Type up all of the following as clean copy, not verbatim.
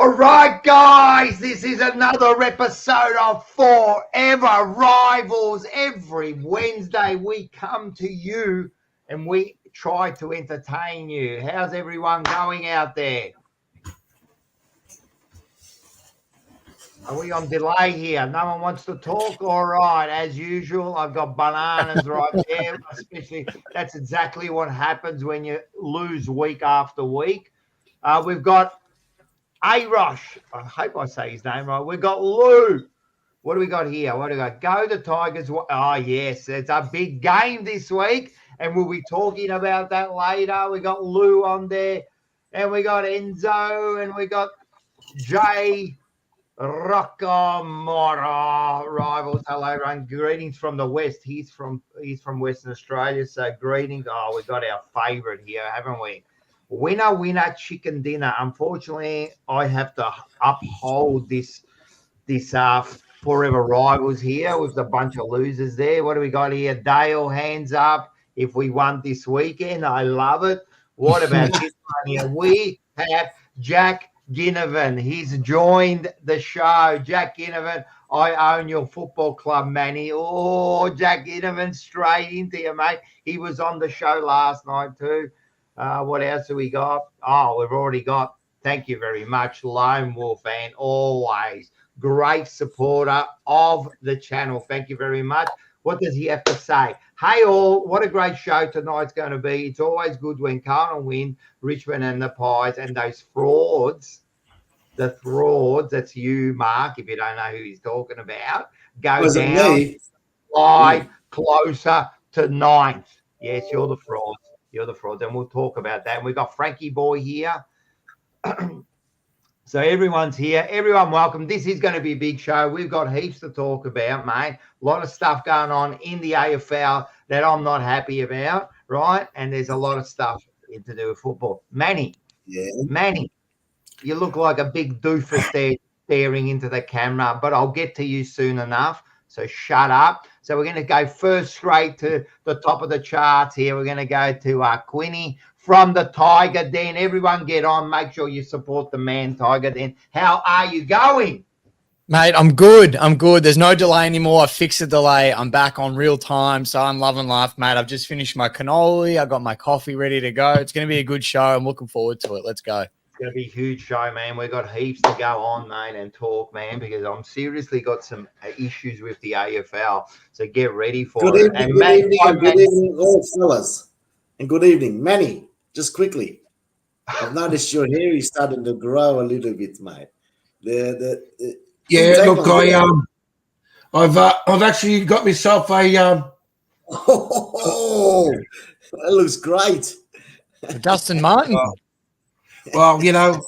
All right, guys, this is another episode of Fourever Rivals. Every Wednesday we come to you and we try to entertain you. How's everyone going out there? Are we on delay here? No one wants to talk? All right, as usual, I've got bananas right there. Especially, that's exactly what happens when you lose week after week. We've got Rush. I hope I say his name right. We've got Lou. What do we got here? What do we got? Go the Tigers. Oh, yes. It's a big game this week, and we'll be talking about that later. We got Lou on there, and we got Enzo, and we got Jay Ruckman. Rivals. Hello, everyone. Greetings from the West. He's from Western Australia, so greetings. Oh, we got our favourite here, haven't we? Winner, chicken dinner. Unfortunately, I have to uphold this Fourever Rivals here with a bunch of losers there. What do we got here? Dale, hands up if we won this weekend. I love it. What about this one here? We have Jack Ginnivan. He's joined the show. Jack Ginnivan, I own your football club, Manny. Oh, Jack Ginnivan, straight into you, mate. He was on the show last night too. What else have we got? Oh, we've already got, thank you very much, Lone Wolf, and always great supporter of the channel. Thank you very much. What does he have to say? Hey, all, what a great show tonight's going to be. It's always good when Carlton win, Richmond and the Pies, and those frauds, that's you, Mark, if you don't know who he's talking about, go down, fly closer to ninth. Yes, you're the fraud. You're the fraud. And we'll talk about that. And we've got Frankie Boy here. So everyone's here. Everyone welcome. This is going to be a big show. We've got heaps to talk about, mate. A lot of stuff going on in the AFL that I'm not happy about, right? And there's a lot of stuff to do with football. Manny, you look like a big doofus there staring into the camera, but I'll get to you soon enough. So shut up. So we're going to go first straight to the top of the charts here. We're going to go to Quinny from the Tiger Den. Everyone get on. Make sure you support the man, Tiger Den. How are you going? Mate, I'm good. There's no delay anymore. I fixed the delay. I'm back on real time, so I'm loving life, mate. I've just finished my cannoli. I got my coffee ready to go. It's going to be a good show. I'm looking forward to it. Let's go. Going to be a huge show, man. We've got heaps to go on, mate, and talk, man, because I'm seriously got some issues with the AFL. So get ready for it. Good evening, all fellas, and good evening, Manny. Just quickly, I've noticed your hair is starting to grow a little bit, mate. I've actually got myself a Oh, that looks great. Dustin Martin. Well,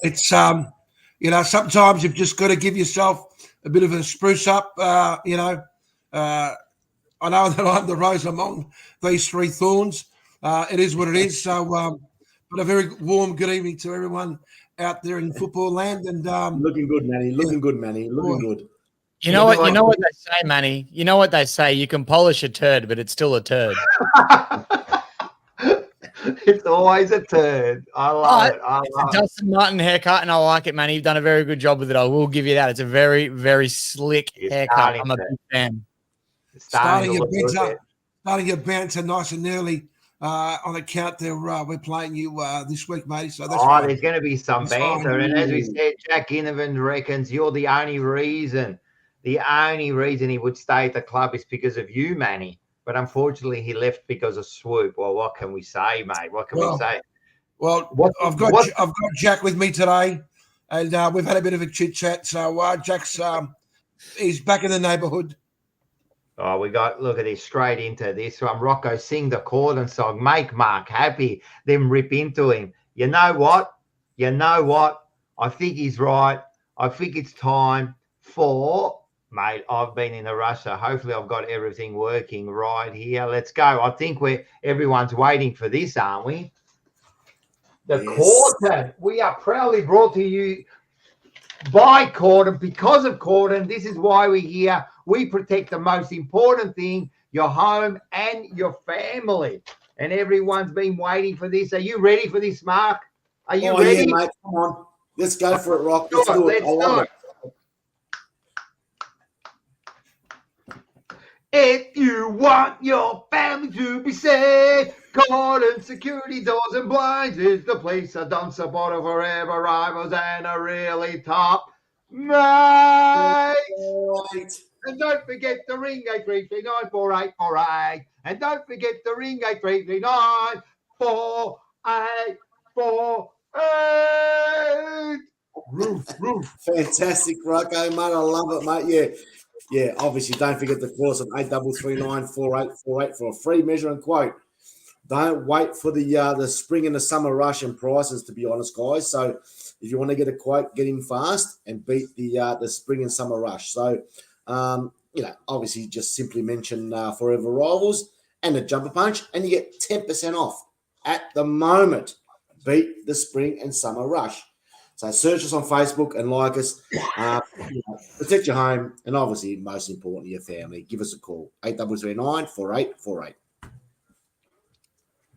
it's sometimes you've just got to give yourself a bit of a spruce up. I know that I'm the rose among these three thorns. It is what it is. So, but a very warm good evening to everyone out there in football land. And looking good, Manny. Looking good. You know what they say, Manny. You know what they say. You can polish a turd, but it's still a turd. It's always a turd. I love it. It's a Dustin Martin haircut, and I like it, man. You've done a very good job with it. I will give you that. It's a very, very slick haircut. I'm a big fan. Starting your banter nice and early on account there. We're playing you this week, mate. So that's there's going to be some banter. And as we said, Jack Ginnivan reckons you're the only reason he would stay at the club is because of you, Manny. But unfortunately, he left because of Swoop. Well, what can we say, mate? What can we say? Well, I've got Jack with me today, and we've had a bit of a chit chat. So Jack's he's back in the neighbourhood. Oh, look at this, straight into this one. Rocco, sing the Carlton song, make Mark happy, then rip into him. You know what? I think he's right. I think it's time for. Mate, I've been in a rush, so hopefully I've got everything working right here. Let's go. I think everyone's waiting for this, aren't we? The Carlton. We are proudly brought to you by Carlton. Because of Carlton, this is why we're here. We protect the most important thing, your home and your family. And everyone's been waiting for this. Are you ready for this, Mark? Are you ready? Yeah, mate. Come on. Let's go for it, Rock. Let's do it. I love it. If you want your family to be safe, carlton security doors and blinds is the place. I don't support a Fourever rivals and a really top mate. Right. And don't forget the ring 83394848. And don't forget the ring 83394848. Roof. Fantastic, Rocco, mate. I love it, mate. Yeah. Obviously, don't forget the course on 83394848 for a free measure and quote. Don't wait for the spring and the summer rush and prices, to be honest, guys. So if you want to get a quote, get in fast and beat the spring and summer rush. So, obviously just simply mention Fourever Rivals and the Jumper Punch, and you get 10% off at the moment. Beat the spring and summer rush. So search us on Facebook and like us. Protect your home, and obviously, most importantly, your family. Give us a call, 83394848.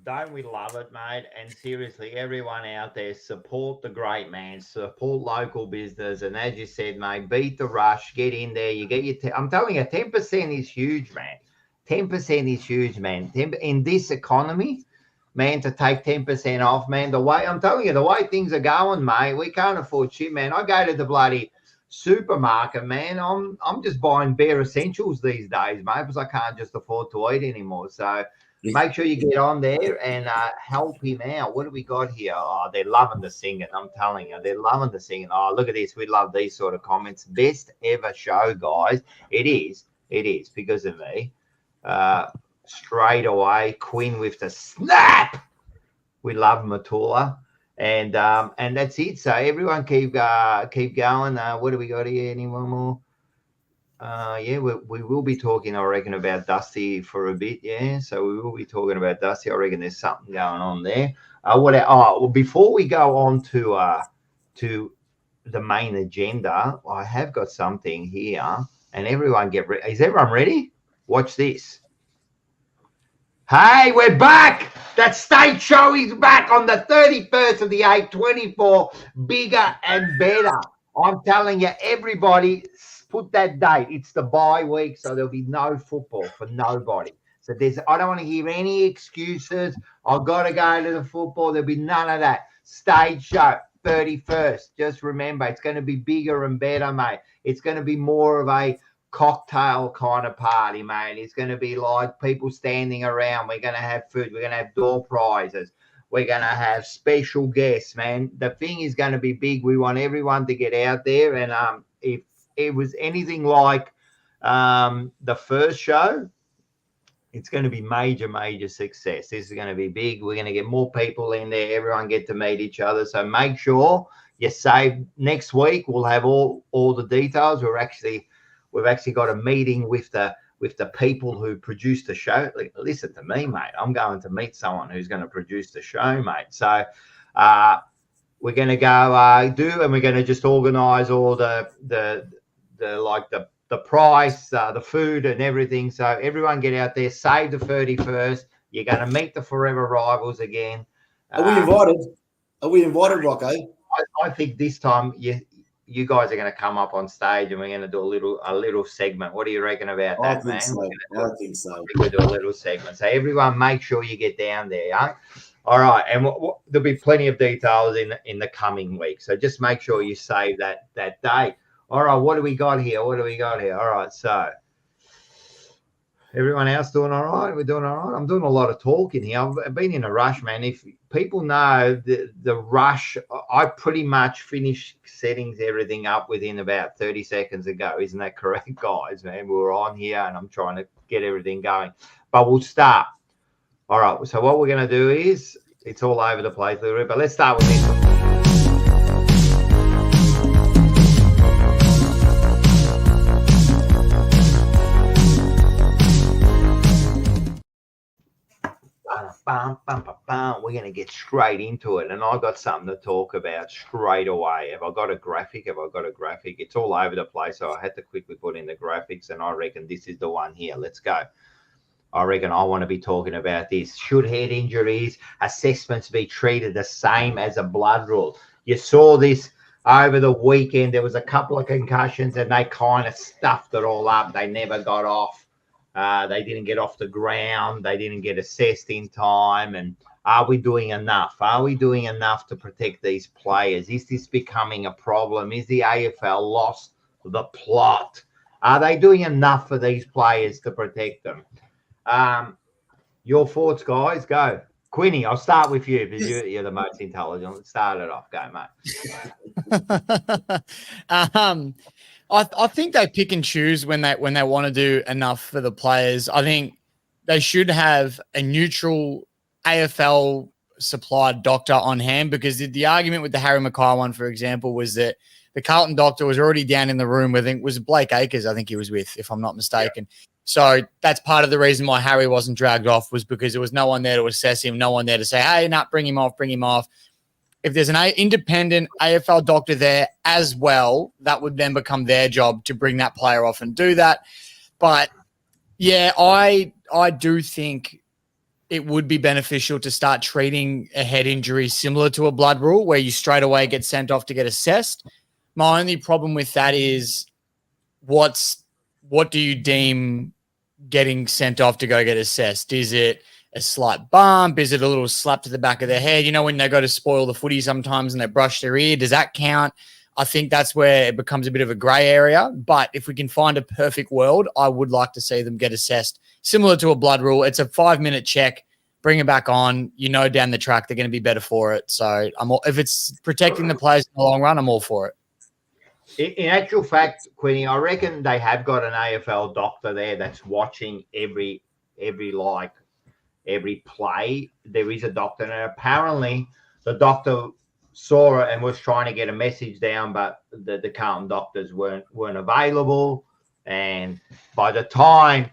Don't we love it, mate? And seriously, everyone out there, support the great man, support local business. And as you said, mate, beat the rush, get in there. You get your, I'm telling you, 10% is huge, man. 10% is huge, man. In this economy, man, to take 10% off, man, I'm telling you, the way things are going, mate, we can't afford shit, man. I go to the bloody supermarket, man. I'm just buying bare essentials these days, mate, because I can't just afford to eat anymore. So make sure you get on there and help him out. What do we got here? Oh, they're loving the singing. I'm telling you, they're loving the singing. Oh, look at this. We love these sort of comments. Best ever show, guys. It is because of me. Straight away, Quinn with the snap. We love Matula. And that's it. So everyone keep going. What do we got here? Anyone more? We will be talking, I reckon, about Dusty for a bit. Yeah, so we will be talking about Dusty. I reckon there's something going on there. Before we go on to the main agenda, I have got something here, and everyone get ready. Is everyone ready? Watch this. Hey, we're back. That stage show is back on the 31st of the 8th, 24. Bigger and better. I'm telling you, everybody, put that date. It's the bye week, so there'll be no football for nobody. So I don't want to hear any excuses. I've got to go to the football. There'll be none of that. Stage show, 31st. Just remember, it's going to be bigger and better, mate. It's going to be more of a cocktail kind of party, mate. It's going to be like people standing around. We're going to have food. We're going to have door prizes. We're going to have special guests, man. The thing is going to be big. We want everyone to get out there. And if it was anything like the first show, it's going to be major success. This is going to be big. We're going to get more people in there. Everyone get to meet each other. So make sure you save. Next week we'll have all the details. We've actually got a meeting with the people who produce the show. Listen to me, mate. I'm going to meet someone who's going to produce the show, mate. So we're going to go and we're going to just organise all the price, the food and everything. So everyone get out there, save the 31st. You're going to meet the Fourever Rivals again. Are we invited? Are we invited, Rocco? I think this time you guys are going to come up on stage and we're going to do a little segment. What do you reckon about that, man? I think so. We'll do a little segment. So everyone, make sure you get down there. Yeah? All right, and there'll be plenty of details in the coming week. So just make sure you save that date. All right, what do we got here? All right, so everyone else doing all right? We're doing all right? I'm doing a lot of talking here. I've been in a rush, man. If people know the rush, I pretty much finished setting everything up within about 30 seconds ago. Isn't that correct, guys, man? We were on here and I'm trying to get everything going. But we'll start. All right, so what we're going to do is, it's all over the place, but let's start with this one. We're going to get straight into it, and I got something to talk about straight away. Have I got a graphic? It's all over the place, so I had to quickly put in the graphics, and I reckon this is the one here. Let's go. I reckon I want to be talking about this. Should head injuries assessments be treated the same as a blood rule? You saw this over the weekend there was a couple of concussions and they kind of stuffed it all up. They never got off. They didn't get off the ground. They didn't get assessed in time. And are we doing enough? Are we doing enough to protect these players? Is this becoming a problem? Is the AFL lost the plot? Are they doing enough for these players to protect them? Your thoughts, guys. Go. Quinny, I'll start with you because you're the most intelligent. Let's start it off. Go, mate. I think they pick and choose when they want to do enough for the players. I think they should have a neutral AFL supplied doctor on hand, because the argument with the Harry Mackay one, for example, was that the Carlton doctor was already down in the room with, I think, was Blake Acres, I think he was with, if I'm not mistaken. Yeah. So that's part of the reason why Harry wasn't dragged off, was because there was no one there to assess him, no one there to say, hey, bring him off. If there's an independent AFL doctor there as well, that would then become their job to bring that player off and do that. But, yeah, I do think it would be beneficial to start treating a head injury similar to a blood rule, where you straight away get sent off to get assessed. My only problem with that is what do you deem getting sent off to go get assessed? Is it a slight bump? Is it a little slap to the back of the head? You know, when they go to spoil the footy sometimes and they brush their ear, does that count? I think that's where it becomes a bit of a grey area. But if we can find a perfect world, I would like to see them get assessed similar to a blood rule. It's a 5-minute check, bring it back on. You know, down the track, they're going to be better for it. So if it's protecting the players in the long run, I'm all for it. In actual fact, Quinny, I reckon they have got an AFL doctor there that's watching every play. There is a doctor, and apparently the doctor saw it and was trying to get a message down, but the Carlton doctors weren't available. And by the time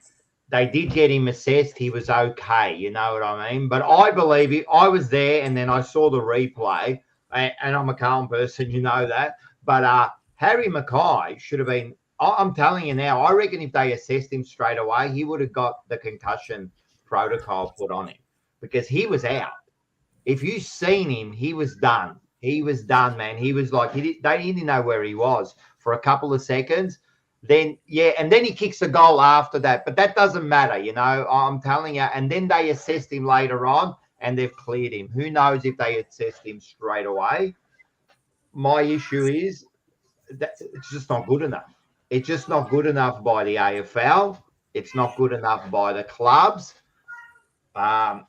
they did get him assessed, he was okay. You know what I mean? But I believe I was there, and then I saw the replay, and I'm a Carlton person, you know that. But Harry Mackay should have been. I'm telling you now, I reckon if they assessed him straight away, he would have got the concussion protocol put on him, because he was out. If you seen him, he was done. He was done, man. He was like, they didn't know where he was for a couple of seconds. Then, and then he kicks a goal after that. But that doesn't matter, you know, I'm telling you. And then they assessed him later on, and they've cleared him. Who knows if they assessed him straight away? My issue is that it's just not good enough. It's just not good enough by the AFL. It's not good enough by the clubs. I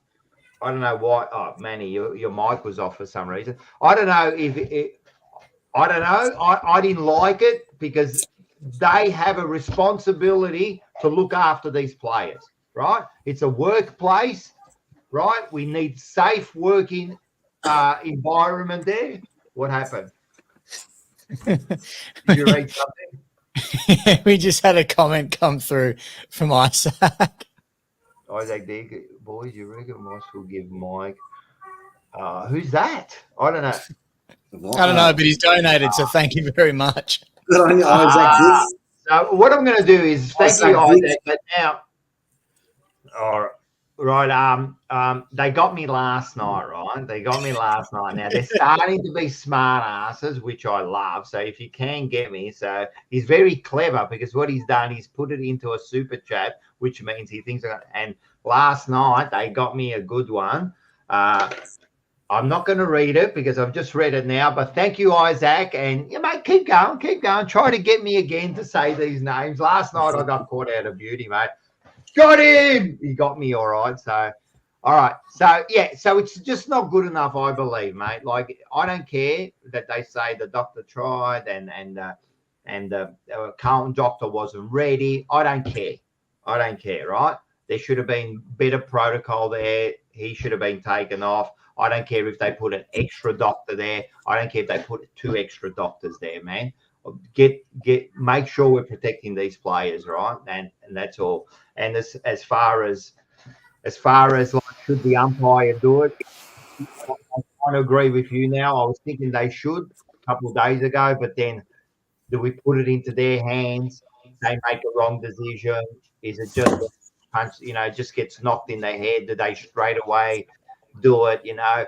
don't know why. Oh, Manny, your mic was off for some reason. I don't know if it. I don't know. I didn't like it, because they have a responsibility to look after these players, right? It's a workplace, right? We need safe working environment there. What happened? Did you read something? We just had a comment come through from Isaac. Isaac, boys, you reckon Moss will give Mike? Who's that? I don't know. I don't know, but he's donated, so thank you very much. Good on you, Isaac. So what I'm going to do is thank you, Isaac. But now, all right. Right. They got me last night, right? They got me last night. Now they're starting to be smart asses, which I love. So if you can get me, so he's very clever, because what he's done, he's put it into a super chat, which means he thinks. And last night they got me a good one. I'm not going to read it because I've just read it now. But thank you, Isaac, and mate, keep going. Try to get me again to say these names. Last night I got caught out of beauty, mate. Got him. He got me all right. So, all right. So, so it's just not good enough, I believe, mate. Like, I don't care that they say the doctor tried and the Carlton doctor wasn't ready. I don't care, right? There should have been better protocol there. He should have been taken off. I don't care if they put an extra doctor there. I don't care if they put 2 extra doctors there, man. Make sure we're protecting these players, right? And that's all. And as far as like, should the umpire do it? I kind of agree with you now. I was thinking they should a couple of days ago, but then do we put it into their hands? They make a wrong decision. Is it just a punch? You know, just gets knocked in the head? Do they straight away do it? You know,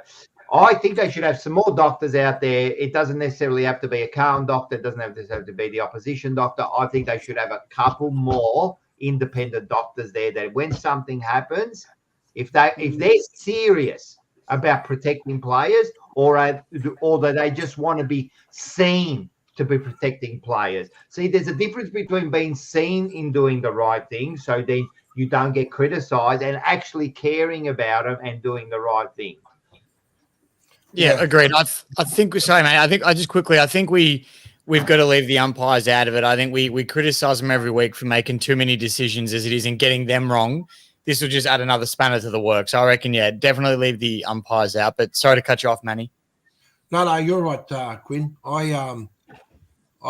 I think they should have some more doctors out there. It doesn't necessarily have to be a Carlton doctor. It doesn't have to be the opposition doctor. I think they should have a couple more independent doctors there that when something happens, if they're serious about protecting players or that they just want to be seen to be protecting players. See, there's a difference between being seen in doing the right thing, so then you don't get criticized, and actually caring about them and doing the right thing. Yeah, agreed. I think sorry, mate. I think we've got to leave the umpires out of it. I think we criticize them every week for making too many decisions as it is and getting them wrong. This will just add another spanner to the works. So I reckon, yeah, definitely leave the umpires out. But sorry to cut you off, Manny. No, you're right, Quinn. I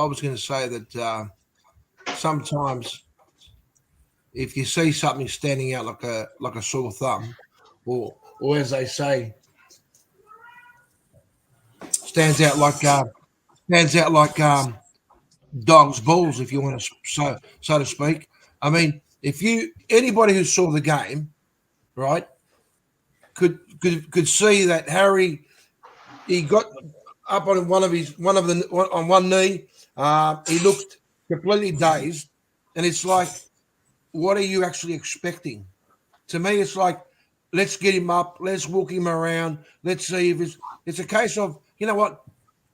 was going to say that sometimes if you see something standing out like a sore thumb, or as they say, stands out like dog's balls, if you want to so to speak. I mean, if anybody who saw the game, right, could see that Harry, he got up on on one knee. He looked completely dazed, and it's like, what are you actually expecting? To me, it's like, let's get him up, let's walk him around, let's see if it's a case of, you know what,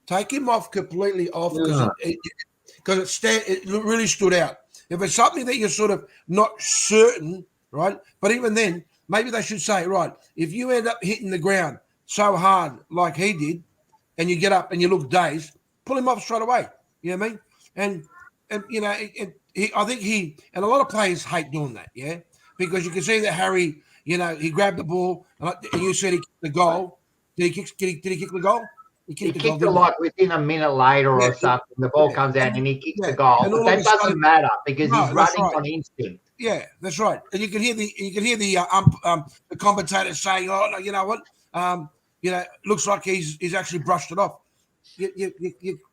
take him off completely off because it really stood out. If it's something that you're sort of not certain, right? But even then, maybe they should say, right, if you end up hitting the ground so hard like he did, and you get up and you look dazed, pull him off straight away. You know what I mean? And you know, I think he and a lot of players hate doing that, yeah, because you can see that Harry, you know, he grabbed the ball and you said he kicked the goal. Did he kick the goal? He kicked it like within a minute later or something. The ball comes out and he kicks the goal. But that doesn't matter because he's running on instinct. Yeah, that's right. And you can hear the commentator saying, "Oh, no, you know what? You know, looks like he's actually brushed it off." You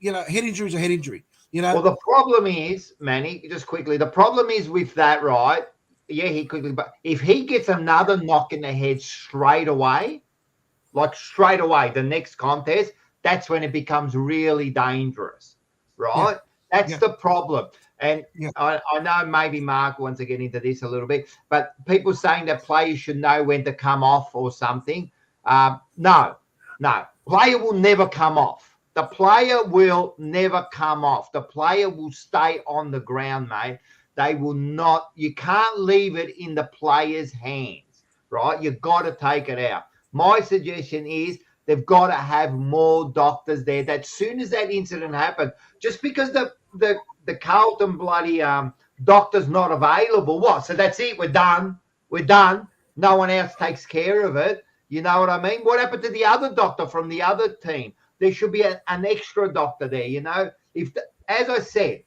know, head injury is a head injury. You know. Well, the problem is, Manny, just quickly, the problem is with that, right? Yeah, but if he gets another knock in the head straight away, the next contest, that's when it becomes really dangerous, right? Yeah. That's the problem. And I know maybe Mark wants to get into this a little bit, but people saying that players should know when to come off or something. No. Player will never come off. The player will never come off. The player will stay on the ground, mate. They will not. You can't leave it in the player's hands, right? You've got to take it out. My suggestion is they've got to have more doctors there. That soon as that incident happened, just because the Carlton bloody doctor's not available, what? So that's it. We're done. No one else takes care of it. You know what I mean? What happened to the other doctor from the other team? There should be an extra doctor there, you know? As I said,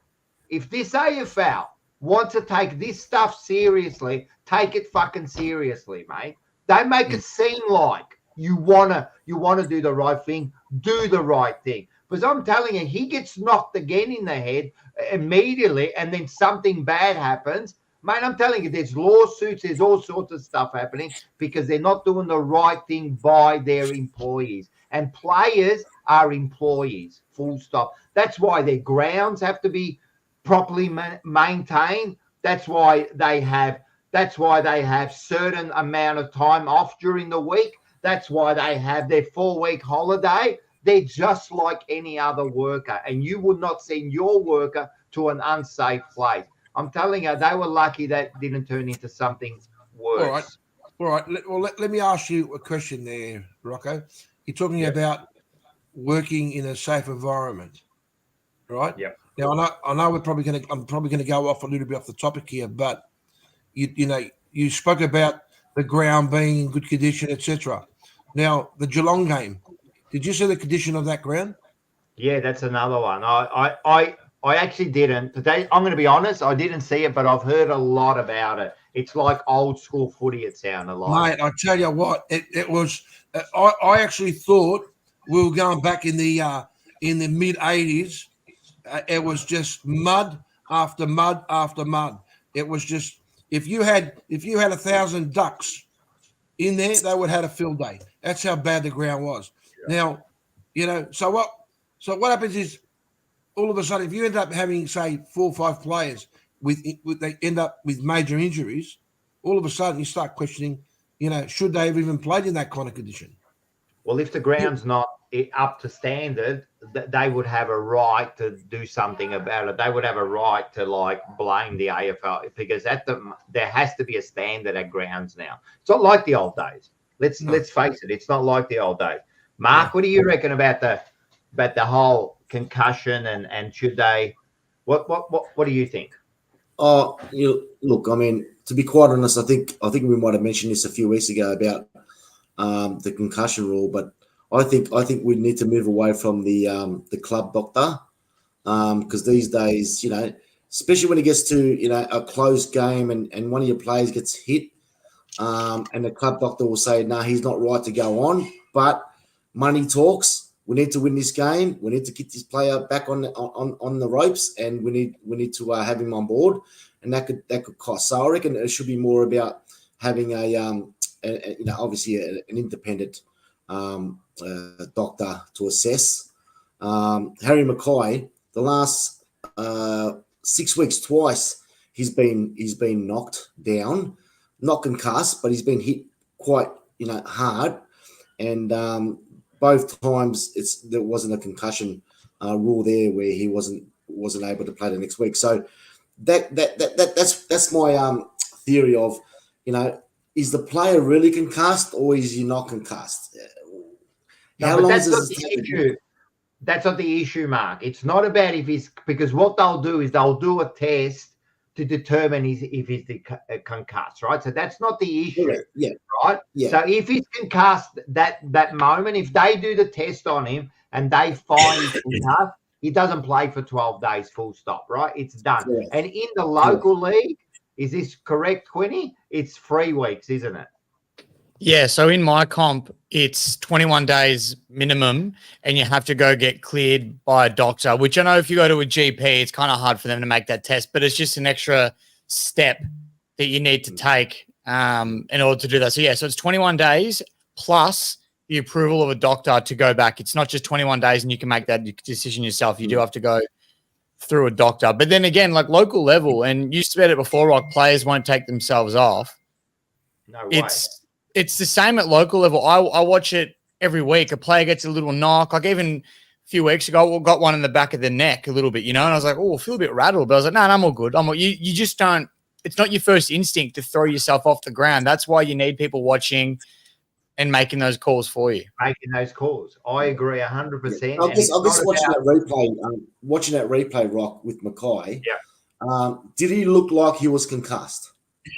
if this AFL wants to take this stuff seriously, take it fucking seriously, mate. Don't make it seem like you wanna do the right thing. Do the right thing. Because I'm telling you, he gets knocked again in the head immediately, and then something bad happens. Mate, I'm telling you, there's lawsuits, there's all sorts of stuff happening because they're not doing the right thing by their employees. And players are employees, full stop. That's why their grounds have to be properly maintained. That's why they have certain amount of time off during the week. That's why they have their 4-week holiday. They're just like any other worker, and you would not send your worker to an unsafe place. I'm telling you, they were lucky that didn't turn into something worse. All right. Well, let me ask you a question there, Rocco. You're talking about working in a safe environment, right? Yeah. Now, I know I'm probably going to go off a little bit off the topic here, but you spoke about the ground being in good condition, etc. Now, the Geelong game, did you see the condition of that ground? Yeah, that's another one. I actually didn't. Today, I'm going to be honest, I didn't see it, but I've heard a lot about it. It's like old school footy, it sounded like. Mate, I tell you what, it was. I actually thought we were going back in the mid '80s. It was just mud after mud after mud. It was just if you had 1,000 ducks in there, they would have had a field day. That's how bad the ground was. Now, so what happens is all of a sudden, if you end up having, say, 4 or 5 players they end up with major injuries, all of a sudden you start questioning, should they have even played in that kind of condition? Well, if the ground's not up to standard, they would have a right to do something about it. They would have a right to blame the AFL, because there has to be a standard at grounds now. It's not like the old days. Let's face it. It's not like the old days. Mark, what do you reckon about the whole concussion and should they? What do you think? Oh, look, I mean, to be quite honest, I think we might have mentioned this a few weeks ago about the concussion rule, but I think we need to move away from the club doctor, because these days, especially when it gets to a close game and one of your players gets hit, and the club doctor will say, no, he's not right to go on, but money talks. We need to win this game. We need to get this player back on the ropes, and we need to have him on board, and that could cost. So I reckon it should be more about having obviously an independent doctor to assess. Harry Mackay, the last 6 weeks, twice he's been knocked down, not concussed, but he's been hit quite hard, and both times there wasn't a concussion rule there where he wasn't able to play the next week. So that's my theory of is the player really concussed or is he not concussed? No, but that's not the issue. That's not the issue, Mark. It's not about if he's, because what they'll do is they'll do a test to determine if he's concussed, right? So that's not the issue, right? Yeah. So if he's concussed that moment, if they do the test on him and they find he's concussed, he doesn't play for 12 days, full stop, right? It's done. Yeah. And in the local league, is this correct, Quinny? It's 3 weeks, isn't it? Yeah, so in my comp, it's 21 days minimum, and you have to go get cleared by a doctor, which I know if you go to a GP, it's kind of hard for them to make that test, but it's just an extra step that you need to take in order to do that. So, yeah, so it's 21 days plus the approval of a doctor to go back. It's not just 21 days and you can make that decision yourself. You do have to go through a doctor. But then again, like local level, and you said it before, Rock, players won't take themselves off. No way. It's the same at local level. I watch it every week. A player gets a little knock. Like even a few weeks ago, got one in the back of the neck a little bit, and I was like, oh, I feel a bit rattled. But I was like, no, I'm all good. You just don't. It's not your first instinct to throw yourself off the ground. That's why you need people watching and making those calls for you. Making those calls. I agree 100%. I guess watching that replay, Rock, with Mackay. Yeah. Did he look like he was concussed?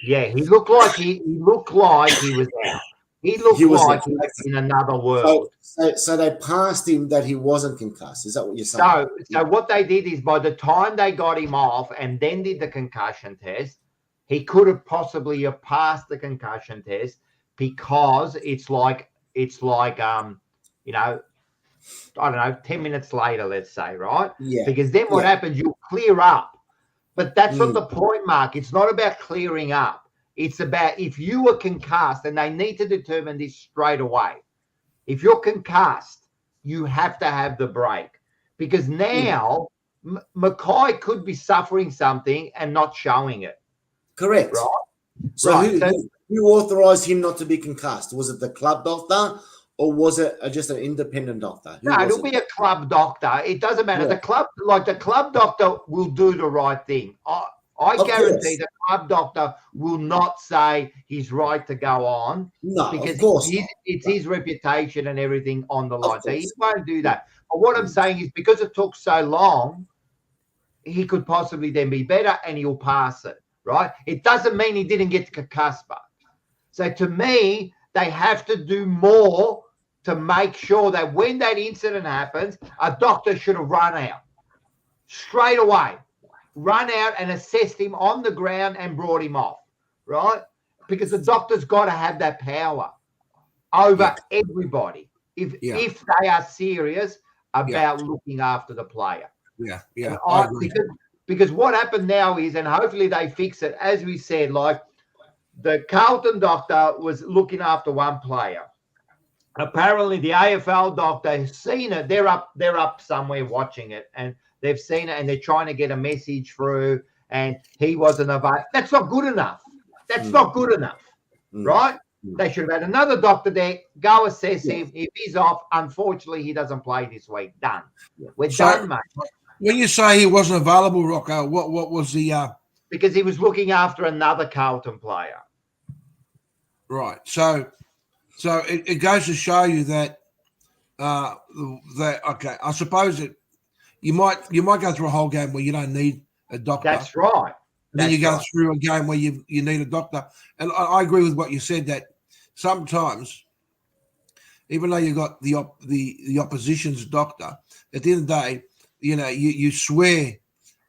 Yeah, he looked like he was out. He looked like he was in another world. So they passed him that he wasn't concussed. Is that what you're saying? So what they did is by the time they got him off and then did the concussion test, he could have possibly passed the concussion test because it's like I don't know, 10 minutes later, let's say, right? Yeah. Because then what happens, you'll clear up. But that's not the point, Mark. It's not about clearing up. It's about if you were concussed, and they need to determine this straight away. If you're concussed, you have to have the break. Because now Mackay could be suffering something and not showing it. Correct. Right? So who authorised him not to be concussed? Was it the club doctor or was it just an independent doctor? It'll be a club doctor. It doesn't matter. Yeah. The club doctor will do the right thing. I guarantee the club doctor will not say he's right to go on. No, because of course it's his reputation and everything on the line. So he won't do that. But what I'm saying is because it took so long, he could possibly then be better and he'll pass it, right? It doesn't mean he didn't get concussed. So to me, they have to do more to make sure that when that incident happens, a doctor should have run out straight away, run out and assessed him on the ground and brought him off, right? Because the doctor's got to have that power over everybody if they are serious about looking after the player. Yeah. Because what happened now is, and hopefully they fix it, as we said, like the Carlton doctor was looking after one player. apparently the AFL doctor has seen it. They're up somewhere watching it, and they've seen it, and they're trying to get a message through, and he wasn't available. That's not good enough. That's not good enough, right? They should have had another doctor there, go assess him. If he's off, unfortunately, he doesn't play this week. Done. We're done, mate. When you say he wasn't available, Rocco, what was the Because he was looking after another Carlton player. right? So it goes to show you that okay, I suppose that you might go through a whole game where you don't need a doctor. That's right. Then you go through a game where you need a doctor. And I agree with what you said, that sometimes, even though you got the opposition's doctor, at the end of the day, you swear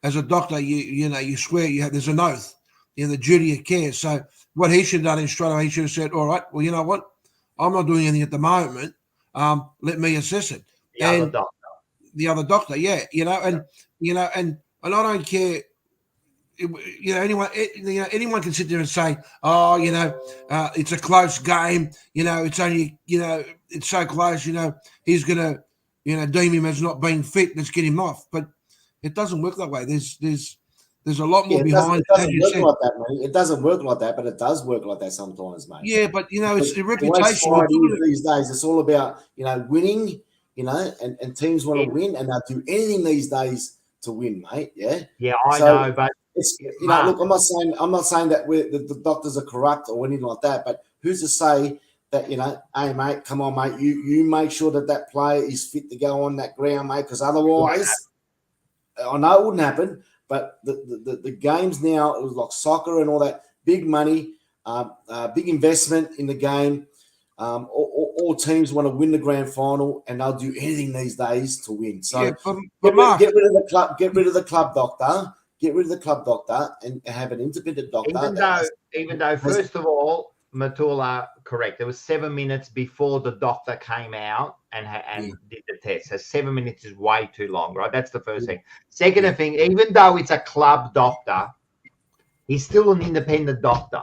as a doctor, you swear there's an oath, the duty of care. So what he should have done is straight away, he should have said, all right, well, you know what? I'm not doing anything at the moment. Let me assess it. The other doctor, yeah, and I don't care. Anyone can sit there and say, oh, it's a close game. It's only, it's so close. He's gonna, deem him as not being fit. Let's get him off. But it doesn't work that way. There's a lot more behind. It doesn't work like that, mate. It doesn't work like that, but it does work like that sometimes, mate. Yeah, but it's the reputation these days. It's all about winning. And teams want to win, and they'll do anything these days to win, mate. Yeah. Yeah, I know, but it's look, I'm not saying that the doctors are corrupt or anything like that, but who's to say that hey mate, come on mate, you make sure that player is fit to go on that ground, mate, because otherwise, I know it wouldn't happen. But the games now, it was like soccer and all that, big money, big investment in the game. All teams want to win the grand final, and they'll do anything these days to win. So get rid of the club, get rid of the club doctor. Get rid of the club doctor and have an independent doctor. Even though, first of all, Matula, correct. There was 7 minutes before the doctor came out and did the test. So 7 minutes is way too long, right? That's the first thing. Second thing, even though it's a club doctor, he's still an independent doctor,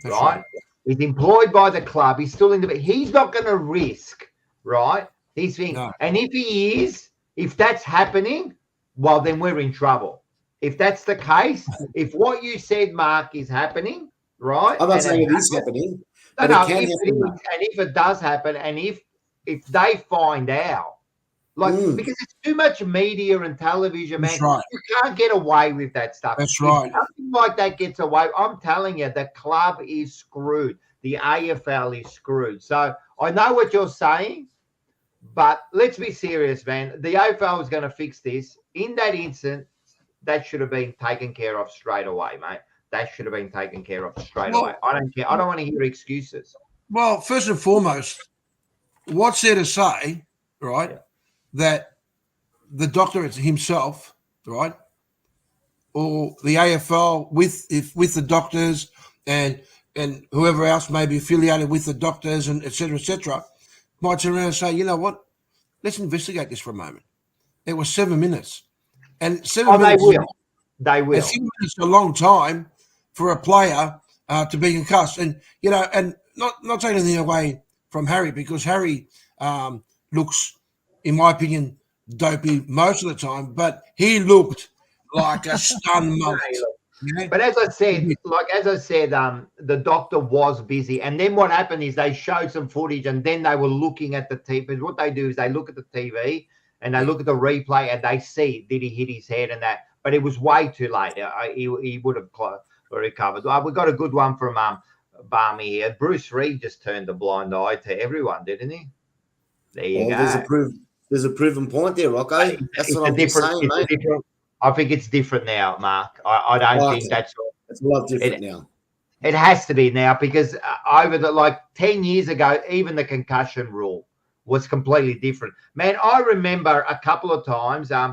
right? He's employed by the club. He's still independent. He's not going to risk, right? These things. No. And if he is, if that's happening, well, then we're in trouble. If that's the case, if what you said, Mark, is happening, right? I'm not saying it is happening. No, if it does happen, and if they find out, because it's too much media and television, man, you can't get away with that stuff. That's right. If nothing like that gets away, I'm telling you, the club is screwed. The AFL is screwed. So I know what you're saying, but let's be serious, man. The AFL is going to fix this. In that instant, that should have been taken care of straight away, mate. That should have been taken care of straight away. I don't care. I don't want to hear excuses. Well, first and foremost, what's there to say, right, that the doctor himself, right, or the AFL with the doctors and whoever else may be affiliated with the doctors and et cetera, might turn around and say, you know what, let's investigate this for a moment. It was 7 minutes. And 7 minutes. They will. 7 minutes is a long time for a player to be concussed. And, and not taking anything away from Harry, because Harry looks, in my opinion, dopey most of the time, but he looked like a stunned monkey. But as I said, the doctor was busy. And then what happened is they showed some footage, and then they were looking at the TV. What they do is they look at the TV and they look at the replay, and they see, did he hit his head and that? But it was way too late. He would have recovered. We got a good one from Barmy here. Bruce Reed just turned a blind eye to everyone, didn't he? There you go. There's a proven point there, Rocco. That's what I'm saying, mate. I think it's different now, Mark. I don't think that's all. It's a lot different now. It has to be now, because over 10 years ago, even the concussion rule was completely different. Man, I remember a couple of times that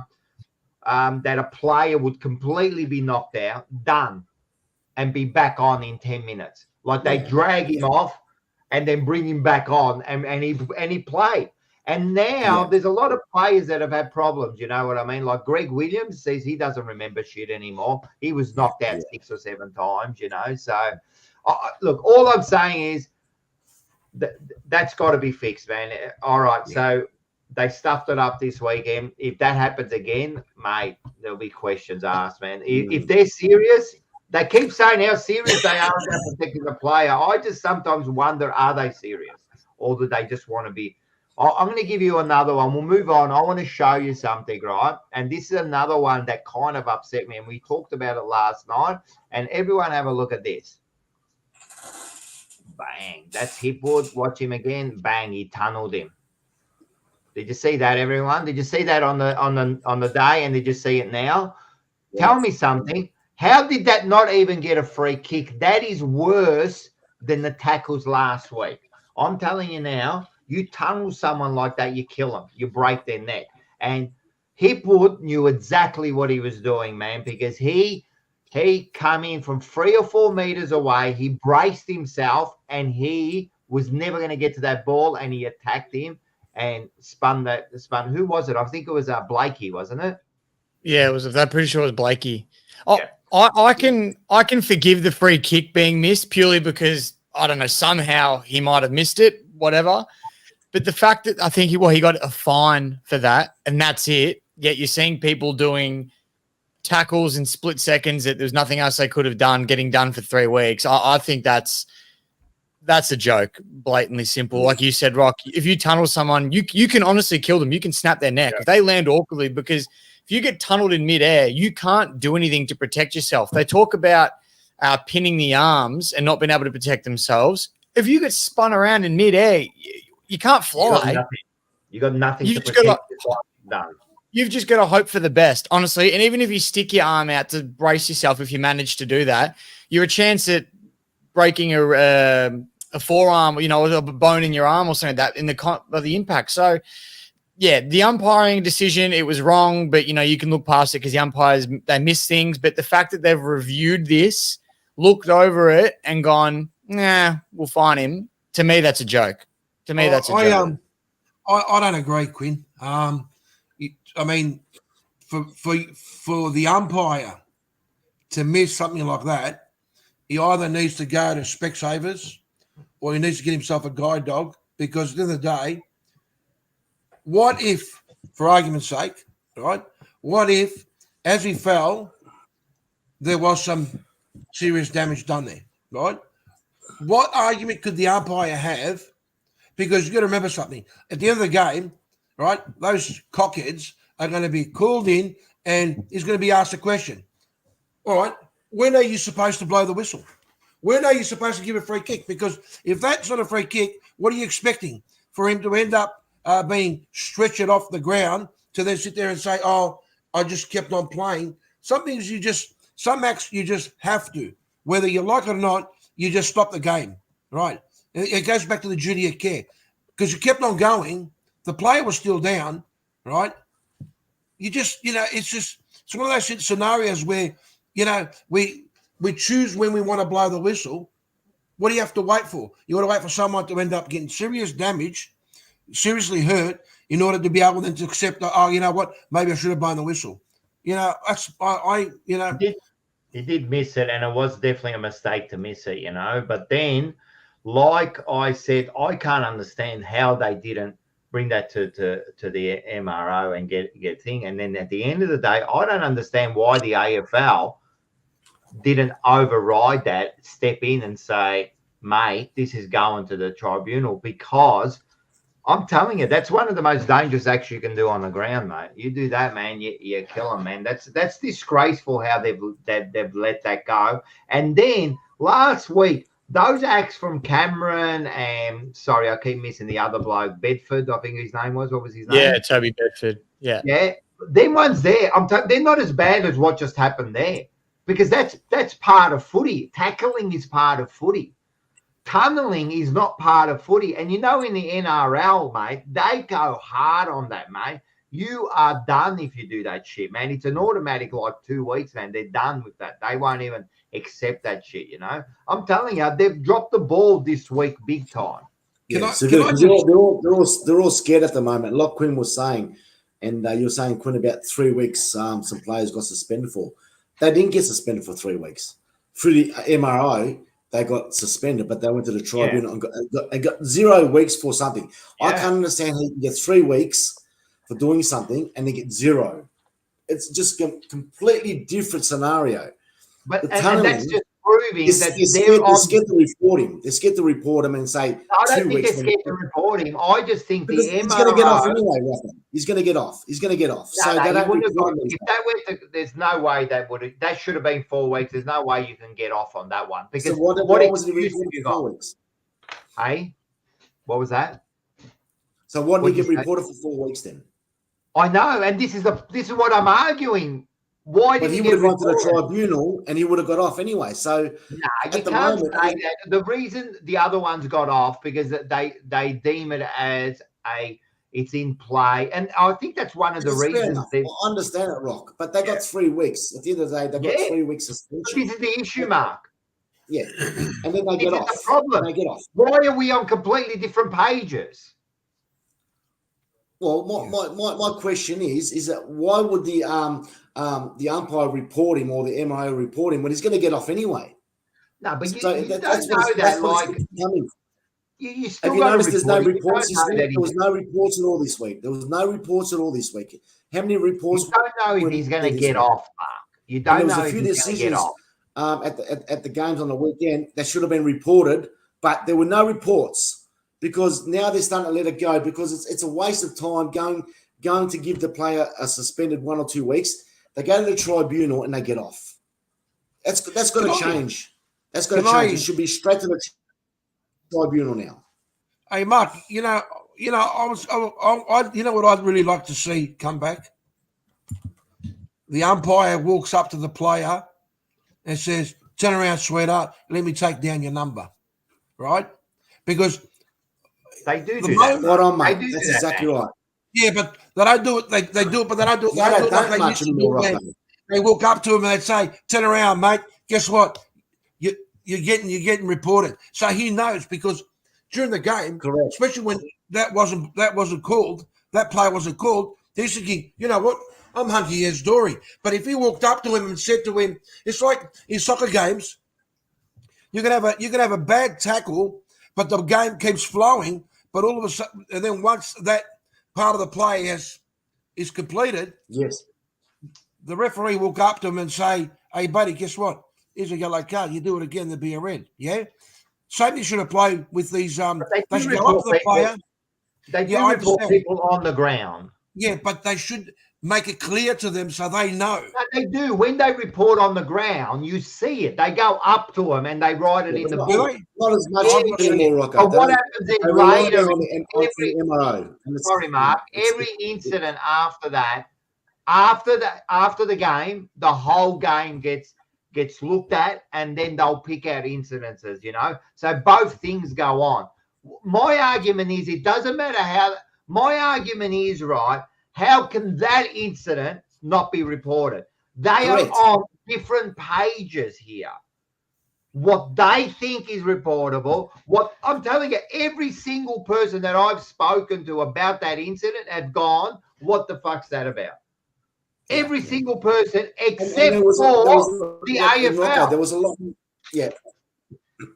a player would completely be knocked out, done, and be back on in 10 minutes. They drag him off and then bring him back on, and he played. And now there's a lot of players that have had problems, you know what I mean? Like Greg Williams says he doesn't remember shit anymore. He was knocked out 6 or 7 times, So, look, all I'm saying is that's got to be fixed, man. All right, so they stuffed it up this weekend. If that happens again, mate, there'll be questions asked, man. If they're serious, they keep saying how serious they are about protecting the player. I just sometimes wonder, are they serious? Or do they just want to be? I'm going to give you another one. We'll move on. I want to show you something, right? And this is another one that kind of upset me. And we talked about it last night. And everyone have a look at this. Bang. That's Hipwood. Watch him again. Bang. He tunneled him. Did you see that, everyone? Did you see that on the day? And did you see it now? Yes. Tell me something. How did that not even get a free kick? That is worse than the tackles last week. I'm telling you now, you tunnel someone like that, you kill them. You break their neck. And Hipwood knew exactly what he was doing, man, because he come in from 3 or 4 meters away. He braced himself, and he was never going to get to that ball, and he attacked him and spun. Who was it? I think it was Blakey, wasn't it? Yeah, it was. I'm pretty sure it was Blakey. Oh, yeah. I can forgive the free kick being missed purely because, I don't know, somehow he might have missed it, whatever. But the fact that I think he got a fine for that, and that's it. Yet you're seeing people doing tackles in split seconds that there's nothing else they could have done, getting done for 3 weeks. I think that's a joke, blatantly simple. Like you said, Rock, if you tunnel someone, you can honestly kill them. You can snap their neck if they land awkwardly, because if you get tunneled in midair, you can't do anything to protect yourself. They talk about pinning the arms and not being able to protect themselves. If you get spun around in midair, you can't fly. You got nothing to protect yourself. Done. You've just got to hope for the best, honestly. And even if you stick your arm out to brace yourself, if you manage to do that, you're a chance at breaking a forearm, a bone in your arm or something like that by the impact. So, yeah, the umpiring decision, it was wrong, but, you can look past it because the umpires, they miss things. But the fact that they've reviewed this, looked over it and gone, nah, we'll fine him, to me, that's a joke. To me, that's a joke. I don't agree, Quinn. I mean, for the umpire to miss something like that, he either needs to go to Specsavers or he needs to get himself a guide dog, because at the end of the day, what if, for argument's sake, right, what if, as he fell, there was some serious damage done there, right? What argument could the umpire have? Because you've got to remember something. At the end of the game, right, those cockheads are going to be called in and he's going to be asked a question. All right, when are you supposed to blow the whistle? When are you supposed to give a free kick? Because if that's not a free kick, what are you expecting? For him to end up being stretched off the ground to then sit there and say, oh, I just kept on playing. Some things some acts you just have to. Whether you like it or not, you just stop the game, right? It goes back to the duty of care. Because you kept on going, the player was still down, right? You just, it's one of those scenarios where, we choose when we want to blow the whistle. What do you have to wait for? You want to wait for someone to end up getting serious damage, seriously hurt, in order to be able then to accept, oh, you know what, maybe I should have blown the whistle. He did miss it, and it was definitely a mistake to miss it, But then, like I said, I can't understand how they didn't bring that to the MRO and get thing. And then at the end of the day, I don't understand why the AFL didn't override that, step in and say, mate, this is going to the tribunal, because I'm telling you, that's one of the most dangerous acts you can do on the ground, mate. You do that, man, you kill them, man. That's disgraceful how they've let that go. And then last week, those acts from Cameron and, sorry, I keep missing the other bloke, Bedford, I think his name was. What was his name? Yeah, Toby Bedford. Yeah. Yeah. Them ones there, they're not as bad as what just happened there, because that's part of footy. Tackling is part of footy. Tunneling is not part of footy. And in the NRL, mate, they go hard on that, mate. You are done if you do that shit, man. It's an automatic, like 2 weeks, man. They're done with that. They won't even accept that shit, I'm telling you, they've dropped the ball this week big time. They're all scared at the moment. Like Quinn was saying, and you were saying, Quinn, about 3 weeks some players got suspended for. They didn't get suspended for 3 weeks. Through the MRO, they got suspended, but they went to the tribunal and got 0 weeks for something. Yeah. I can't understand how you can get 3 weeks for doing something and they get 0. It's just a completely different scenario. But The and tunneling, that's just proving that they're scared to report him. They're scared to report him and say I 2 don't think weeks. they're scared to report him. I just think Because the he's going to get off MRO. anyway, Ruckman. He's going to get off. He's going to get off. No, So no, they he don't wouldn't have report got, him. if that went to, there's no way that should have been 4 weeks. There's no way you can get off on that one. Because So why was he excuse reported you for got? 4 weeks? Hey, what was that? So why did What'd he get you say? reported for 4 weeks then? I know, and this is what I'm arguing. Why But did he he would get have gone to the reported? tribunal and he would have got off anyway. So No, at you the can't moment, say that. The reason the other ones got off because they deem it as it's in play, and I think that's one of the it's fair reasons. enough. I understand it, Rock. But they got 3 weeks. At the end of the day, they got 3 weeks But suspension. this is the issue, Mark. Yeah. And then they This get is off. the problem. And they get off. Why are we on completely different pages? Well, my question is that why would the umpire report him or the MIO report him when he's going to get off anyway? No, but So you don't that's know what that. it's Like coming. you still Have you got to noticed there's no report it. You reports don't this know week? that There was no reports at all this week. There was no reports at all this week. How many reports? You don't know if he's going to get off, Mark. You And don't there was know a if few he's going to get decisions off. at the games on the weekend that should have been reported, but there were no reports because now they're starting to let it go because it's a waste of time going to give the player a suspended 1 or 2 weeks. They go to the tribunal and they get off. That's got to change. That's got to change. It should be straight to the tribunal now. Hey, Mark, you know what I'd really like to see come back? The umpire walks up to the player and says, "Turn around, sweetheart. Let me take down your number." Right? Because They do that. that. Right on, They mate. do That's that, exactly mate. right. yeah, but they don't do it. They do it, but they don't do it. No, They they do it like don't they much used to do anymore, it. right? They walk up to him and they say, "Turn around, mate. Guess what? You're getting reported." So he knows because during the game, Correct. especially when that wasn't called, that play wasn't called, he's thinking, you know what? I'm hunky as Dory. But if he walked up to him and said to him, it's like in soccer games, you can have a bad tackle, but the game keeps flowing. But all of a sudden, and then once that part of the play is completed, Yes. the referee will go up to him and say, "Hey, buddy, guess what? Here's a yellow card. You do it again, there'll be a red." Yeah. Same thing should apply with these. They should go up to the player. They do report people on the ground. Yeah, but they should make it clear to them so they know. No, they do. When they report on the ground, you see it. They go up to them and they write it in the book. Not as much anymore, Rocco. But what happens is later, the MRO. sorry, Mark, every incident after that, after the game, the whole game gets looked at, and then they'll pick out incidences, So both things go on. My argument is it doesn't matter how. My argument is, right, how can that incident not be reported? They Correct. are on different pages here. What they think is reportable, what I'm telling you, every single person that I've spoken to about that incident have gone, what the fuck's that about? Every single person except for the AFL. There was a lot,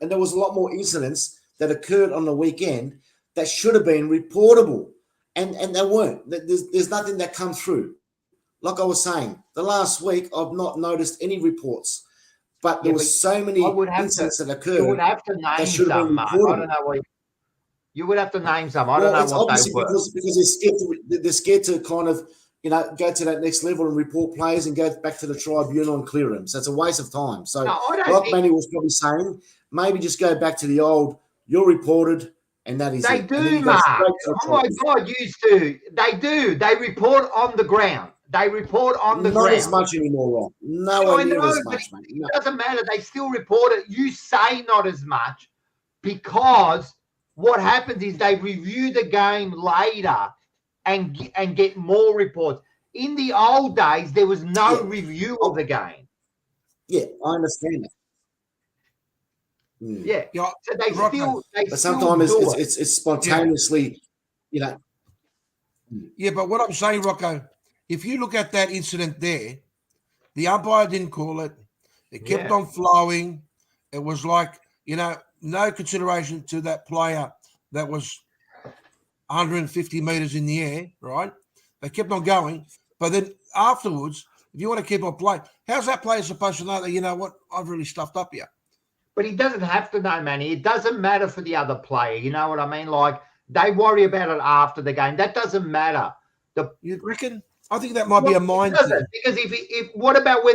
and there was a lot more incidents that occurred on the weekend that should have been reportable, and they weren't. There's nothing that come through. Like I was saying, the last week I've not noticed any reports, but there was so many incidents that occurred. You would have to name some, Mark. I don't know what you would have to name some. I don't know what they were. Because they're scared to kind of go to that next level and report players and go back to the tribunal and clear them. So it's a waste of time. So like Manny was probably saying, maybe just go back to the old, you're reported, and that is they it. Do, Mark. Oh, my God, used to. They do. They report on the ground. They report on the ground. Not as much anymore, Rob. Nowhere near as much, mate. It doesn't matter. They still report it. You say not as much because what happens is they review the game later and get more reports. In the old days, there was no review of the game. Yeah, I understand that. Yeah. So they still. But sometimes it's spontaneously, Yeah, but what I'm saying, Rocco, if you look at that incident there, the umpire didn't call it. It kept on flowing. It was like no consideration to that player that was 150 meters in the air, right? They kept on going. But then afterwards, if you want to keep on playing, how's that player supposed to know that, you know what, I've really stuffed up here? But he doesn't have to know, Manny. It doesn't matter for the other player. You know what I mean? Like, they worry about it after the game. That doesn't matter. You reckon? I think that might be a mind thing. Because if what about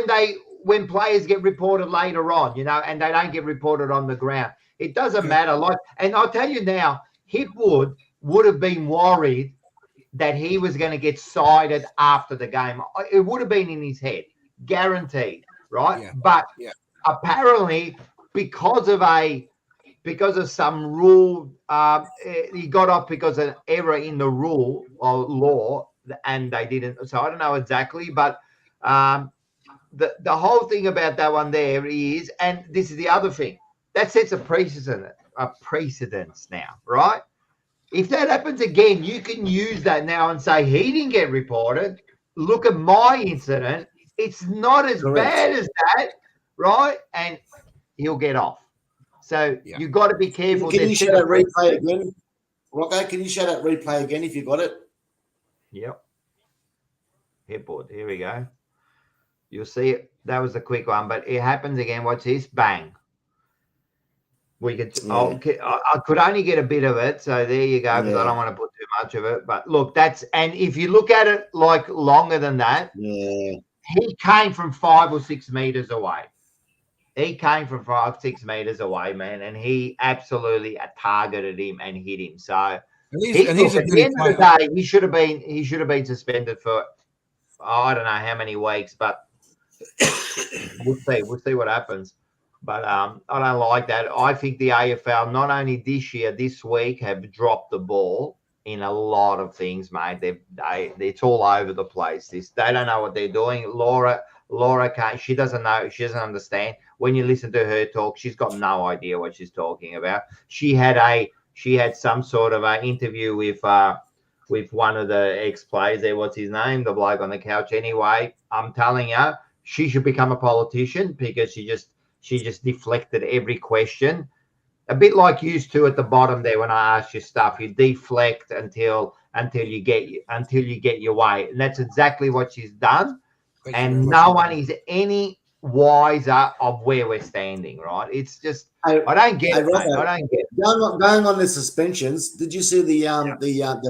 when players get reported later on, and they don't get reported on the ground? It doesn't matter. Like, and I'll tell you now, Hipwood would have been worried that he was going to get cited after the game. It would have been in his head, guaranteed, right? Yeah. But apparently, because of some rule, he got off because of an error in the rule or law, and they didn't. So I don't know exactly, but the whole thing about that one there is, and this is the other thing, that sets a precedence now, right? If that happens again, you can use that now and say he didn't get reported. Look at my incident; it's not as bad as that, right? And he'll get off. So you've got to be careful. Can you show that replay again? Rocco, can you show that replay again if you got it? Yep. Headboard. Here we go. You'll see it. That was a quick one, but it happens again. Watch this. Bang. We could. I could only get a bit of it, so there you go. Because I don't want to put too much of it. But look, and if you look at it like longer than that, he came from 5 or 6 meters away. He came from 5 or 6 meters away, man, and he absolutely targeted him and hit him. So at the end of the day, he should have been suspended for I don't know how many weeks, but we'll see what happens. But I don't like that. I think the AFL, not only this week, have dropped the ball in a lot of things, mate. It's all over the place. They don't know what they're doing. Laura can't. She doesn't know. She doesn't understand. When you listen to her talk, she's got no idea what she's talking about. She had some sort of an interview with one of the ex-players there. What's his name? The bloke on the couch. Anyway, I'm telling you, she should become a politician because she just deflected every question. A bit like you two at the bottom there when I asked you stuff. You deflect until you get your way. And that's exactly what she's done. And no one is any wiser of where we're standing, right? It's just I don't get it. Mate. I don't get it. Going on the suspensions, did you see the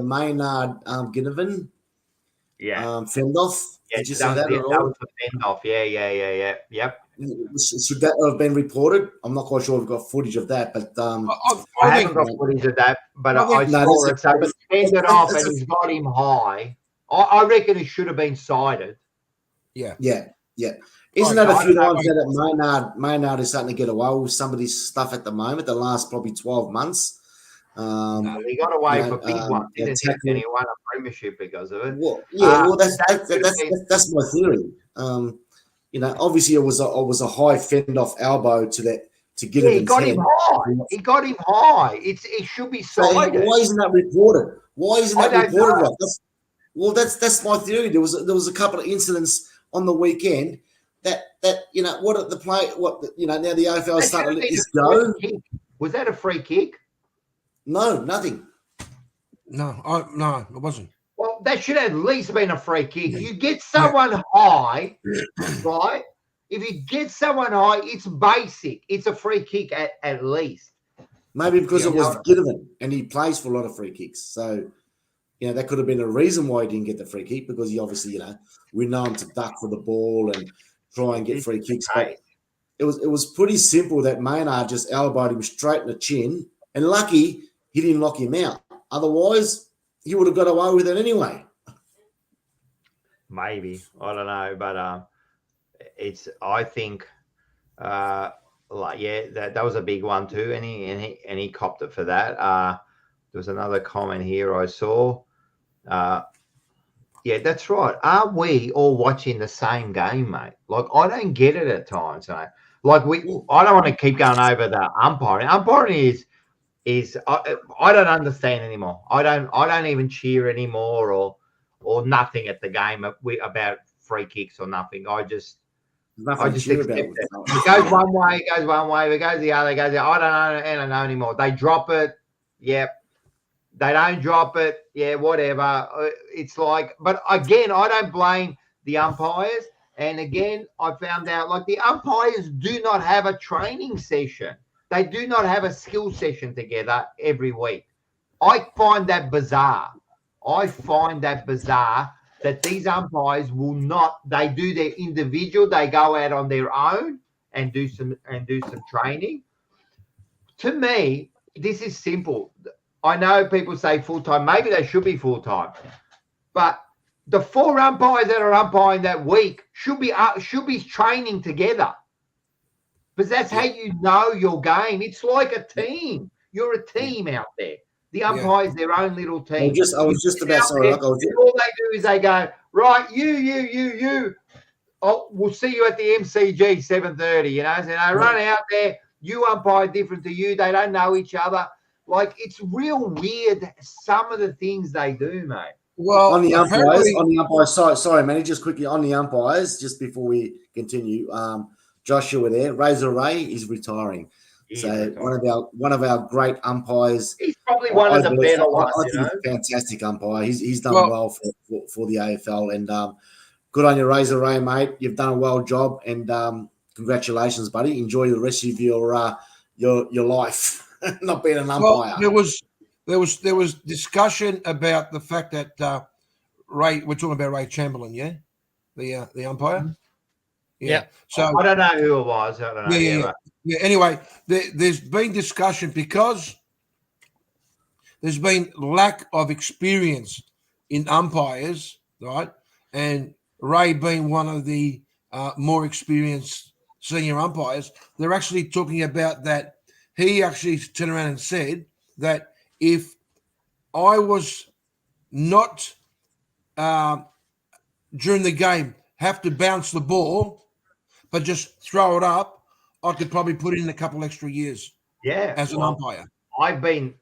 Maynard Ginnivan? Fend off? Did you see that at all? That was the fend off. Yeah. Yep. Should that have been reported? I'm not quite sure we've got footage of that, but I haven't got footage of that, but I saw it. So he fended off and he's got him high. I reckon he should have been cited. Yeah. Isn't that a few times that Maynard is starting to get away with some of this stuff at the moment, the last probably 12 months? No, he got away for big one. Didn't he? And he won a premiership because of it. Well, that's my theory. Obviously it was a high fend off elbow to get it. He got him high. He got him high. It should be cited. Why isn't that reported? Well, that's my theory. There was a couple of incidents on the weekend that now the AFL is starting to let this go. Was that a free kick? No, nothing. No, it wasn't. Well, that should have at least been a free kick. You get someone high, right? If you get someone high, it's basic. It's a free kick at least. Maybe because it was Ginnivan and he plays for a lot of free kicks. So, that could have been a reason why he didn't get the free kick because he obviously, we know him to duck for the ball and try and get free kicks. But it was pretty simple that Maynard just elbowed him straight in the chin, and lucky he didn't knock him out. Otherwise, he would have got away with it anyway. Maybe. I don't know, but I think that was a big one too, and he copped it for that. There was another comment here I saw. Yeah, that's right. Are we all watching the same game, mate? Like, I don't get it at times, mate. Like, I don't want to keep going over the umpiring. Umpiring is I don't understand anymore. I don't even cheer anymore or nothing at the game about free kicks or nothing. There's nothing I to just cheer accept about. it. It goes one way, it goes one way. If it goes the other, it goes the other. I don't know anymore. They drop it. Yep. They don't drop it. Yeah, whatever. It's like, but again, I don't blame the umpires. And again, I found out like the umpires do not have a training session. They do not have a skill session together every week. I find that bizarre. I find that bizarre that these umpires will not, they do their individual, they go out on their own and do some training. To me, this is simple. I know people say full-time, maybe they should be full-time, but the 4 umpires that are umpiring that week should be training together, because that's how you know your game. It's like a team. You're a team out there. The umpire's their own little team. I was just about sorry. All they do is they go, right, you. Oh, we'll see you at the MCG 7:30. You know, so they run out there. You umpire different to you. They don't know each other. Like, it's real weird. Some of the things they do, mate. Well, on the umpires, sorry, Manny, just quickly on the umpires, just before we continue, Joshua there, Razor Ray is retiring. One of our great umpires. He's probably one of the better ones. I think he's a fantastic umpire. He's done well for the AFL, and good on you, Razor Ray, mate. You've done a well job, and congratulations, buddy. Enjoy the rest of your life, not being an umpire. Well, there was discussion about the fact that Ray. We're talking about Ray Chamberlain, yeah, the umpire. Yeah. So I don't know who it was. I don't know. Yeah. Anyway, there's been discussion because there's been lack of experience in umpires, right? And Ray being one of the more experienced senior umpires, they're actually talking about that. He actually turned around and said that if I was not during the game have to bounce the ball, but just throw it up, I could probably put in a couple extra years. Yeah, as an umpire. I've been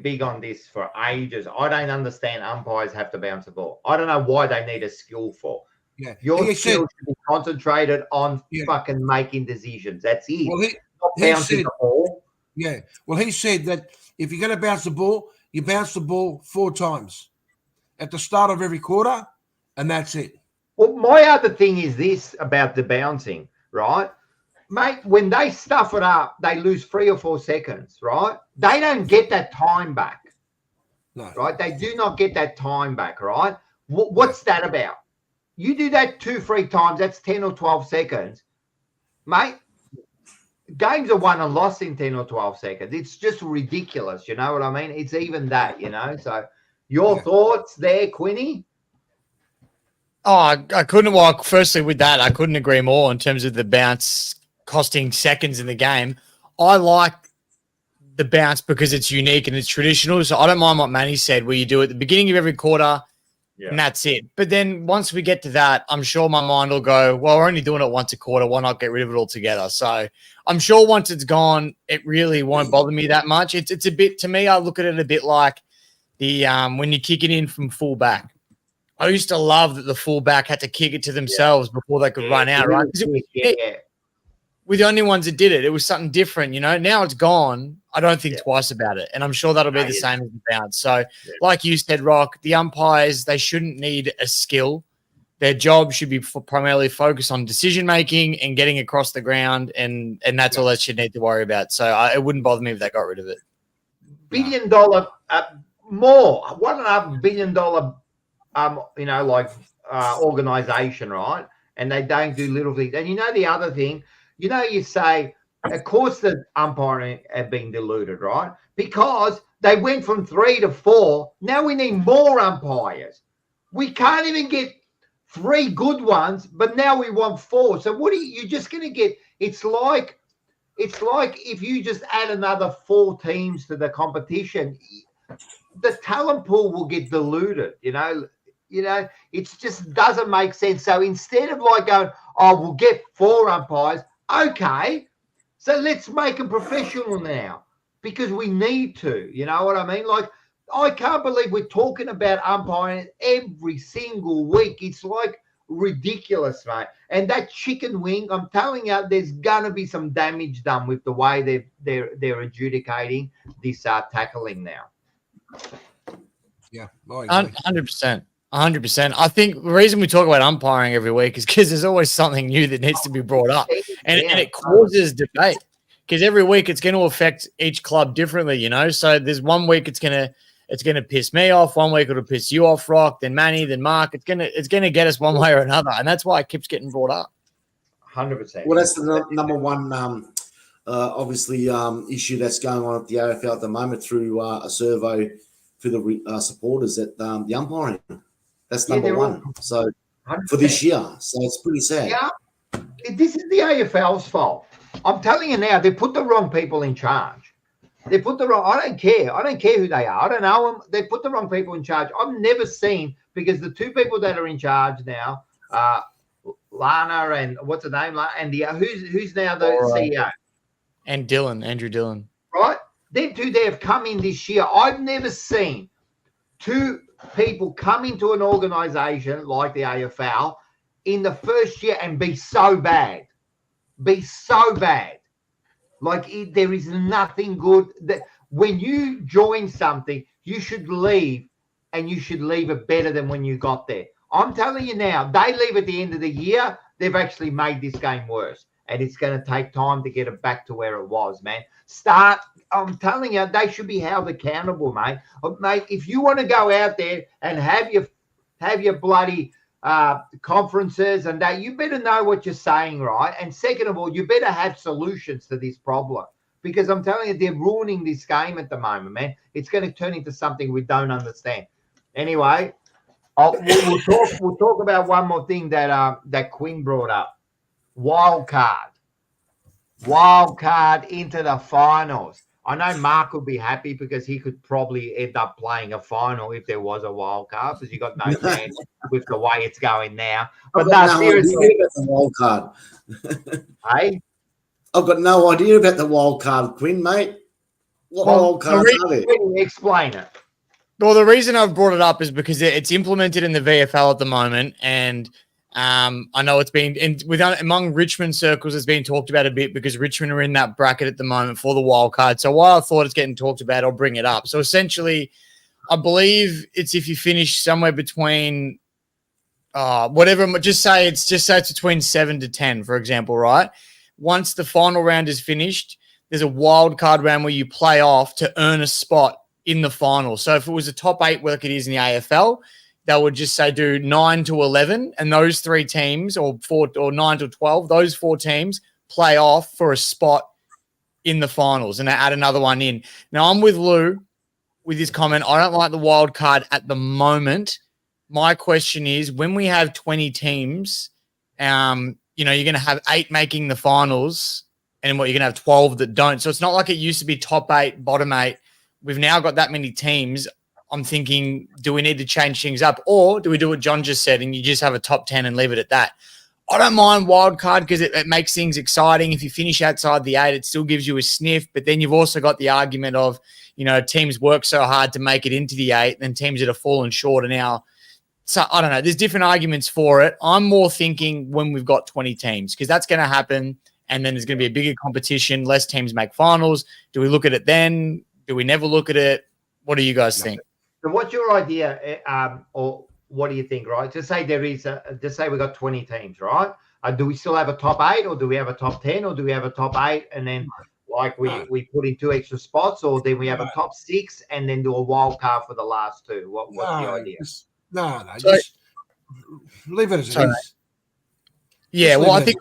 big on this for ages. I don't understand umpires have to bounce the ball. I don't know why they need a skill for. Yeah, your skill should be concentrated on fucking making decisions. That's it. Well, not bouncing the ball. Yeah. Well, he said that if you're going to bounce the ball, you bounce the ball 4 times at the start of every quarter, and that's it. Well, my other thing is this about the bouncing, right? Mate, when they stuff it up, they lose 3 or 4 seconds, right? They don't get that time back. No. Right? They do not get that time back, right? What's that about? You do that 2-3 times, that's 10 or 12 seconds. Mate, games are won and lost in 10 or 12 seconds. It's just ridiculous, you know what I mean? It's even that, you know? So your thoughts there, Quinny? Oh, I couldn't. Well, firstly, with that, I couldn't agree more in terms of the bounce costing seconds in the game. I like the bounce because it's unique and it's traditional. So I don't mind what Manny said, where you do it at the beginning of every quarter, and that's it. But then once we get to that, I'm sure my mind will go, well, we're only doing it once a quarter. Why not get rid of it altogether? So I'm sure once it's gone, it really won't bother me that much. It's a bit, to me, I look at it a bit like the when you kick it in from full back. I used to love that the fullback had to kick it to themselves before they could run out, right? We're the only ones that did it. It was something different, you know. Now it's gone. I don't think twice about it. And I'm sure that'll be the same as the bounce. So, like you said, Rock, the umpires, they shouldn't need a skill. Their job should be primarily focused on decision-making and getting across the ground, and that's all they should need to worry about. So it wouldn't bother me if they got rid of it. $1 billion, more, $1.5 billion organization, right? And they don't do little things. And you know the other thing, you know, you say, of course the umpiring have been diluted, right? Because they went from 3 to 4. Now we need more umpires. We can't even get 3 good ones, but now we want 4. So what are you're just going to get? It's like if you just add another 4 teams to the competition, the talent pool will get diluted, you know, it just doesn't make sense. So instead of like going, oh, we'll get 4 umpires, okay, so let's make them professional now because we need to, you know what I mean? Like, I can't believe we're talking about umpiring every single week. It's like ridiculous, mate. And that chicken wing, I'm telling you, there's gonna be some damage done with the way they're adjudicating this tackling now. Yeah, I agree. 100%. 100%. I think the reason we talk about umpiring every week is because there's always something new that needs to be brought up, and it causes debate. Because every week it's going to affect each club differently, you know. So there's one week it's gonna piss me off. One week it'll piss you off, Rock. Then Manny, then Mark. It's gonna get us one way or another, and that's why it keeps getting brought up. 100%. Well, that's the number one, obviously, issue that's going on at the AFL at the moment through a survey for the supporters at the umpiring. That's number one. So 100%. for this year, so it's pretty sad. Yeah, this is the AFL's fault. I'm telling you now, they put the wrong people in charge. They put the wrong. I don't care. I don't care who they are. I don't know them. They put the wrong people in charge. I've never seen, because the two people that are in charge now, Lana and what's her name, and the who's now the CEO, and Andrew Dillon, right? Them two, they have come in this year. I've never seen two people come into an organization like the AFL in the first year and be so bad. Like there is nothing good. That when you join something, you should leave, and you should leave it better than when you got there. I'm telling you now, they leave at the end of the year, they've actually made this game worse, and it's going to take time to get it back to where it was, man. I'm telling you, they should be held accountable, mate. Mate, if you want to go out there and have your bloody conferences and that, you better know what you're saying, right? And second of all, you better have solutions to this problem, because I'm telling you, they're ruining this game at the moment, man. It's going to turn into something we don't understand. Anyway, we'll talk about one more thing that Quinn brought up. Wild card into the finals. I know Mark would be happy because he could probably end up playing a final if there was a wild card, because you got no chance with the way it's going now. But seriously, about the wild card. Hey, I've got no idea about the wild card, Quinn, mate. What wild cards are there? Explain it. Well, the reason I've brought it up is because it's implemented in the VFL at the moment, and I know it's been among Richmond circles, it's been talked about a bit because Richmond are in that bracket at the moment for the wild card. So while I thought it's getting talked about, I'll bring it up. So essentially, I believe it's if you finish somewhere between whatever, just say it's between 7 to 10, for example, right? Once the final round is finished, there's a wild card round where you play off to earn a spot in the final. So if it was a top 8 like it is in the AFL, they would just say do 9 to 11, and those 3 teams, or 9 to 12, those 4 teams play off for a spot in the finals, and they add another one in. Now, I'm with Lou with his comment. I don't like the wild card at the moment. My question is, when we have 20 teams, you're going to have 8 making the finals, and you're going to have 12 that don't. So it's not like it used to be top 8, bottom 8. We've now got that many teams. I'm thinking, do we need to change things up, or do we do what John just said and you just have a top 10 and leave it at that? I don't mind wild card because it makes things exciting. If you finish outside the 8, it still gives you a sniff. But then you've also got the argument of, teams work so hard to make it into the 8, and teams that have fallen short are now. So I don't know. There's different arguments for it. I'm more thinking when we've got 20 teams, because that's going to happen, and then there's going to be a bigger competition. Less teams make finals. Do we look at it then? Do we never look at it? What do you guys think? So what's your idea, or what do you think, right? Just say just say we got 20 teams, right? Do we still have a top 8, or do we have a top 10, or do we have a top 8 and then we put in 2 extra spots, or then we have a top 6 and then do a wild card for the last 2? What's the idea? Just leave it as it is. Yeah, well, I think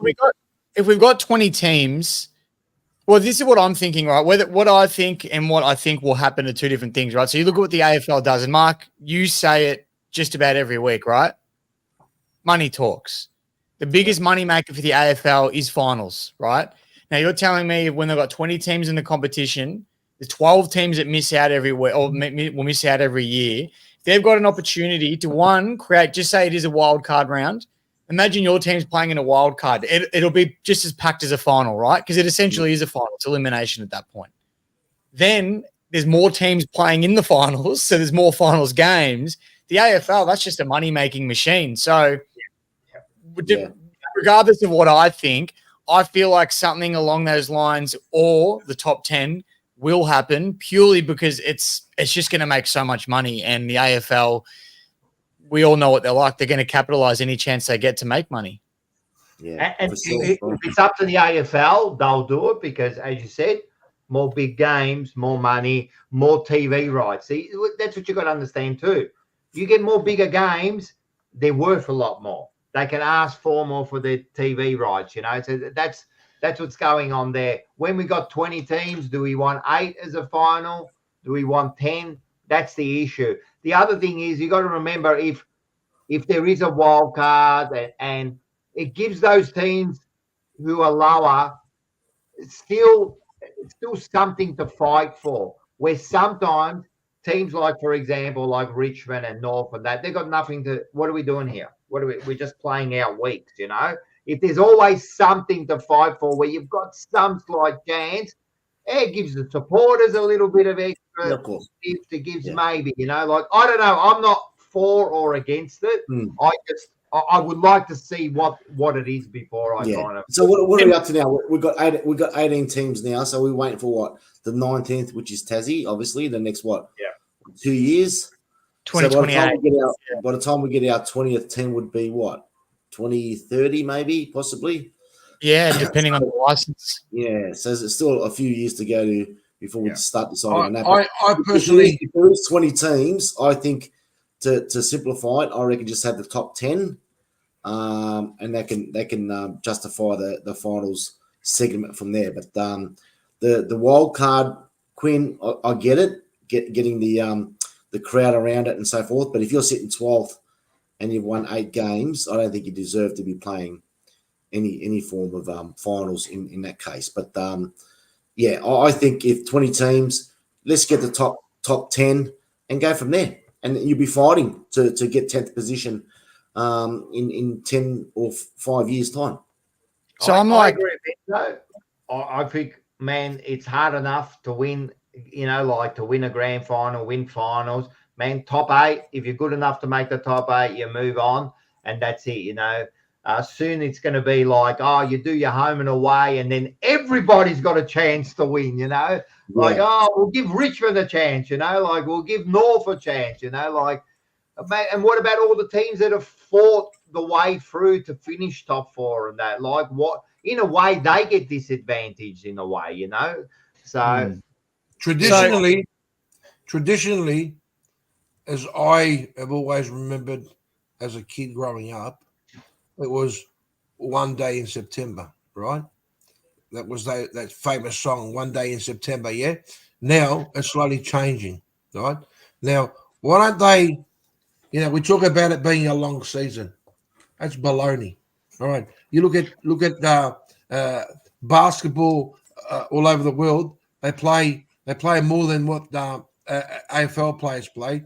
if we've got 20 teams. Well, this is what I'm thinking, right? What I think and what I think will happen are 2 different things, right? So you look at what the AFL does, and Mark, you say it just about every week, right? Money talks. The biggest money maker for the AFL is finals, right? Now you're telling me when they've got 20 teams in the competition, there's 12 teams that miss out every week or will miss out every year. They've got an opportunity to create. Just say it is a wild card round. Imagine your team's playing in a wild card. It'll be just as packed as a final, right? Because it essentially is a final. It's elimination at that point. Then there's more teams playing in the finals, so there's more finals games. The AFL, that's just a money-making machine. So regardless of what I think, I feel like something along those lines or the top 10 will happen purely because it's just going to make so much money. And the AFL, we all know what they're like. They're going to capitalize any chance they get to make money. Yeah, and if it's up to the AFL, they'll do it because, as you said, more big games, more money, more TV rights. See, that's what you got to understand too. You get more bigger games, they're worth a lot more. They can ask for more for their TV rights, you know. So that's what's going on there. When we got 20 teams, do we want 8 as a final? Do we want 10? That's the issue. The other thing is you got to remember if there is a wild card and it gives those teams who are lower still something to fight for. Where sometimes teams like, for example, like Richmond and North and that, they've got nothing to. What are we doing here? We're just playing our weeks, you know. If there's always something to fight for, where you've got some slight chance, it gives the supporters a little bit of extra. of course. It gives maybe, you know, like I don't know. I'm not for or against it. I would like to see what it is before I kind of. So what are we up to now? We've got 18 teams now. So we're waiting for what? The 19th, which is Tassie, obviously. The next 2 years. 2028. So by the time we get our 20th team would be what? 2030 maybe, possibly. Yeah, depending on the license. Yeah, so there's still a few years to go before we start deciding on that. I personally, if there is 20 teams, I think to simplify it, I reckon just have the top 10, and they can justify the finals segment from there. But the wild card, Quinn, I get it, getting the crowd around it and so forth. But if you're sitting 12th and you've won 8 games, I don't think you deserve to be playing any form of finals in that case. But I think if 20 teams, let's get the top 10 and go from there, and you'll be fighting to get 10th position in 10 or 5 years time. So I agree with that. I think, man, it's hard enough to win. You know, like to win a grand final, win finals, man, top 8. If you're good enough to make the top 8, you move on, and that's it. You know, soon it's going to be like, you do your home and away, and then everybody's got a chance to win. You know, like we'll give Richmond a chance. You know, like we'll give North a chance. You know, like, and what about all the teams that have fought the way through to finish top 4 and that? Like, what in a way they get disadvantaged in a way. You know, so. Traditionally, as I have always remembered as a kid growing up, it was One Day in September, right? That was that famous song, One Day in September, yeah? Now it's slowly changing, right? Now, why don't they, we talk about it being a long season. That's baloney, all right? You look at basketball all over the world, they play more than what AFL players play.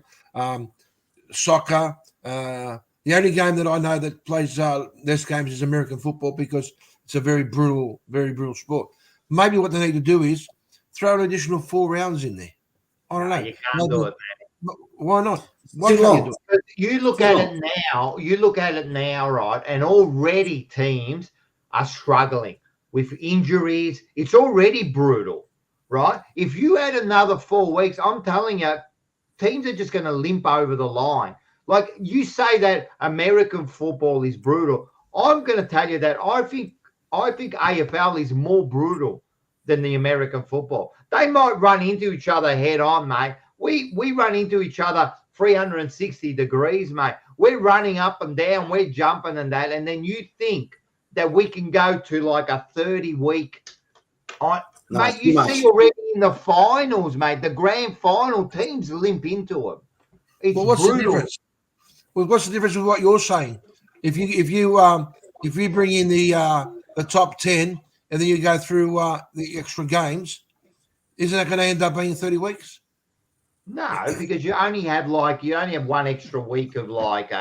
Soccer. The only game that I know that plays less games is American football because it's a very brutal sport. Maybe what they need to do is throw an additional 4 rounds in there. I don't know. You can't do it, man. Why not? Why can't you do it? You look at it now, right? And already teams are struggling with injuries. It's already brutal. Right? If you add another 4 weeks, I'm telling you, teams are just going to limp over the line. Like you say that American football is brutal. I'm going to tell you that I think AFL is more brutal than the American football. They might run into each other head on, mate. We run into each other 360 degrees, mate. We're running up and down, we're jumping and that. And then you think that we can go to like a 30-week mate, you see already in the finals, mate, the grand final teams limp into them. It's what's brutal. The difference? Well, what's the difference with what you're saying? If you bring in the top 10 and then you go through the extra games, isn't that going to end up being 30 weeks? No, because you only have one extra week of like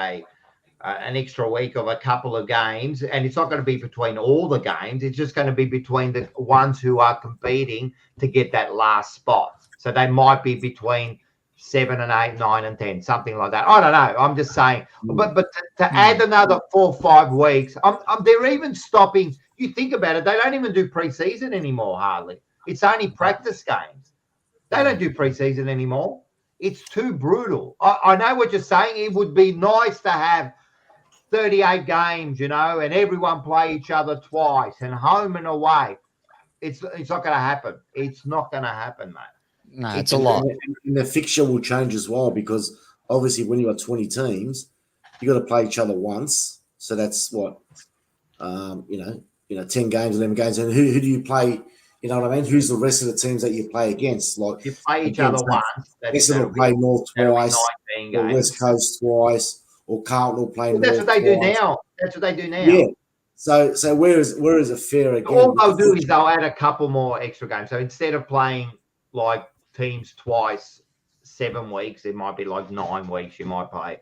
an extra week of a couple of games, and it's not going to be between all the games. It's just going to be between the ones who are competing to get that last spot. So they might be between 7 and 8, 9 and 10, something like that. I don't know. I'm just saying. But to add another 4 or 5 weeks, they're even stopping. You think about it, they don't even do preseason anymore, hardly. It's only practice games. They don't do preseason anymore. It's too brutal. I know what you're saying. It would be nice to have 38 games, and everyone play each other twice and home and away. It's not going to happen. It's not going to happen, mate. No, it's a lot. And the fixture will change as well, because obviously when you've got 20 teams, you got to play each other once. So that's what, 10 games, 11 games. And who do you play? You know what I mean? Who's the rest of the teams that you play against? Like, you play each other once. Essendon will play North twice, or West Coast twice, or Carlton will play North. That's what they do now. That's what they do now. Yeah. So where is it fair again? All they'll do is they'll add a couple more extra games. So instead of playing like teams twice, 7 weeks, it might be like 9 weeks. You might play.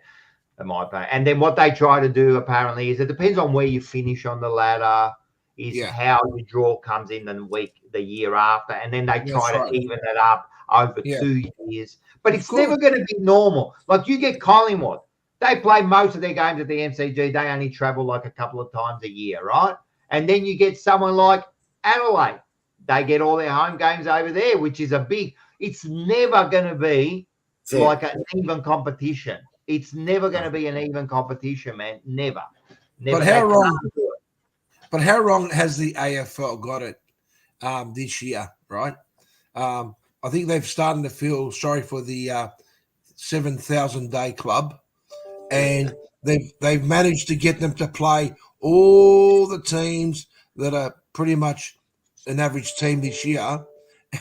And then what they try to do apparently is, it depends on where you finish on the ladder, how your draw comes in the year after, and then they try to even it up over 2 years. But it's never going to be normal. Like, you get Collingwood, they play most of their games at the MCG. They only travel like a couple of times a year, right? And then you get someone like Adelaide. They get all their home games over there, which is it's never going to be like an even competition. It's never going to be an even competition, man. Never. But how wrong? But how wrong has the AFL got it this year, right? I think they've started to feel sorry for the 7,000-day club, and they've managed to get them to play all the teams that are pretty much an average team this year,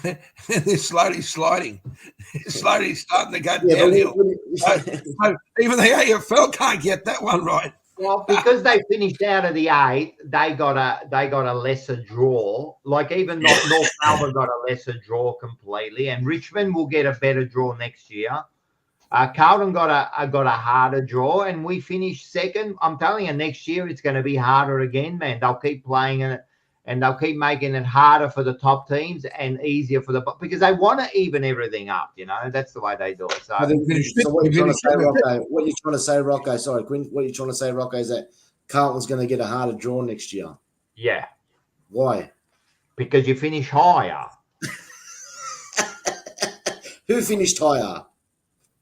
and they're slowly sliding. They're slowly starting to go downhill. So even the AFL can't get that one right. Well, because they finished out of the 8, they got a lesser draw. Like, even North Melbourne got a lesser draw completely, and Richmond will get a better draw next year. Carlton got a harder draw, and we finished second. I'm telling you, next year it's going to be harder again, man. They'll keep playing it, and they'll keep making it harder for the top teams and easier for because they want to even everything up. That's the way they do it. So what you're trying to say, Rocco? What you're trying to say, Rocco? Sorry, Quinn. What you're trying to say, Rocco, is that Carlton's going to get a harder draw next year. Yeah. Why? Because you finish higher. Who finished higher?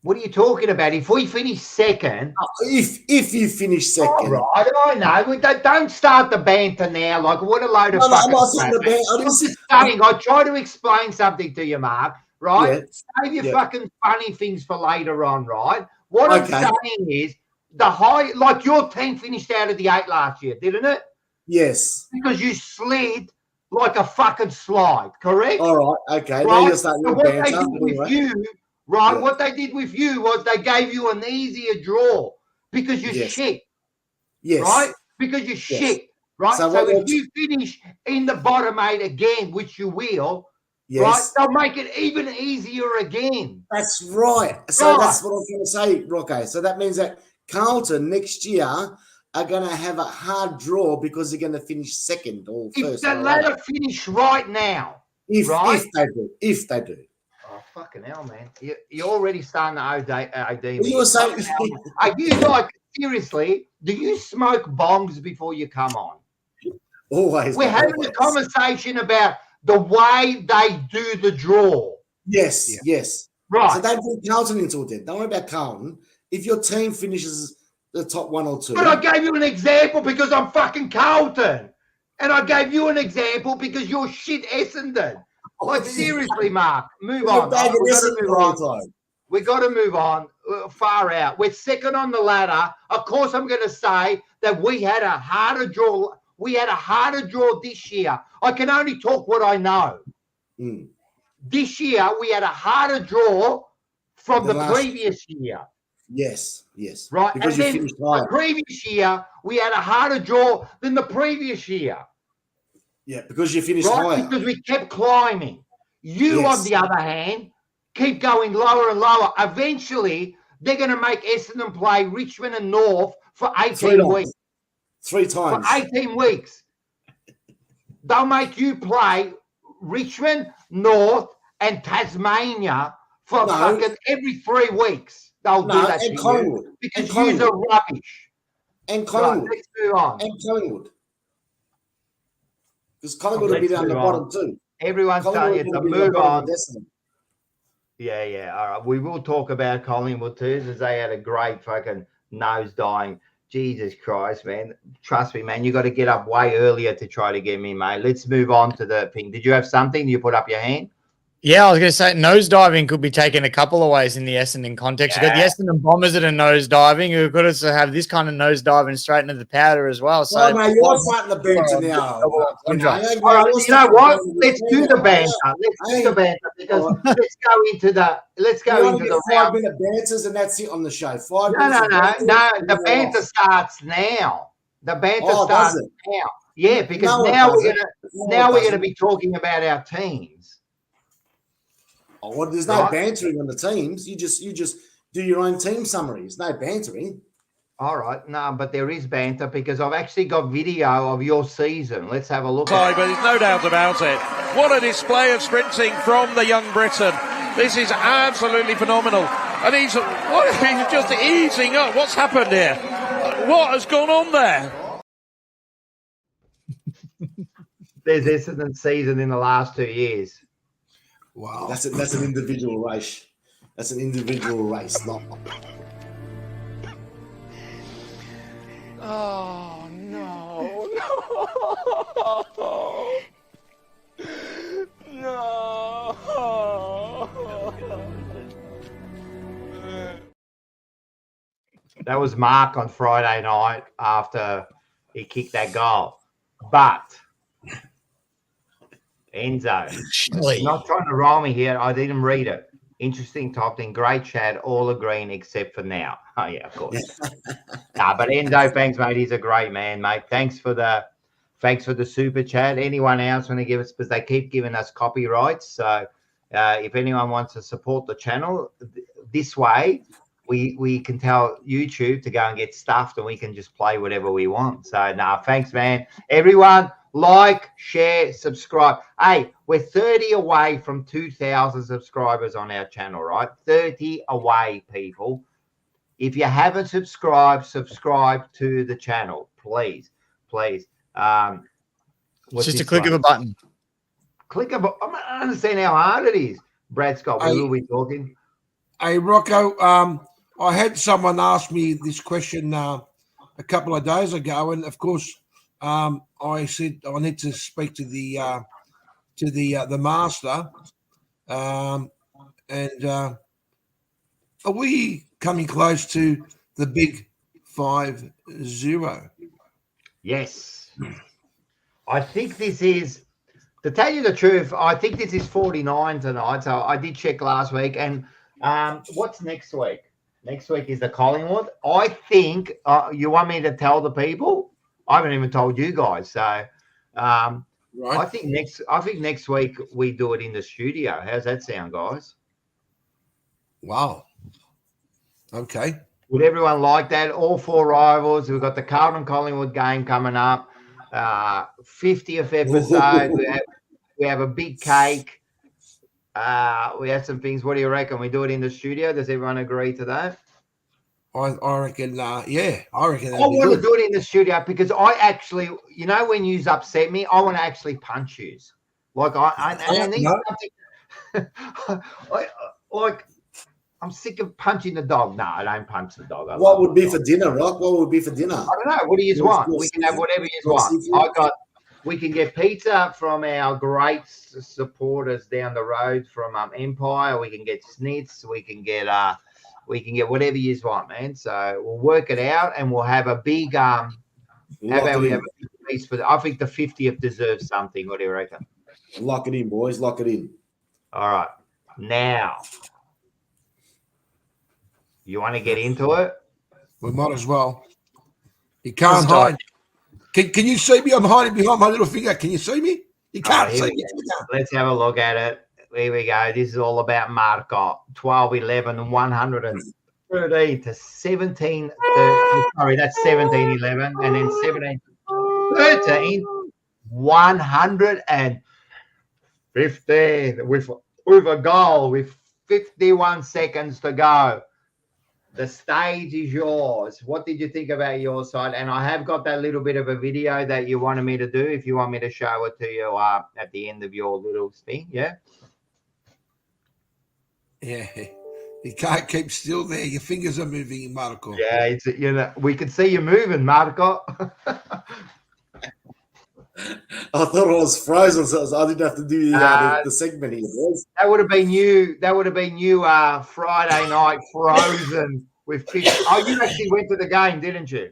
What are you talking about? If we finish second, if you finish second, all right, I know. Don't start the banter now. Like, what a load of fucking I'm not saying the banter. I'm just saying. I try to explain something to you, Mark. Right? Yeah. Save your fucking funny things for later on. Right? What I'm saying is like your team finished out of the 8 last year, didn't it? Yes. Because you slid like a fucking slide. Correct. All right. Okay. Right? Now you're starting so to what banter. they did with you. Right, what they did with you was they gave you an easier draw because you're shit. Yes. Right? Because you're shit. Right? So if you finish in the bottom 8 again, which you will, right, they'll make it even easier again. That's right. So that's what I'm trying to say, Rocco. So that means that Carlton next year are going to have a hard draw because they're going to finish second or first. If the ladder finish right now. If they do. Oh, fucking hell, man. You're already starting to OD me. You were saying... Are you like, seriously, do you smoke bongs before you come on? Always. We're having a conversation about the way they do the draw. Yes. Right. So they bring Carlton into it then. Don't worry about Carlton. If your team finishes the top 1 or 2... But I gave you an example because I'm fucking Carlton. And I gave you an example because you're shit Essendon. Like, seriously, Mark, move on. We got to move on. Far out. We're second on the ladder. Of course, I'm going to say that we had a harder draw. We had a harder draw this year. I can only talk what I know. This year, we had a harder draw from the previous year. Yes. Right. Because and you then finished higher. The previous year, we had a harder draw than the previous year. Yeah, because you finished higher. Because we kept climbing. You, on the other hand, keep going lower and lower. Eventually, they're going to make Essendon play Richmond and North for 18 weeks. 3 times. For 18 weeks. They'll make you play Richmond, North, and Tasmania for No. fucking every 3 weeks. They'll do No, that to and you Collingwood. because And you're Collingwood. rubbish. And Right, Collingwood. let's move on. And Collingwood. Because Collingwood will be Let's down the move bottom on. too. Everyone's telling you Collingwood to will be the move bottom on. of Essendon. Yeah. All right. We will talk about Collingwood too, as they had a great fucking nose dying. Jesus Christ, man. Trust me, man. You got to get up way earlier to try to get me, mate. Let's move on to the thing. Did you have something? You put up your hand? Yeah, I was going to say nosediving could be taken a couple of ways in the Essendon context. You've got the Essendon Bombers that are nosediving, who could also have this kind of nosediving straight into the powder as well. So, Well, mate, you're starting the banter now. All right, you know what? Let's do the banter. Let's do the banter because let's go into the round. 5-minute banters and that's it on the show. 5 No. minutes. of banter, and The we're banter off. starts now. The banter Oh, does starts it? now. Yeah, because No, it now we're doesn't. gonna No, it doesn't. be talking about our teams. Oh, well, there's no Right. bantering on the teams. You just do your own team summaries. No bantering. All right, no, but there is banter because I've actually got video of your season. Let's have a look. But there's no doubt about it. What a display of sprinting from the young Briton. This is absolutely phenomenal. And he's just easing up. What's happened here? What has gone on there? There's Essendon season in the last 2 years. Wow, that's an individual race. That's an individual race, not. Oh, no. No. That was Mark on Friday night after he kicked that goal. But Enzo, not trying to roll me here. I didn't read it. Interesting topic, great chat, all agreeing except for now. Oh yeah, of course. But Enzo, thanks, mate. He's a great man, mate. Thanks for the super chat. Anyone else want to give us, because they keep giving us copyrights. So if anyone wants to support the channel this way, we can tell YouTube to go and get stuffed and we can just play whatever we want. So thanks, man. Everyone, like, share, subscribe. Hey, we're 30 away from 2,000 subscribers on our channel, right? 30 away, people. If you haven't subscribed, subscribe to the channel, please. Just a click of a button. I don't understand how hard it is. Brad Scott, we will be talking. Hey, Rocco, I had someone ask me this question a couple of days ago, and of course, I said I need to speak to the master. Are we coming close to the big 5-0? Yes. I think this is, to tell you the truth, I think this is 49 tonight. So I did check last week. And what's next week? Next week is the Collingwood. I think you want me to tell the people? I haven't even told you guys. So Right. I think next week we do it in the studio. How's that sound, guys? Wow. Okay. Would everyone like that? All 4 rivals. We've got the Carlton Collingwood game coming up. 50th episode. We have a big cake. We have some things. What do you reckon? We do it in the studio. Does everyone agree to that? I reckon, yeah, I reckon. I want to do it in the studio because I actually, when you upset me, I want to actually punch you. I'm sick of punching the dog. No, I don't punch the dog. What would be for dinner, Rock? What would be for dinner? I don't know. What do you want? We can have whatever you want. We can get pizza from our great supporters down the road from Empire. We can get snits. We can get whatever you want, man. So we'll work it out, and we'll have a big have a big piece for. I think the 50th deserves something. What do you reckon? Lock it in, boys. Lock it in. All right, now you want to get into it? We might as well. You can't hide. Can you see me? I'm hiding behind my little finger. Can you see me? You can't see me. Let's have a look at it. Here we go. This is all about Marco. 12-11, 113 to 17. Sorry, that's 17-11. And then 17-13, 115 with a goal with 51 seconds to go. The stage is yours. What did you think about your side? And I have got that little bit of a video that you wanted me to do. If you want me to show it to you at the end of your little thing, yeah? Yeah. You can't keep still there. Your fingers are moving, Marco. Yeah, it's we can see you moving, Marco. I thought I was frozen, so I didn't have to do the segment here, boys. That would have been you. That would have been you. Friday night frozen with 50. Oh, you actually went to the game, didn't you?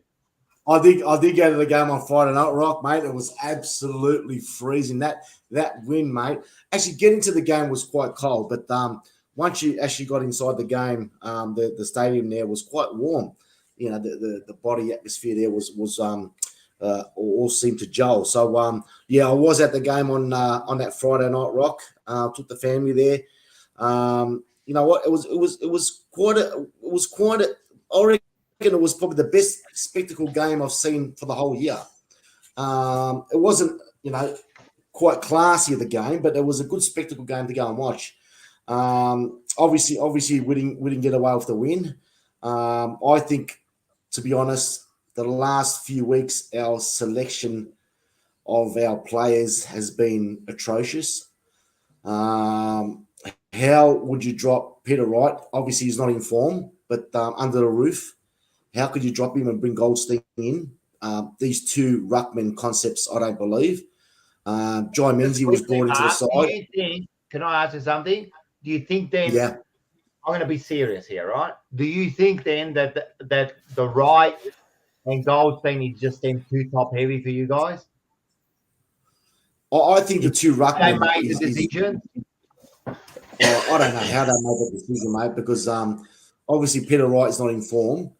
I did go to the game on Friday night, Rock, mate. It was absolutely freezing. That wind, mate. Actually, getting to the game was quite cold, but once you actually got inside the game, the stadium there was quite warm. You know, the body atmosphere there was all seemed to gel. So yeah, I was at the game on that Friday night, Rock. Took the family there. You know what? It was quite a. I reckon it was probably the best spectacle game I've seen for the whole year. It wasn't, quite classy of the game, but it was a good spectacle game to go and watch. Obviously, we didn't get away with the win. I think, to be honest, the last few weeks, our selection of our players has been atrocious. How would you drop Peter Wright? Obviously, he's not in form, but under the roof, how could you drop him and bring Goldstein in? These two Ruckman concepts, I don't believe. Jai Menzies was brought into the side. Can I ask you something? Do you think then? Yeah. I'm going to be serious here, right? Do you think then that the Wright and Goldstein is just then too top heavy for you guys? I think the two Ruckman. They made the decision. I don't know how they made that decision, mate, because obviously Peter Wright is not in form.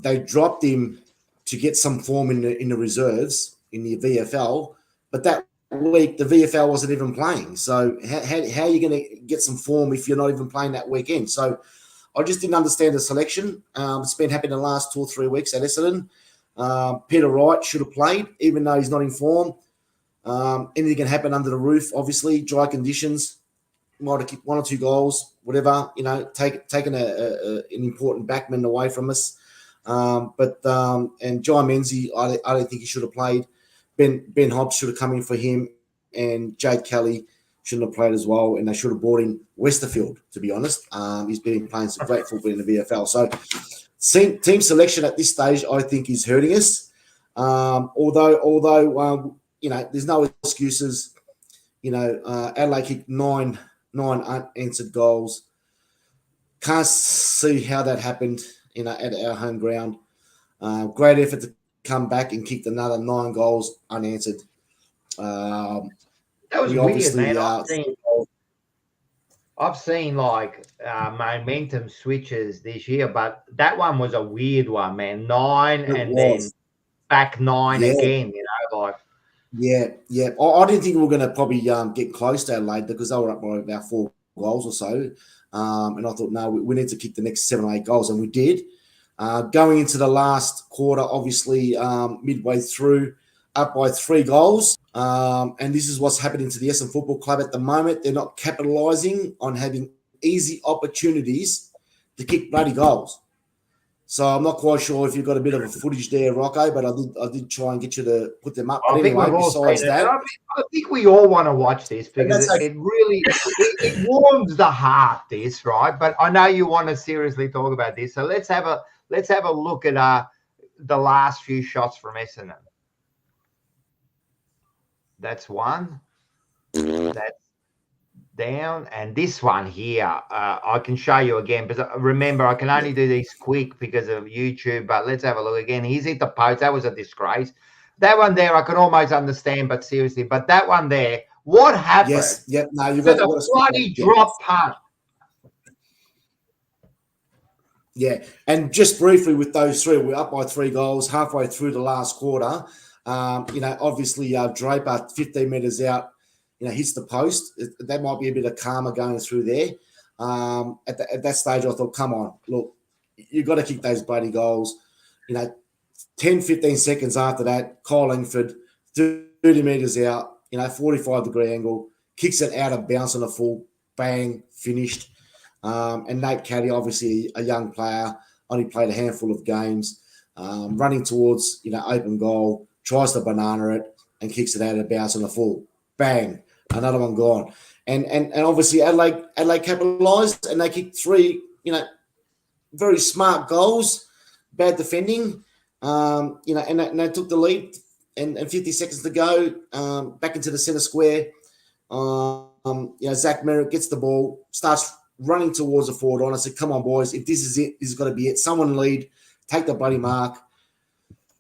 They dropped him to get some form in the reserves in the VFL, but that week the VFL wasn't even playing. So how are you going to get some form if you're not even playing that weekend? So I just didn't understand the selection. It's been happening the last 2 or 3 weeks at Essendon. Peter Wright should have played, even though he's not in form. Anything can happen under the roof, obviously. Dry conditions, might have kicked 1 or 2 goals, whatever, taking an important backman away from us. And Jai Menzies, I don't think he should have played. Ben Hobbs should have come in for him, and Jade Kelly shouldn't have played as well, and they should have brought in Westerfield, to be honest. He's been playing some great football in the VFL. So team selection at this stage, I think, is hurting us. Although there's no excuses. Adelaide kicked nine unanswered goals. Can't see how that happened, at our home ground. Great effort to come back and kicked another 9 goals unanswered. That was weird, man. I've seen momentum switches this year, but that one was a weird one, man. 9 and then back 9 again. Yeah. I didn't think we were going to probably get close to Adelaide because they were up by about 4 goals or so. And I thought, no, we need to kick the next 7 or 8 goals, and we did. Going into the last quarter, obviously midway through, up by 3 goals. And this is what's happening to the Essendon Football Club at the moment. They're not capitalising on having easy opportunities to kick bloody goals. So I'm not quite sure if you've got a bit of a footage there, Rocco, but I did try and get you to put them up. But anyway, besides that, I think we all want to watch this because it really it warms the heart. This, right? But I know you want to seriously talk about this, so let's have a look at the last few shots from Essendon. That's one. That's down, and this one here I can show you again, but remember I can only do these quick because of YouTube. But let's have a look again. He's hit the post. That was a disgrace. That one there I can almost understand, but seriously, but that one there, what happened? Yes, yep. No, you've got the bloody drop punt. Yeah, and just briefly with those 3, we're up by 3 goals halfway through the last quarter. Obviously Draper 15 metres out, hits the post. That might be a bit of karma going through there. At that stage, I thought, come on, look, you've got to kick those bloody goals. 10, 15 seconds after that, Kyle Langford, 30 metres out, 45-degree angle, kicks it out of bounds on the full, bang, finished. And Nate Caddy, obviously a young player, only played a handful of games, running towards open goal, tries to banana it and kicks it out of bounds on the full. Bang, another one gone. And obviously Adelaide capitalised and they kicked 3, very smart goals, bad defending, and they took the lead and 50 seconds to go, back into the centre square. Zach Merritt gets the ball, starts running towards the forward line. I said, come on, boys, if this is it, this has got to be it. Someone lead, take the bloody mark.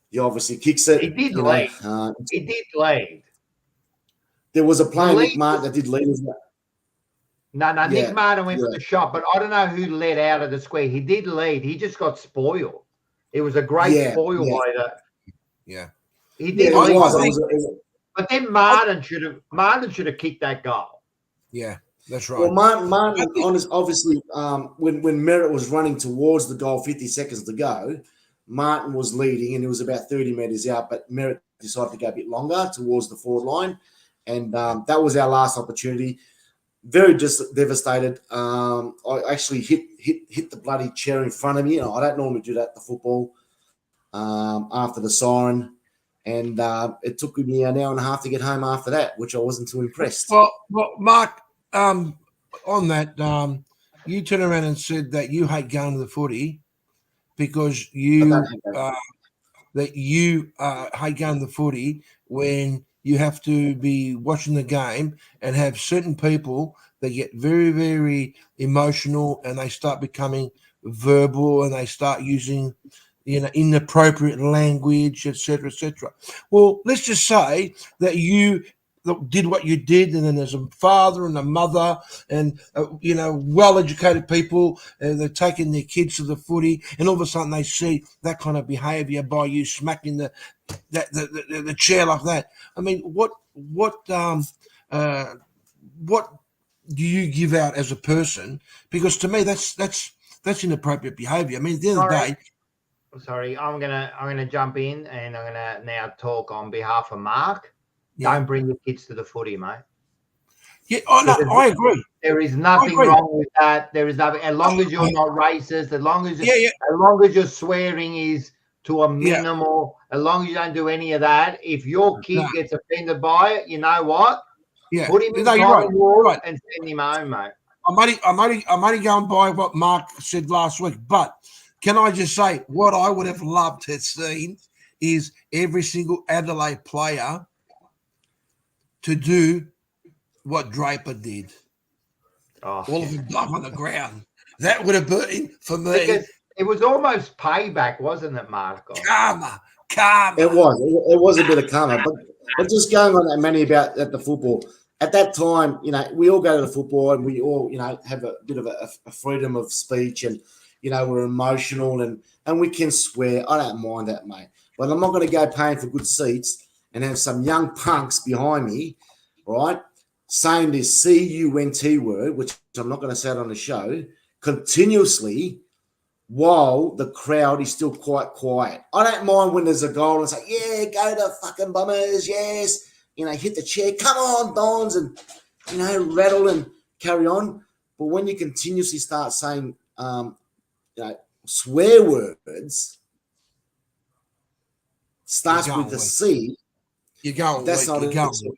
He obviously kicks it. He did lead. He did lead. There was a player, Nick Martin, that did lead as well. No, Nick Martin went for the shot, but I don't know who led out of the square. He did lead. He just got spoiled. It was a great spoil by that. Yeah. He did lead. But then Martin should have kicked that goal. Yeah, that's right. Well, Martin obviously, when Merritt was running towards the goal, 50 seconds to go, Martin was leading and he was about 30 metres out, but Merritt decided to go a bit longer towards the forward line. And that was our last opportunity. Very just devastated. I actually hit the bloody chair in front of me. I don't normally do that at the football after the siren. And it took me an hour and a half to get home after that, which I wasn't too impressed. Well Mark, on that, you turned around and said that you hate going to the footy because you hate going to the footy when you have to be watching the game and have certain people that get very, very emotional and they start becoming verbal and they start using inappropriate language, etc., etc. Well, let's just say that you did what you did, and then there's a father and a mother and well-educated people, and they're taking their kids to the footy, and all of a sudden they see that kind of behaviour by you smacking the chair like that. I mean, what do you give out as a person? Because to me, that's inappropriate behaviour. I mean, at the end of the day. Sorry, I'm gonna jump in and I'm gonna now talk on behalf of Mark. Yeah. Don't bring your kids to the footy, mate. Yeah, I agree. There is nothing wrong with that. There is nothing, as long as you're not racist, as long as your swearing is to a minimal, as long as you don't do any of that. If your kid gets offended by it, you know what? Yeah, put him in the wall and send him home, mate. I'm only going by what Mark said last week, but can I just say what I would have loved to have seen is every single Adelaide player to do what Draper did. All of them up on the ground. That would have been, for me. Because it was almost payback, wasn't it, Marco? Karma. It was a bit of karma. But just going on that, Manny, about at the football, at that time, we all go to the football and we all, have a bit of a freedom of speech and, we're emotional and we can swear. I don't mind that, mate. But I'm not going to go paying for good seats and have some young punks behind me, right, saying this C-U-N-T word, which I'm not going to say it on the show, continuously while the crowd is still quite quiet. I don't mind when there's a goal and say, yeah, go to fucking Bombers, yes, hit the chair, come on, Dons, and, rattle and carry on. But when you continuously start saying, swear words, starts with the C, you're going. That's not acceptable.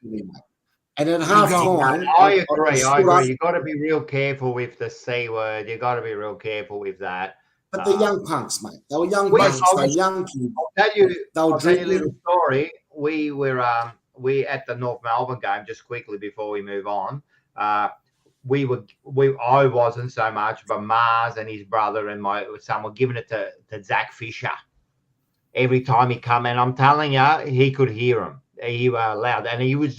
And at half time, I agree. You've got to be real careful with the C word. You've got to be real careful with that. But they're young punks, mate. They were young punks. They're young kids. I'll tell you a little story. We were at the North Melbourne game just quickly before we move on. I wasn't so much, but Mars and his brother and my son were giving it to Zach Fisher every time he come, and I'm telling you, he could hear him. He was loud, and he was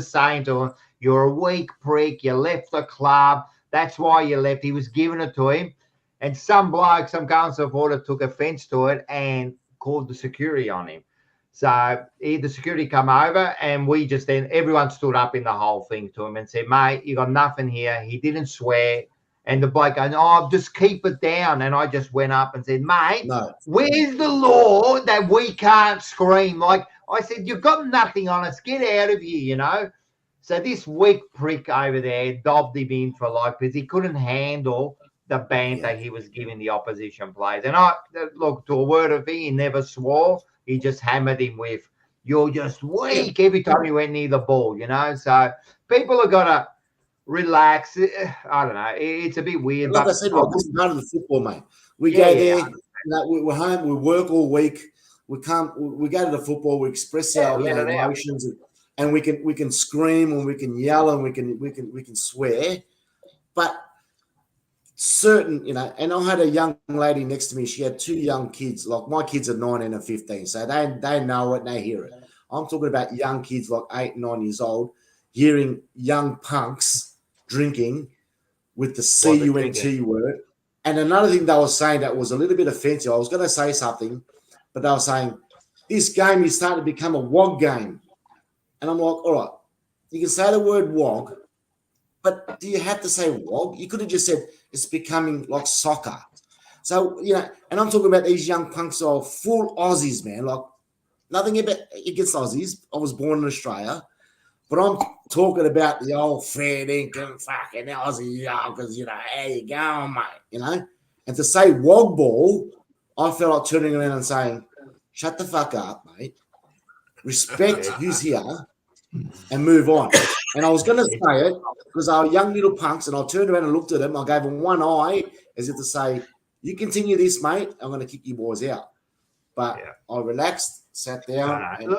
saying to him, "You're a weak prick. You left the club. That's why you left." He was giving it to him, and some bloke, some Carlton supporter, took offence to it and called the security on him. So the security come over, and everyone stood up in the whole thing to him and said, "Mate, you got nothing here." He didn't swear. And the bloke goes, "Oh, just keep it down." And I just went up and said, "Mate, where's the law that we can't scream?" Like I said, "You've got nothing on us. Get out of here, So this weak prick over there dobbed him in for because he couldn't handle the banter he was giving the opposition players. And look, to a word of he never swore. He just hammered him with, "You're just weak," every time he went near the ball, So people have got to relax. I don't know. It's a bit weird. Like but I said, Rob, this is part of the football, mate. We go there, we're home, we work all week. We go to the football, we express our emotions, and we can scream and we can yell and we can swear. But certain, and I had a young lady next to me. She had 2 young kids. Like my kids are 19 and 15, so they know it, they hear it. I'm talking about young kids like 8 and 9 years old, hearing young punks drinking with the CUNT word. And another thing they were saying that was a little bit offensive. I was going to say something, but they were saying this game is starting to become a WOG game. And I'm like, all right, you can say the word WOG, but do you have to say WOG? You could have just said it's becoming like soccer. So, and I'm talking about these young punks are full Aussies, man. Like nothing against Aussies. I was born in Australia, but I'm talking about the old fair dinkum fucking Aussie yonkers, how you going, mate, And to say WOG ball, I felt like turning around and saying, shut the fuck up, mate. Respect who's here and move on. And I was going to say it because they were young little punks, and I turned around and looked at them. I gave them one eye as if to say, you continue this, mate, I'm going to kick you boys out. But I relaxed, sat down. And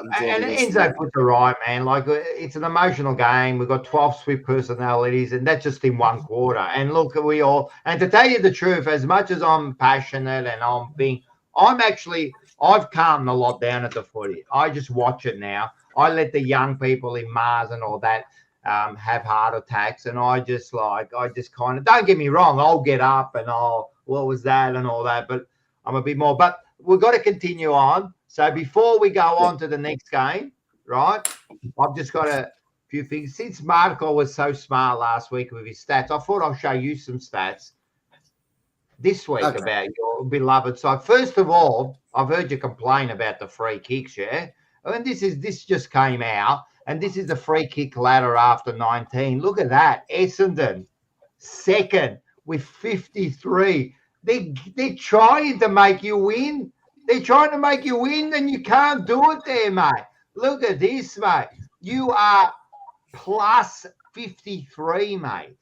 Enzo puts it right, man. Like, it's an emotional game. We've got 12 swift personalities, and that's just in one quarter. And look, and to tell you the truth, as much as I'm passionate and I've calmed a lot down at the footy. I just watch it now. I let the young people in Mars and all that have heart attacks, and I just kind of, don't get me wrong, I'll get up and what was that and all that, but I'm a bit more. But we've got to continue on. So before we go on to the next game, right, I've just got a few things. Since Marco was so smart last week with his stats, I thought I'll show you some stats this week about your beloved side. First of all, I've heard you complain about the free kicks, and this just came out, and this is the free kick ladder after 19. Look at that. Essendon, second with 53. They're trying to make you win. They're trying to make you win, and you can't do it there, mate. Look at this, mate. You are plus 53, mate.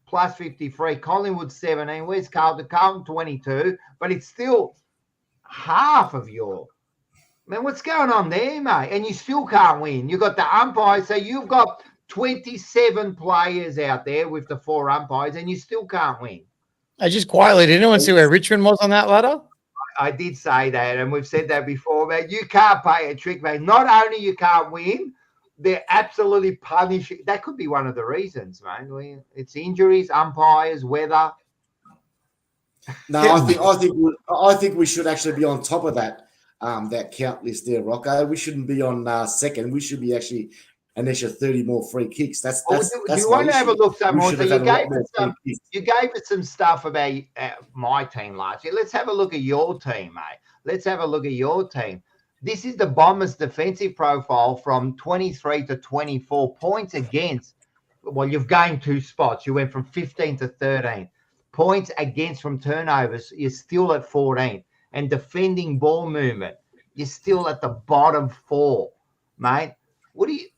Plus 53. Collingwood 17. Where's Carlton? Carlton 22. But it's still half of your. Man, what's going on there, mate? And you still can't win. You've got the umpires. So you've got 27 players out there with the 4 umpires, and you still can't win. I just quietly, did anyone see where Richmond was on that ladder? I did say that, and we've said that before, man. You can't play a trick, mate. Not only you can't win, they're absolutely punishing. That could be one of the reasons, man. It's injuries, umpires, weather. No, I think we should actually be on top of that count list there, Rocco. We shouldn't be on second. We should be actually an extra 30 more free kicks. That's you want to have a look some more. So you gave us some stuff about my team last year. Let's have a look at your team, mate. Let's have a look at your team. This is the Bombers' defensive profile from 23 to 24 points against. Well, you've gained 2 spots. You went from 15 to 13. Points against from turnovers, you're still at 14. And defending ball movement, you're still at the bottom 4, mate. What do you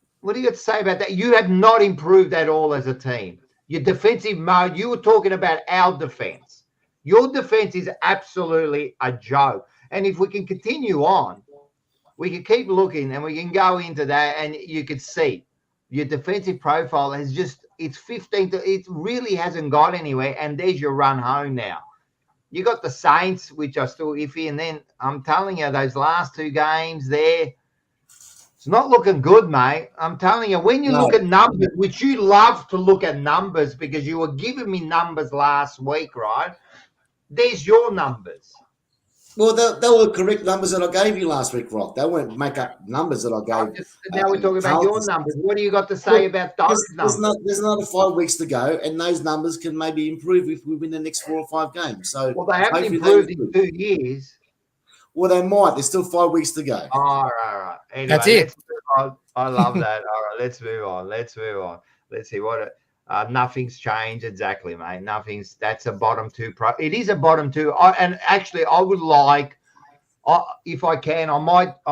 have to say about that? You have not improved at all as a team. Your defensive mode, you were talking about our defense. Your defense is absolutely a joke. And if we can continue on, we can keep looking and we can go into that, and you could see your defensive profile has it's 15 to, it really hasn't got anywhere. And there's your run home now. You got the Saints, which are still iffy. And then I'm telling you, those last 2 games there, it's not looking good, mate. I'm telling you, when you look at numbers, which you love to look at numbers because you were giving me numbers last week, right? There's your numbers. Well, they were correct numbers that I gave you last week, Rock. They weren't make up numbers that I gave. Now we're talking about your numbers. What do you got to say about those numbers? There's another 5 weeks to go, and those numbers can maybe improve if we win the next 4 or 5 games. So, well, they haven't improved in 2 years. Well, they might. There's still 5 weeks to go. All right. Anyway, that's it. I love that. All right, let's move on. Let's see what. Nothing's changed exactly, mate. That's a bottom two pro. It is a bottom two. And actually, I would like. If I can, I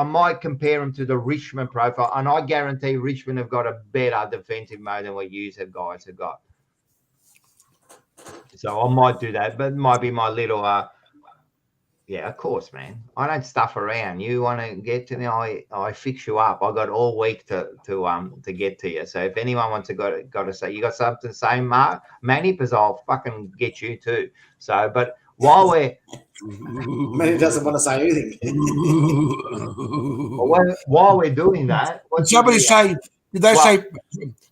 might compare them to the Richmond profile, and I guarantee Richmond have got a better defensive mode than what you guys have got. So I might do that, but it might be my little. Yeah, of course, man. I don't stuff around. You want to get to me, I fix you up. I got all week to get to you. So if anyone wants to got to say you got something to say, Manny, because I'll fucking get you too. So, but while we're Manny doesn't want to say anything. while we're doing that, did somebody say? Did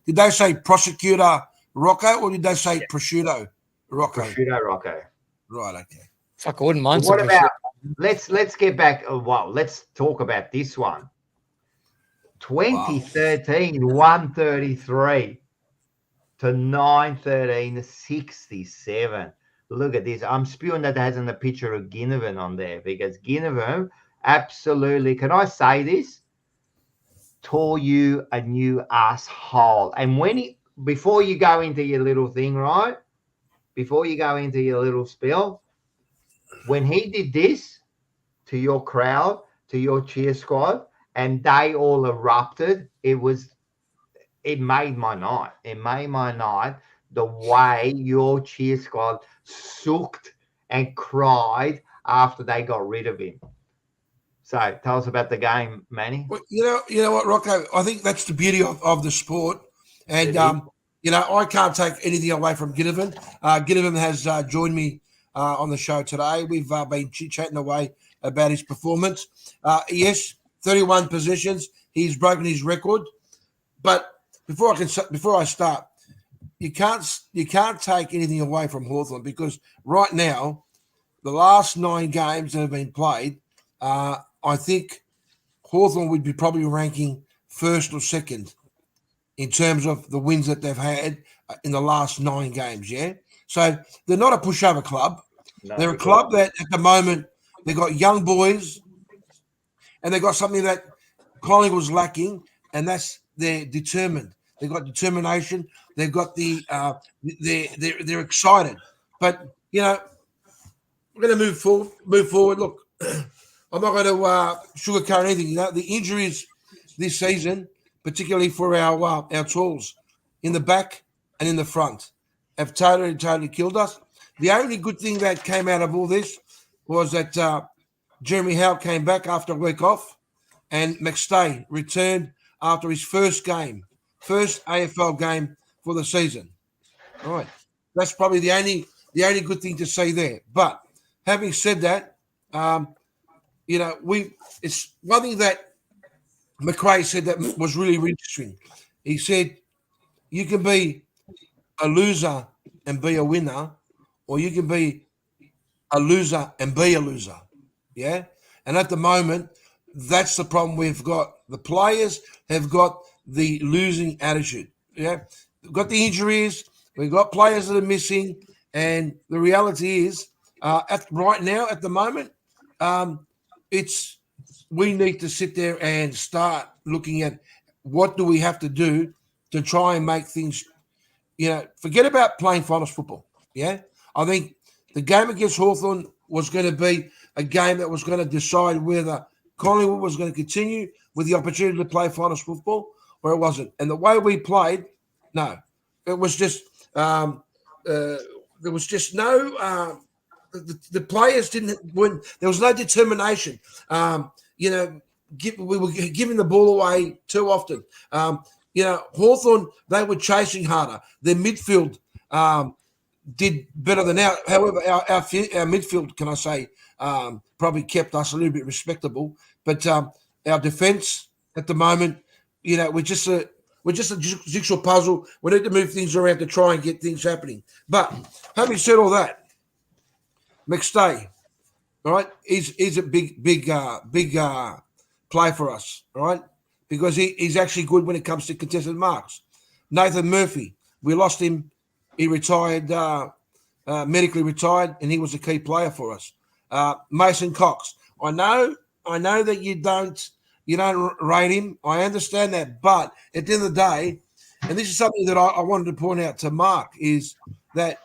they say prosecutor Rocco or did they say prosciutto Rocco? Prosciutto Rocco. Right. Okay. Fuck, I wouldn't mind. What about? Let's get back. Well, let's talk about this one. 2013, 133 to 913, 67. Look at this. I'm spewing that hasn't a picture of Ginnivan on there because Ginnivan absolutely, can I say this? Tore you a new asshole. And before you go into your little thing, right? Before you go into your little spiel, when he did this to your crowd, to your cheer squad, and they all erupted, it made my night. It made my night the way your cheer squad sucked and cried after they got rid of him. So tell us about the game, Manny. Well, you know what, Rocco? I think that's the beauty of the sport. And, I can't take anything away from Ginnivan. Ginnivan has joined me on the show today. We've been chit-chatting away about his performance. Yes, 31 possessions. He's broken his record. But before I start, you can't take anything away from Hawthorn because right now, the last 9 games that have been played, I think Hawthorn would be probably ranking first or second in terms of the wins that they've had in the last 9 games, yeah? So they're not a pushover club. No, they're a club that at the moment they've got young boys and they've got something that Collingwood was lacking, and that's they're determined. They've got determination. They've got they're excited. But, we're going to move forward. Look, I'm not going to sugarcoat anything. The injuries this season, particularly for our tools in the back and in the front, have totally killed us. The only good thing that came out of all this was that Jeremy Howe came back after a week off, and McStay returned after his first AFL game for the season. All right, that's probably the only good thing to say there. But having said that, it's one thing that McRae said that was really interesting. He said, you can be a loser and be a winner, or you can be a loser and be a loser. Yeah? And at the moment, that's the problem we've got. The players have got the losing attitude. Yeah? We've got the injuries. We've got players that are missing. And the reality is, right now, at the moment, we need to sit there and start looking at what do we have to do to try and make things, forget about playing finals football. Yeah. I think the game against Hawthorn was going to be a game that was going to decide whether Collingwood was going to continue with the opportunity to play finals football or it wasn't. And the way we played, no, it was just, there was just no, the players didn't win. There was no determination. We were giving the ball away too often. Hawthorn, they were chasing harder. Their midfield did better than our. However, our midfield, can I say, probably kept us a little bit respectable. But our defence at the moment, we're just a jigsaw puzzle. We need to move things around to try and get things happening. But having said all that, McStay, all right, he's a big play for us, all right, because he's actually good when it comes to contested marks. Nathan Murphy, we lost him. He retired, medically retired, and he was a key player for us. Mason Cox, I know that you don't You don't rate him. I understand that. But at the end of the day, and this is something that I wanted to point out to Mark, is that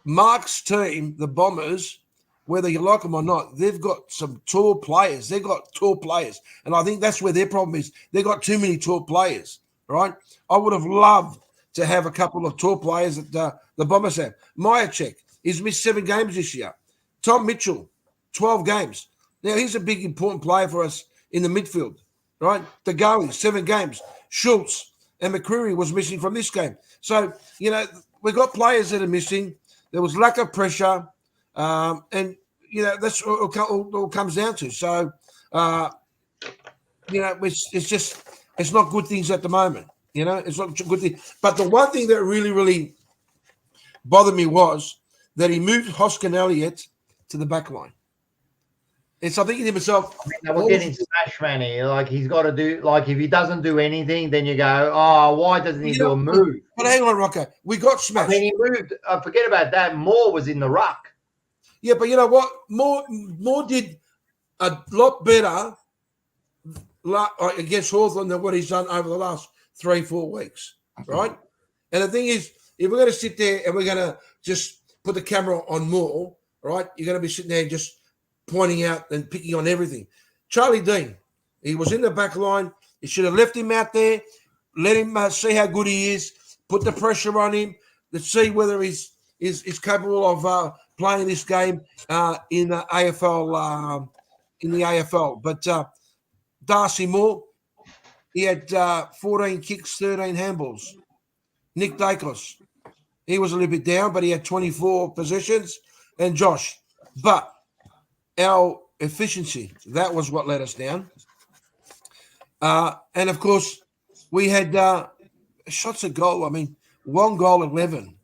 Mark's team, the Bombers, whether you like them or not, they've got some tall players. They've got tall players. And I think that's where their problem is. They've got too many tall players, right? I would have loved to have a couple of tall players that the Bombers have. Myercheck, he's missed 7 games this year. Tom Mitchell, 12 games. Now, he's a big, important player for us in the midfield, right? The Goey, 7 games. Schultz and McCreary was missing from this game. So, we've got players that are missing. There was lack of pressure. And, that's what it all comes down to. So, it's not good things at the moment. It's not good things. But the one thing that really, really bothered me was that he moved Hoskin Elliott to the back line. And so I'm thinking to myself, we're getting smashed, Manny. Like, he's got to do, like, if he doesn't do anything, then you go, oh, why doesn't he do a move? But hang on, Rocco. We got smashed. I mean, he moved. Forget about that. Moore was in the ruck. Yeah, but you know what? Moore did a lot better against Hawthorn than what he's done over the last 3-4 weeks, right? And the thing is, if we're going to sit there and we're going to just put the camera on Moore, right, you're going to be sitting there and just pointing out and picking on everything. Charlie Dean, he was in the back line. You should have left him out there, let him see how good he is, put the pressure on him, let's see whether he's capable of playing this game in the AFL. But Darcy Moore, he had 14 kicks, 13 handballs. Nick Dacos, he was a little bit down, but he had 24 possessions. And Josh, but our efficiency, that was what let us down. And, of course, we had shots at goal. I mean, 1 goal, 11.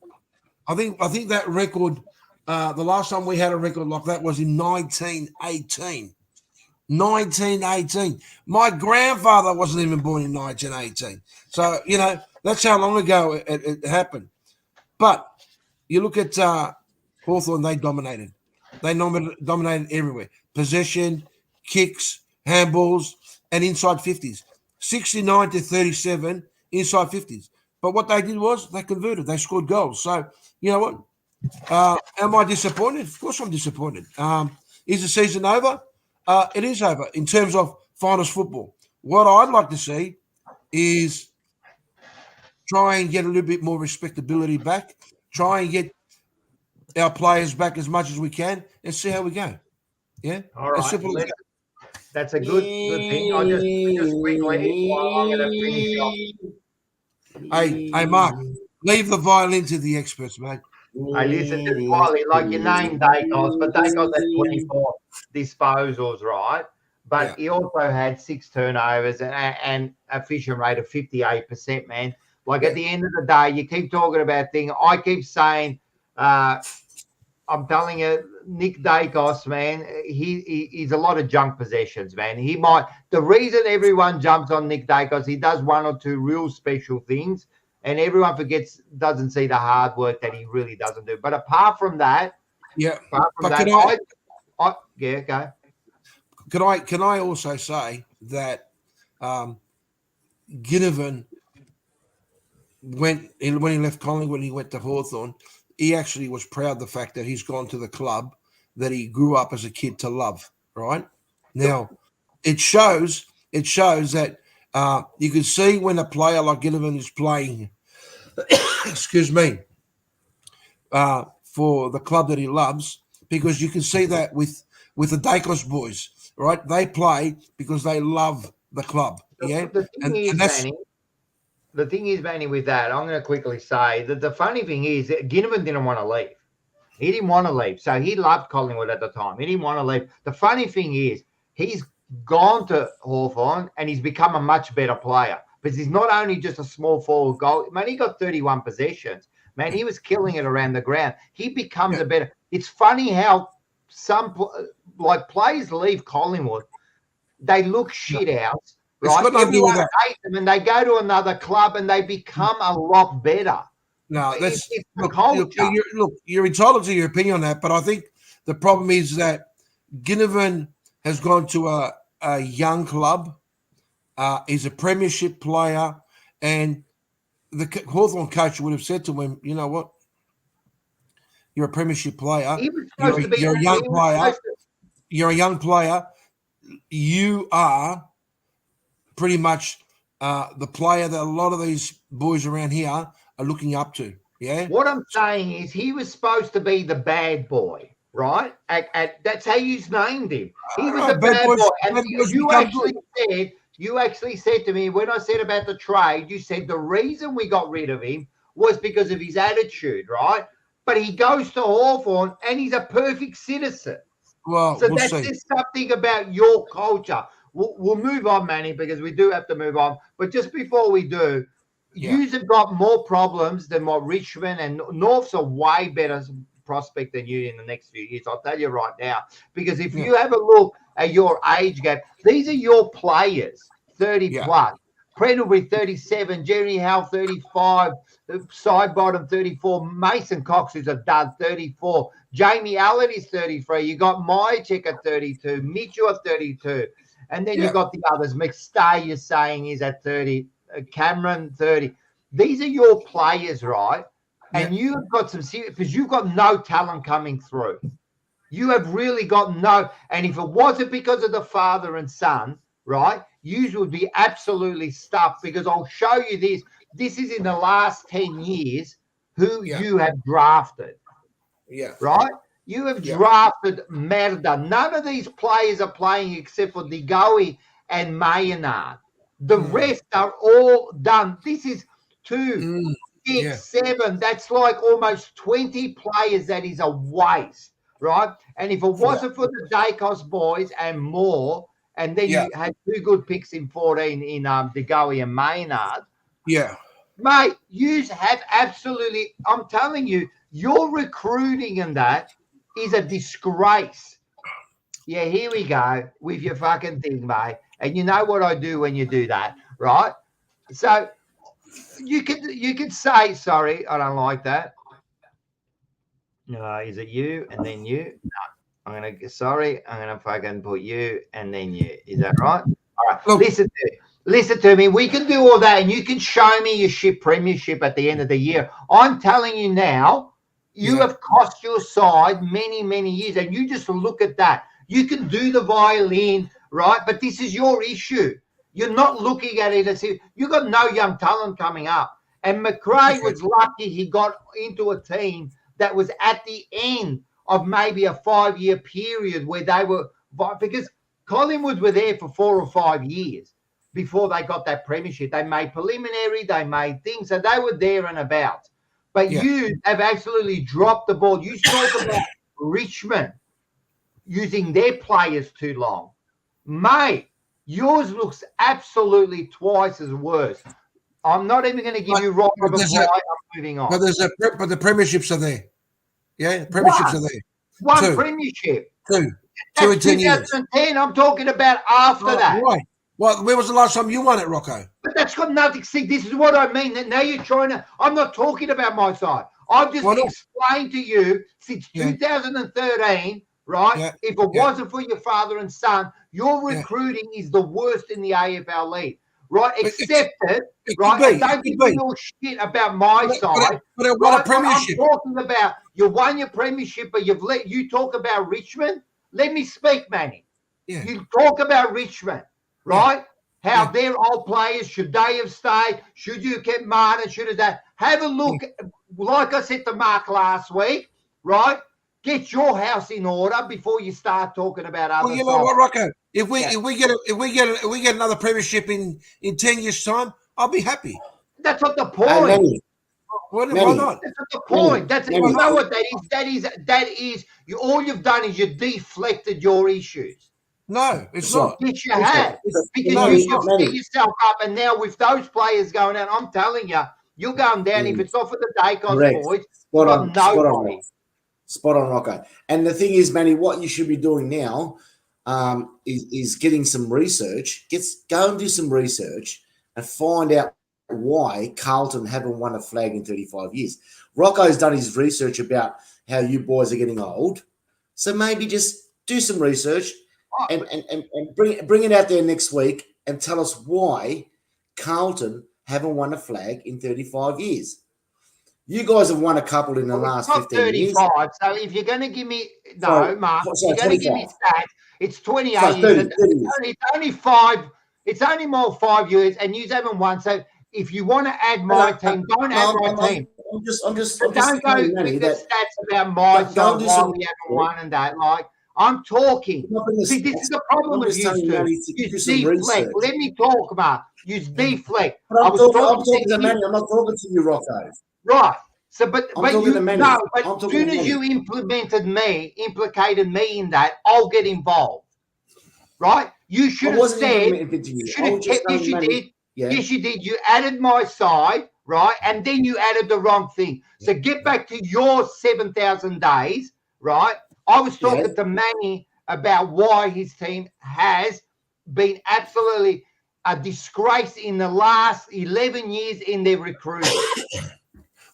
I think that record, the last time we had a record like that was in 1918. 1918. My grandfather wasn't even born in 1918. So, that's how long ago it happened. But you look at Hawthorn, they dominated. They dominated everywhere. Possession, kicks, handballs, and inside 50s. 69-37 inside 50s. But what they did was they converted. They scored goals. So, you know what? Am I disappointed? Of course I'm disappointed. Is the season over? It is over in terms of finals football. What I'd like to see is try and get a little bit more respectability back. Try and get our players back as much as we can and see how we go. Yeah? All right. That's a good thing. I'll just quickly, I'm going to finish off. Hey, Mark, leave the violin to the experts, mate. Hey, listen, just quietly, like you named Dacos, but Dacos had 24 disposals, right? But he also had 6 turnovers and a efficient rate of 58%, man. Like at the end of the day, you keep talking about things. I keep saying, I'm telling you, Nick Dacos, man, he's a lot of junk possessions, man. The reason everyone jumps on Nick Dacos, he does 1 or 2 real special things, and everyone doesn't see the hard work that he really doesn't do. But apart from that, go. Can I also say that Ginnivan, when he left Collingwood, he went to Hawthorn, he actually was proud of the fact that he's gone to the club that he grew up as a kid to love, right? Now, it shows that you can see when a player like Ginnivan is playing, excuse me, for the club that he loves, because you can see that with the Dacos boys, right? They play because they love the club, yeah? The thing is, Manny, with that, I'm going to quickly say that the funny thing is that Ginnivan didn't want to leave. He didn't want to leave. So he loved Collingwood at the time. He didn't want to leave. The funny thing is he's gone to Hawthorn and he's become a much better player because he's not only just a small forward goal. Man, he got 31 possessions. Man, he was killing it around the ground. He becomes a better – it's funny how some players leave Collingwood. They look shit out. Right? Everyone hates them and they go to another club and they become a lot better. No, that's look, you're entitled to your opinion on that, but I think the problem is that Ginnivan has gone to a young club. He's a premiership player, and the Hawthorn coach would have said to him, you know what? You're a premiership player. He was supposed to be. You're a young he was player. supposed to- You're a young player. You are pretty much the player that a lot of these boys around here are looking up to. Yeah. What I'm saying is he was supposed to be the bad boy, right? That's how you named him. He was a bad boy. And you actually said to me when I said about the trade, you said the reason we got rid of him was because of his attitude, right? But he goes to Hawthorn and he's a perfect citizen. Well, So we'll that see. says something about your culture. We'll move on, Manny, because we do have to move on. But just before we do, yous have got more problems than what Richmond and North's a way better prospect than you in the next few years. I'll tell you right now. Because if you have a look at your age gap, these are your players, 30 plus. Prendlebury 37, Jeremy Howe 35, Side Bottom 34, Mason Cox who's a dud 34, Jamie Allen is 33. You got Mychek at 32, Mitchell at 32, and then you got the others. McStay, you're saying, is at 30, Cameron 30. These are your players, right? And you've got some serious because you've got no talent coming through. You have really got no, and if it wasn't because of the father and son, right? You would be absolutely stuffed because I'll show you this. This is in the last 10 years who you have drafted. Yeah. Right? You have drafted merda. None of these players are playing except for Degoe and Maynard. The rest are all done. This is 2, 6, 7. That's like almost 20 players. That is a waste, right? And if it wasn't for the Dacos boys and more, and then you had 2 good picks in 14 in Degoe and Maynard. Yeah. Mate, you have absolutely, I'm telling you, your recruiting and that is a disgrace. Yeah, here we go with your fucking thing, mate. And you know what I do when you do that, right? So you could say, sorry, I don't like that. No, is it you and then you? No. I'm gonna fucking put you and then you. Is that right? All right. Look, listen to me. We can do all that, and you can show me your shit premiership at the end of the year. I'm telling you now, you have cost your side many, many years, and you just look at that. You can do the violin, right? But this is your issue. You're not looking at it as if you got no young talent coming up. And McRae was lucky he got into a team that was at the end of maybe a 5-year period where they were, because Collingwood were there for 4 or 5 years before they got that premiership. They made preliminary, they made things, so they were there and about. But you have absolutely dropped the ball. You talk about Richmond using their players too long. Mate, yours looks absolutely twice as worse. I'm not even going to give you right of a play. I'm moving on. But the premierships are there. Yeah, premierships are there. 1 premiership. 2 That's in 10 years. 2010. I'm talking about after that. Why? Well, when was the last time you won it, Rocco? But that's got nothing. See, this is what I mean. That now you're trying to. I'm not talking about my side. I've just explained to you since 2013, right? Yeah. If it wasn't for your father and son, your recruiting is the worst in the AFL league, right? Accept it, right? And don't give me all shit about my side. But it won a premiership. I'm talking about you won your premiership, but you talk about Richmond. Let me speak, Manny. Yeah. You talk about Richmond. Right? How their old players, should they have stayed? Should you have kept Martin? Should have that? Have a look. Like I said to Mark last week, right? Get your house in order before you start talking about other. Well, you know what, Rocco? If we get another premiership in 10 years' time, I'll be happy. That's not the point. Why not? That's not the point. You know what that is? That is all you've done is you deflected your issues. No, it's not. Yes, you have. Because you set yourself up, and now with those players going out, I'm telling you, you're going down. If it's not for the Dacos boys, Spot on, Rocco. And the thing is, Manny, what you should be doing now is getting some research. Go and do some research and find out why Carlton haven't won a flag in 35 years. Rocco's done his research about how you boys are getting old. So maybe just do some research. and bring it out there next week and tell us why Carlton haven't won a flag in 35 years. You guys have won a couple in the last 15 years. 35. So if you're going to give me Mark, you're going to give me stats. It's 28 so 30, years. 30 years. It's only 5. It's only more 5 years, and you haven't won. So if you want to add my team, don't add my team. I'm just don't go with the stats about my side why we haven't won and that. Like, I'm talking. See, this is the problem with you two. You deflect. Let me talk, Mark. You deflect. I'm talking to Manny. I'm not talking to you, Rocco. Right. So, but you know, but as soon as you implicated me in that, I'll get involved. Right? You should have said. Yes, you did. Yes, you did. You added my side, right? And then you added the wrong thing. So get back to your 7,000 days, right? I was talking to Manny about why his team has been absolutely a disgrace in the last 11 years in their recruiting.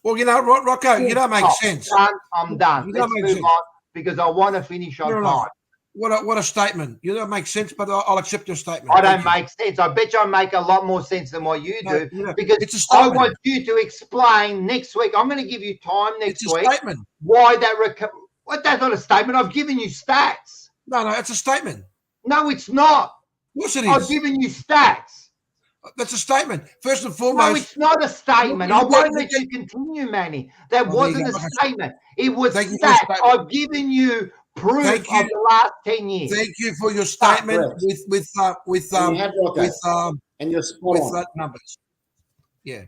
Well, you know, Rocco, you don't make sense. I'm done. Let's move on because I want to finish on time. What a statement. You don't make sense, but I'll accept your statement. I don't make sense. I bet you I make a lot more sense than what you do because I want you to explain next week. I'm going to give you time next week. Statement. Why that what? That's not a statement. I've given you stats. No, it's a statement. No, it's not. Yes, it is. I've given you stats. That's a statement. First and foremost. No, it's not a statement. I won't let you continue, Manny. That wasn't a statement. It was stats. I've given you proof of the last 10 years. Thank you for your statement with numbers. Yeah,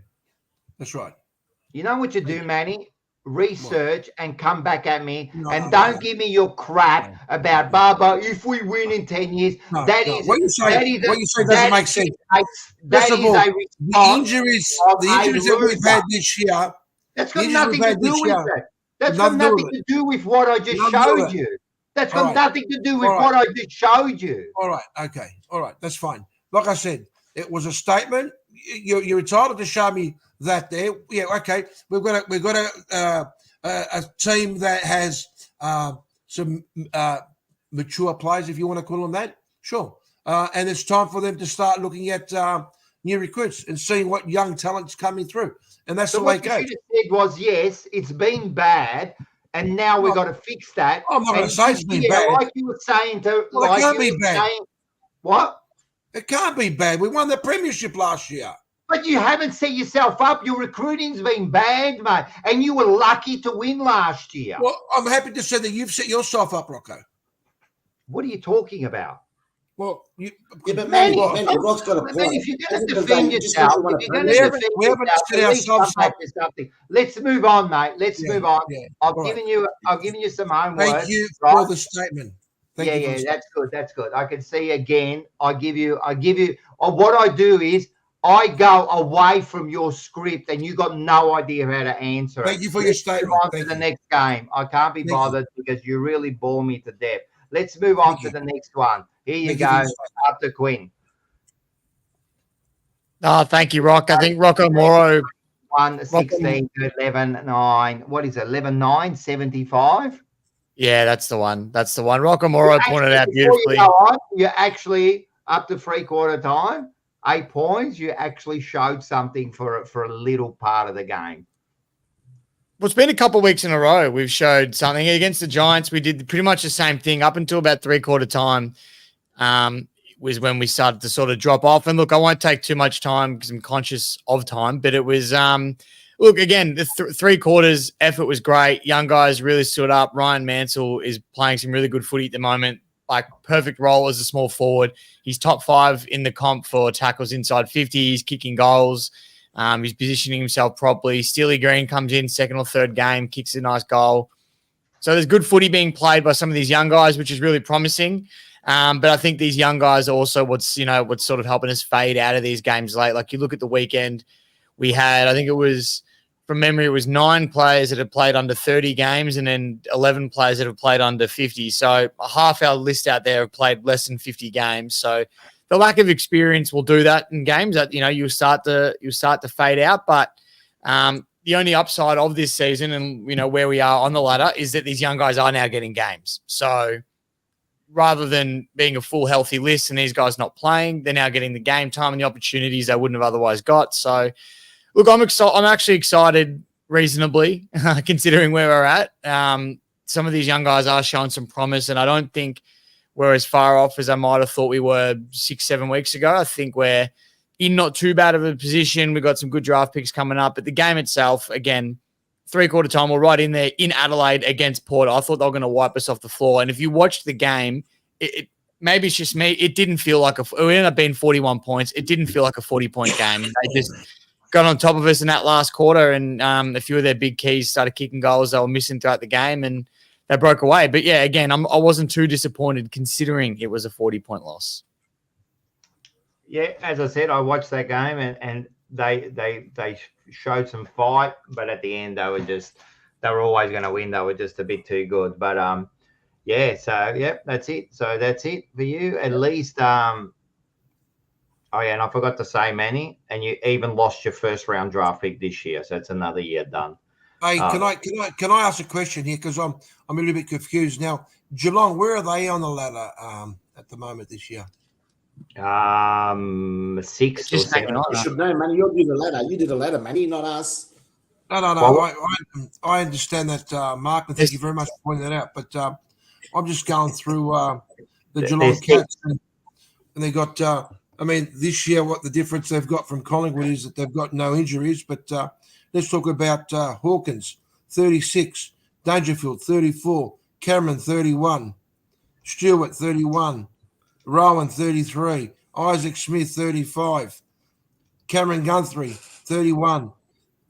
that's right. You know what you do, Manny? Research and come back at me and don't give me your crap about Baba. If we win in 10 years, what you say doesn't make sense. First of all, the injuries that we've had this year. That's got nothing to do with it. That's got nothing to do with what I just showed you. That's got nothing to do with what I just showed you. All right, okay, all right, that's fine. Like I said, it was a statement. You're entitled to show me that there. Yeah, okay. We've got a team that has some mature players, if you want to call them that. Sure. And it's time for them to start looking at new recruits and seeing what young talent's coming through. And that's the way it goes. What you said was, yes, it's been bad, and now we've got to fix that. I'm not going to say it's been bad. Like you were saying it can't be bad. What? It can't be bad. We won the premiership last year. But you haven't set yourself up. Your recruiting's been bad, mate, and you were lucky to win last year. Well, I'm happy to say that you've set yourself up, Rocco. What are you talking about? Well, but Manny, Rock's got a point. If you're going to defend yourself, let's move on, mate. Let's move on. Yeah. I've given you some homework. Thank you for the statement. That's good. That's good. I can see again. I give you. What I do is I go away from your script, and you got no idea how to answer it. Thank you for your statement. Move on to the next game. I can't be bothered because you really bore me to death. Let's move on to the next one. Here you go. Up to Quinn. Oh, thank you, Rock. I think Rocco Moro. 16 to 11-9. What is it? 11-9, 75? Yeah, that's the one. That's the one. Rocco Moro pointed out beautifully. You're actually up to three-quarter time. 8 points. You actually showed something for a little part of the game. Well, it's been a couple of weeks in a row. We've showed something against the Giants. We did pretty much the same thing up until about three-quarter time. Was when we started to sort of drop off. And look, I won't take too much time because I'm conscious of time, but it was, look, again, the three quarters effort was great. Young guys really stood up. Ryan Mansell is playing some really good footy at the moment, like perfect role as a small forward. He's top 5 in the comp for tackles inside 50. He's kicking goals. He's positioning himself properly. Steely Green comes in second or third game, kicks a nice goal. So there's good footy being played by some of these young guys, which is really promising. But I think these young guys are also what's sort of helping us fade out of these games late. Like you look at the weekend, we had, I think it was, from memory, it was 9 players that had played under 30 games and then 11 players that have played under 50. So half our list out there have played less than 50 games. So the lack of experience will do that in games that, you'll start to fade out. But the only upside of this season and, where we are on the ladder is that these young guys are now getting games. So rather than being a full healthy list and these guys not playing, they're now getting the game time and the opportunities they wouldn't have otherwise got. So, look, I'm actually excited reasonably, considering where we're at. Some of these young guys are showing some promise, and I don't think we're as far off as I might have thought we were 6-7 weeks ago. I think we're in not too bad of a position. We've got some good draft picks coming up, but the game itself, again, 3/4 time, we're right in there in Adelaide against Port. I thought they were going to wipe us off the floor. And if you watched the game, maybe it's just me, it didn't feel like it ended up being 41 points. It didn't feel like a 40-point game. They just got on top of us in that last quarter, and a few of their big keys started kicking goals they were missing throughout the game, and they broke away. But yeah, again, I wasn't too disappointed considering it was a 40-point loss. Yeah, as I said, I watched that game and they showed some fight, but at the end they were always going to win. They were just a bit too good. But that's it. So that's it for you. At least and I forgot to say, Manny, and you even lost your first round draft pick this year, so it's another year done. Hey, can I ask a question here, because I'm a little bit confused now. Geelong, where are they on the ladder at the moment this year? 6th or 7th. You should know, Manny. You did a ladder, Manny, not us. No. Well, I understand that, Mark, and thank you very much for pointing that out. But I'm just going through the Geelong Cats, and they got. This year, what the difference they've got from Collingwood is that they've got no injuries. But let's talk about Hawkins, 36, Dangerfield, 34, Cameron, 31, Stewart, 31, Rowan, 33, Isaac Smith, 35, Cameron Guthrie, 31,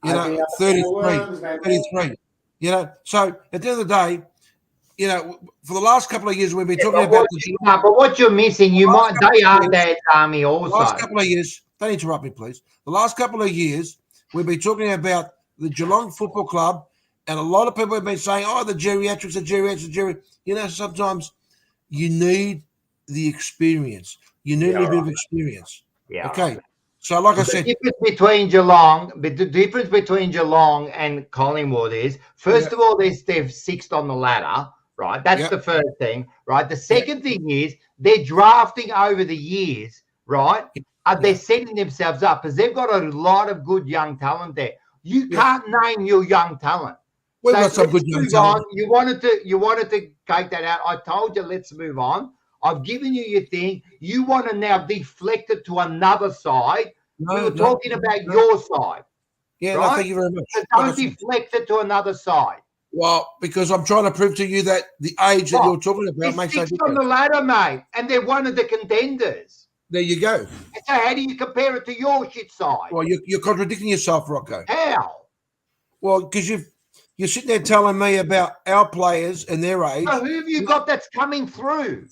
33. So at the end of the day, for the last couple of years, we've been talking about but what you're missing, they are that army also. The last couple of years, don't interrupt me, please. The last couple of years, we've been talking about the Geelong Football Club, and a lot of people have been saying, the geriatrics. Sometimes you need the experience. You need a little bit of experience. Yeah. Okay. So, like I said, the difference between Geelong and Collingwood is, first of all, they're 6th on the ladder, right? That's the first thing, right? The second thing is they're drafting over the years, right? They're setting themselves up because they've got a lot of good young talent there. You can't name your young talent. We've got some good young talent. You wanted to take that out. I told you, let's move on. I've given you your thing. You want to now deflect it to another side. We were talking about your side. Yeah, right? thank you very much. So don't deflect it to another side. Well, because I'm trying to prove to you that the age that you're talking about makes no difference. On the ladder, mate, and they're one of the contenders. There you go. And so how do you compare it to your shit side? Well, you're contradicting yourself, Rocco. How? Well, because you're sitting there telling me about our players and their age. So who have you got that's coming through?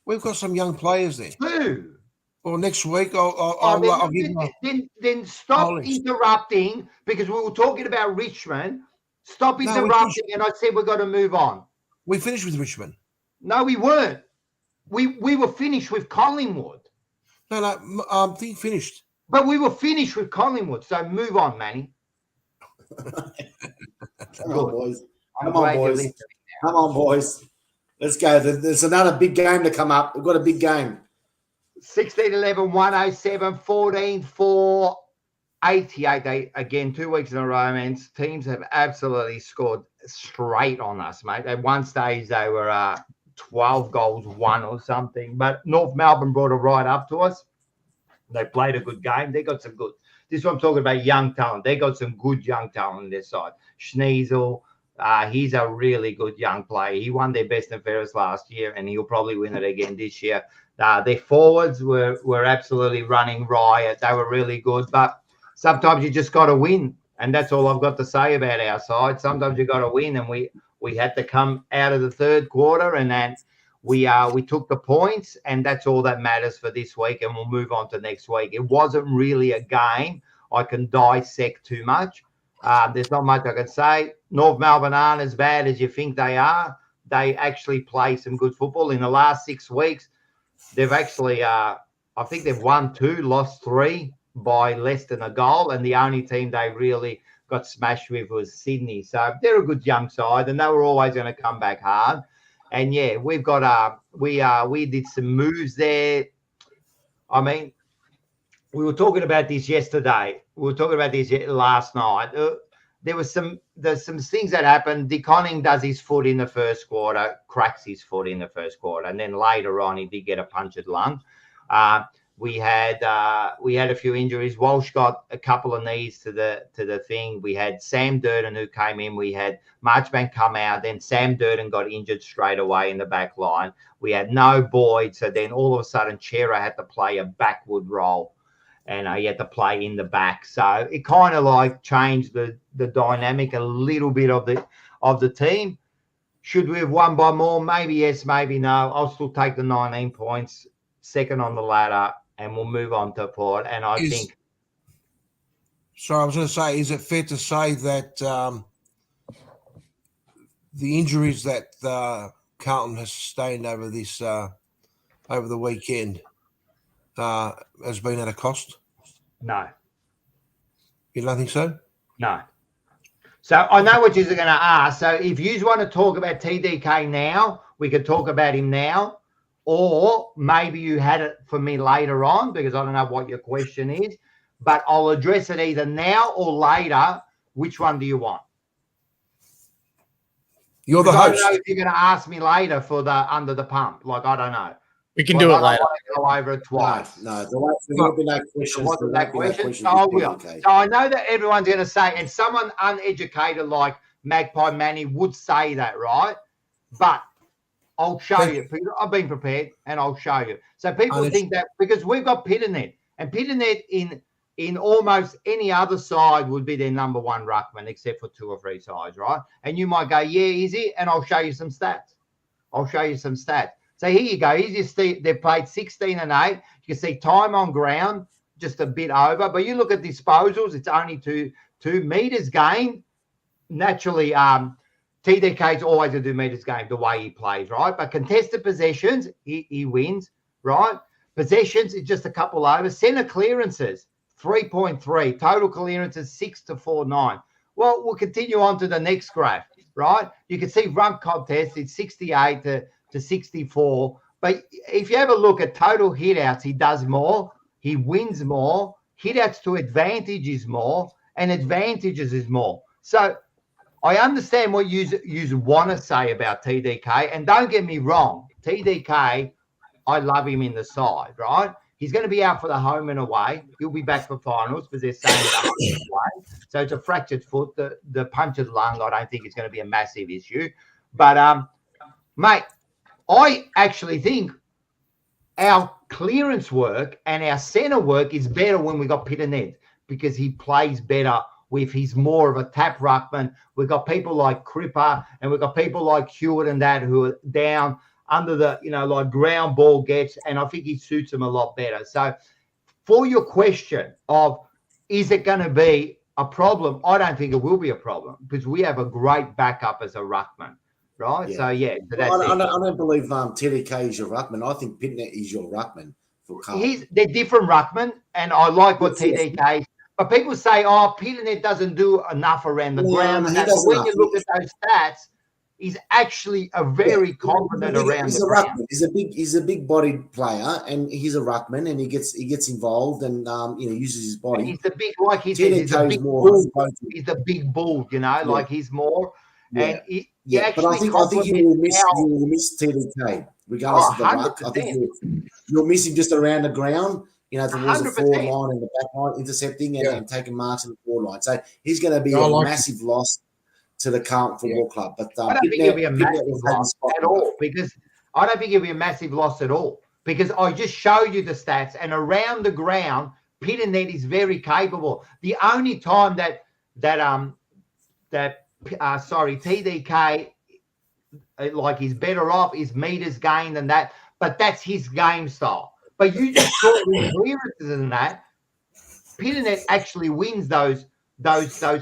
We've got some young players there. Who? Well, next week I'll give them. Then stop interrupting, because we were talking about Richmond. Stop interrupting, and I said we've got to move on. We finished with Richmond. No, we weren't. We were finished with Collingwood. No, I think finished. But we were finished with Collingwood, so move on, Manny. Come on, boys. Come on, boys. Let's go. There's another big game to come up. We've got a big game. 16-11, 107, 14-4, 88. Again, 2 weeks in a row, man. Teams have absolutely scored straight on us, mate. At one stage, they were 12 goals, 1 or something. But North Melbourne brought it right up to us. They played a good game. They got some good. This is what I'm talking about, young talent. They got some good young talent on their side. Schneasel, he's a really good young player. He won their best and fairest last year, and he'll probably win it again this year. Their forwards were absolutely running riot. They were really good, but sometimes you just got to win, and that's all I've got to say about our side. Sometimes you got to win, and we had to come out of the third quarter, and then we took the points, and that's all that matters for this week, and we'll move on to next week. It wasn't really a game I can dissect too much. There's not much I can say. North Melbourne aren't as bad as you think they are. They actually play some good football. In the last 6 weeks, they've actually, I think they've won 2, lost 3 by less than a goal, and the only team they really got smashed with was Sydney. So they're a good young side, and they were always going to come back hard. And yeah, we've got we did some moves there. I mean, we were talking about this yesterday. We were talking about this last night. There's some things that happened. DeConning does his foot in the first quarter, cracks his foot in the first quarter, and then later on he did get a punctured lung. We had a few injuries. Walsh got a couple of knees to the thing. We had Sam Durden who came in. We had Marchbank come out. Then Sam Durden got injured straight away in the back line. We had no Boyd. So then all of a sudden Chera had to play a backward role, and he had to play in the back. So it kind of like changed the dynamic a little bit of the team. Should we have won by more? Maybe yes, maybe no. I'll still take the 19 points, second on the ladder, and we'll move on to Port. And I think. So I was going to say, is it fair to say that the injuries that Carlton has sustained over this over the weekend has been at a cost? No. You don't think so? No. So I know what you're going to ask. So if you want to talk about TDK now, we could talk about him now. Or maybe you had it for me later on, because I don't know what your question is. But I'll address it either now or later. Which one do you want? You're the host. I don't know if you're going to ask me later for the under the pump. Like, I don't know. We can do it later. I want to go over it twice. No, there won't be no questions. Wasn't that question? I will. So I know that everyone's going to say, and someone uneducated like Magpie Manny would say that, right? But I'll show you. I've been prepared, and I'll show you. So people think that because we've got Pitternet, and Pitternet in almost any other side would be their number one ruckman, except for 2 or 3 sides, right? And you might go, yeah, is he? And I'll show you some stats. So here you go. They played 16 and 8. You can see time on ground, just a bit over. But you look at disposals, it's only 2 meters gained. Naturally, TDK's always going to do meters gained the way he plays, right? But contested possessions, he wins, right? Possessions is just a couple over. Centre clearances, 3.3. Total clearances, 6-4-9. Well, we'll continue on to the next graph, right? You can see run contest, it's 68 to 64. But if you have a look at total hitouts, he does more. He wins more. Hitouts to advantage is more. And advantages is more. So I understand what you want to say about TDK. And don't get me wrong. TDK, I love him in the side, right? He's going to be out for the home and away. He'll be back for finals because they're saying the home and away. So it's a fractured foot. The punctured lung, I don't think it's going to be a massive issue. But, mate, I actually think our clearance work and our centre work is better when we got Pitternet because he plays better with he's more of a tap ruckman. We've got people like Cripper and we've got people like Hewitt and that who are down under the, like ground ball gets, and I think he suits them a lot better. So for your question of is it going to be a problem, I don't think it will be a problem because we have a great backup as a ruckman. Right, yeah. So yeah, I don't believe TDK is your ruckman. I think Pitnet is your ruckman for Carlton. They're different ruckman, and I like what TDK. But people say, "Oh, Pitnet doesn't do enough around the ground." But when you look at those stats, he's actually a very confident around the ground. He's a big bodied player, and he's a ruckman, and he gets involved and uses his body. And he's the big, like he said, he's a big bull. He's the big bull, like he's more. Yeah. And but I think you will miss TDK regardless of the ruck. I think you'll miss him just around the ground, towards 100%. The forward line and the back line, intercepting and taking marks in the forward line. So he's going to be a massive loss to the Carlton Football Club. But I don't think he'll be a massive loss at all because I don't think he'll be a massive loss at all because I just show you the stats and around the ground, Pitternet is very capable. The only time that TDK like he's better off is meters gained than that, but that's his game style. But you just saw with clearances and that, Pitternet actually wins those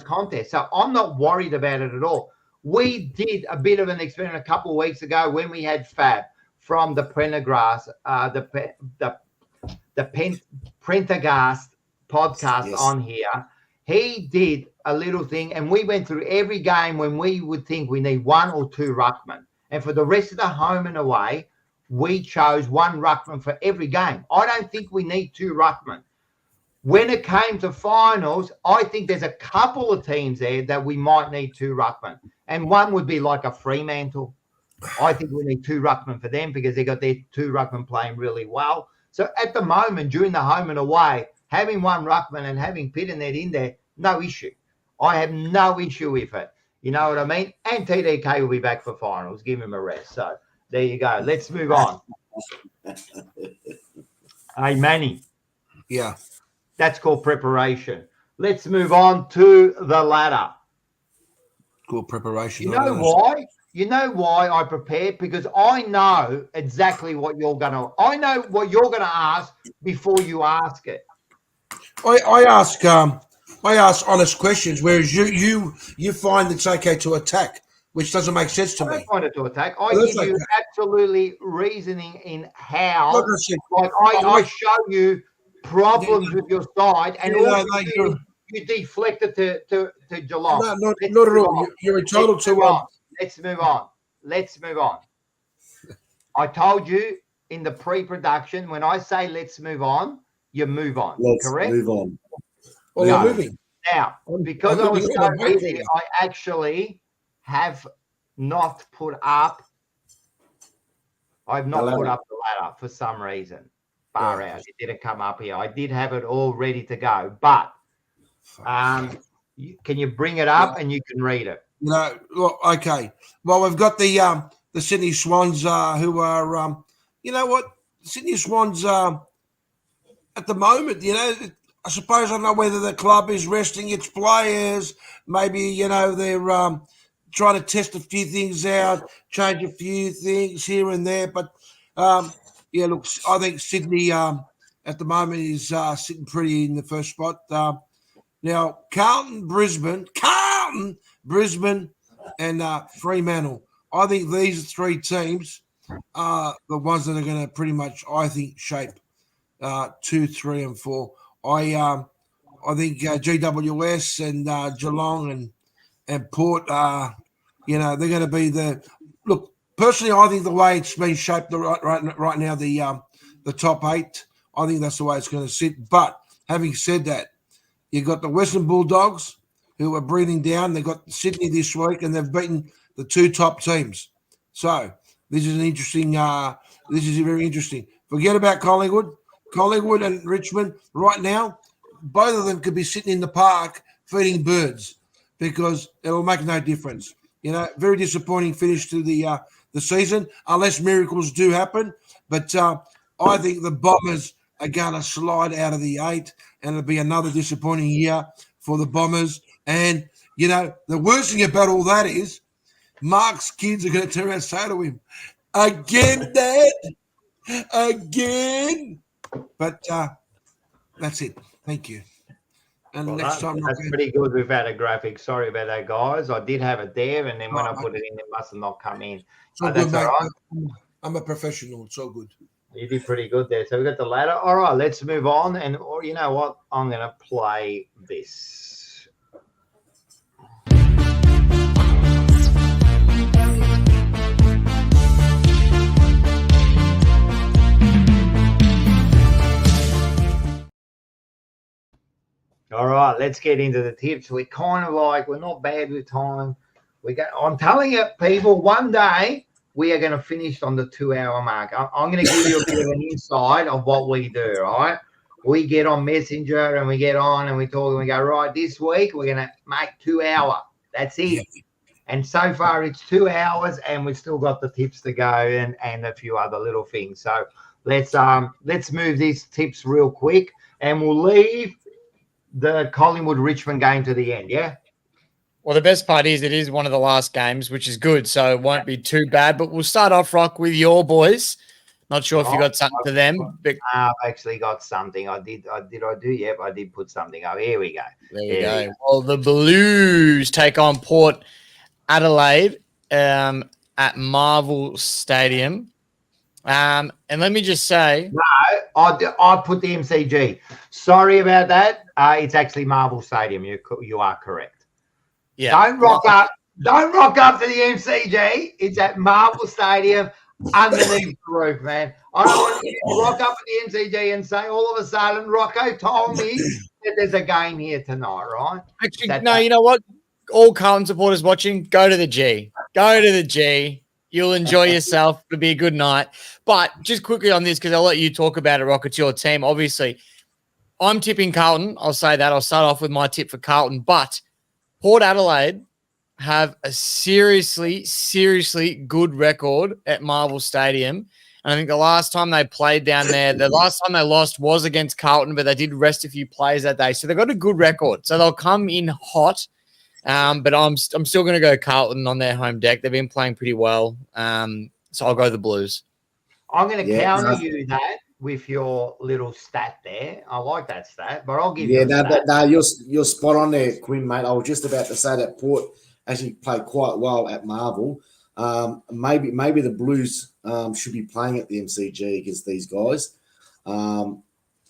contests. So I'm not worried about it at all. We did a bit of an experiment a couple of weeks ago when we had Fab from the Prendergast, the Prendergast podcast on here. He did a little thing, and we went through every game when we would think we need 1 or 2 ruckmen. And for the rest of the home and away, we chose one ruckman for every game. I don't think we need two ruckmen. When it came to finals, I think there's a couple of teams there that we might need two ruckmen. And one would be like a Fremantle. I think we need two ruckmen for them because they got their two ruckmen playing really well. So at the moment, during the home and away, having one ruckman and having Pitternet in there, no issue. I have no issue with it. You know what I mean? And TDK will be back for finals. Give him a rest. So there you go. Let's move on. Hey, Manny. Yeah. That's called preparation. Let's move on to the ladder. Good preparation. You know why? You know why I prepared? Because I know exactly what you're going to. I know what you're going to ask before you ask it. I ask honest questions, whereas you find it's okay to attack, which doesn't make sense to I me. don't find it to attack. I give you absolutely reasoning in how. Like I show you problems with your side, and all you deflect it to Geelong. No, not at all. You're entitled to. Let's move on. Let's move on. I told you in the pre-production, when I say let's move on, you move on. Correct? Move on. Well, you're moving. Now, because I was so busy, I actually have not put up. I've not put up the ladder for some reason. Far out. It didn't come up here. I did have it all ready to go, but can you bring it up and you can read it? No, well, okay. Well, we've got the Sydney Swans who are, you know what, Sydney Swans at the moment, you know, I suppose I don't know whether the club is resting its players. Maybe, you know, they're trying to test a few things out, change a few things here and there. But, yeah, look, I think Sydney at the moment is sitting pretty in the first spot. Now, Carlton, Brisbane, and Fremantle. I think these three teams are the ones that are going to pretty much, I think, shape 2, 3, and 4. I think GWS and Geelong and Port, you know, they're going to be the look. Personally, I think the way it's been shaped right now, the top 8, I think that's the way it's going to sit. But having said that, you've got the Western Bulldogs who are breathing down. They've got Sydney this week, and they've beaten the 2 top teams. So this is an interesting. This is very interesting. Forget about Collingwood and Richmond right now. Both of them could be sitting in the park feeding birds because it will make no difference. You know, very disappointing finish to the season, unless miracles do happen. But I think the Bombers are going to slide out of the 8, and it'll be another disappointing year for the Bombers. And, you know, the worst thing about all that is Mark's kids are going to turn around and say to him, "Again, Dad? Again?" But that's it. Thank you. And Well, next time, that's pretty good without a graphic. Sorry about that, guys. I did have it there, and then when I put it in, it must have not come in. That's all right. I'm a professional. It's all good. You did pretty good there. So we got the ladder. All right, let's move on. And or you know what? I'm going to play this. All right, let's get into the tips. We're kind of like, we're not bad with time. I'm telling you, people, one day we are going to finish on the 2-hour mark. I'm going to give you a bit of an insight of what we do, all right? We get on Messenger and we get on and we talk and we go, right, this week we're going to make 2 hours. That's it. And so far it's 2 hours and we've still got the tips to go and a few other little things. So let's move these tips real quick and we'll leave the Collingwood-Richmond game to the end, yeah? Well, the best part is it is one of the last games, which is good, so it won't be too bad. But we'll start off, Rock, with your boys. Not sure if you got something for them. But I've actually got something. I did. Yep, I did put something up. Here we go. There we go. Well, the Blues take on Port Adelaide at Marvel Stadium. And let me just say, no, I put the MCG. Sorry about that. It's actually Marvel Stadium. You are correct. Yeah. Don't rock up. Don't rock up to the MCG. It's at Marvel Stadium underneath the roof, man. I don't want you to rock up at the MCG and say all of a sudden, Rocco told me that there's a game here tonight, right? Actually, no, you know what? All Carlton supporters watching, go to the G. Go to the G. You'll enjoy yourself. It'll be a good night. But just quickly on this, because I'll let you talk about it, Rock. It's your team. Obviously, I'm tipping Carlton. I'll say that. I'll start off with my tip for Carlton. But Port Adelaide have a seriously good record at Marvel Stadium. And I think the last time they played down there, the last time they lost was against Carlton, but they did rest a few players that day. So they've got a good record. So they'll come in hot. But I'm still going to go Carlton on their home deck. They've been playing pretty well. So I'll go the Blues. I'm going to counter you that with your little stat there. I like that stat, but I'll give you a stat. You're spot on there, Quinn, mate. I was just about to say that Port actually played quite well at Marvel. Maybe the Blues should be playing at the MCG against these guys. Now,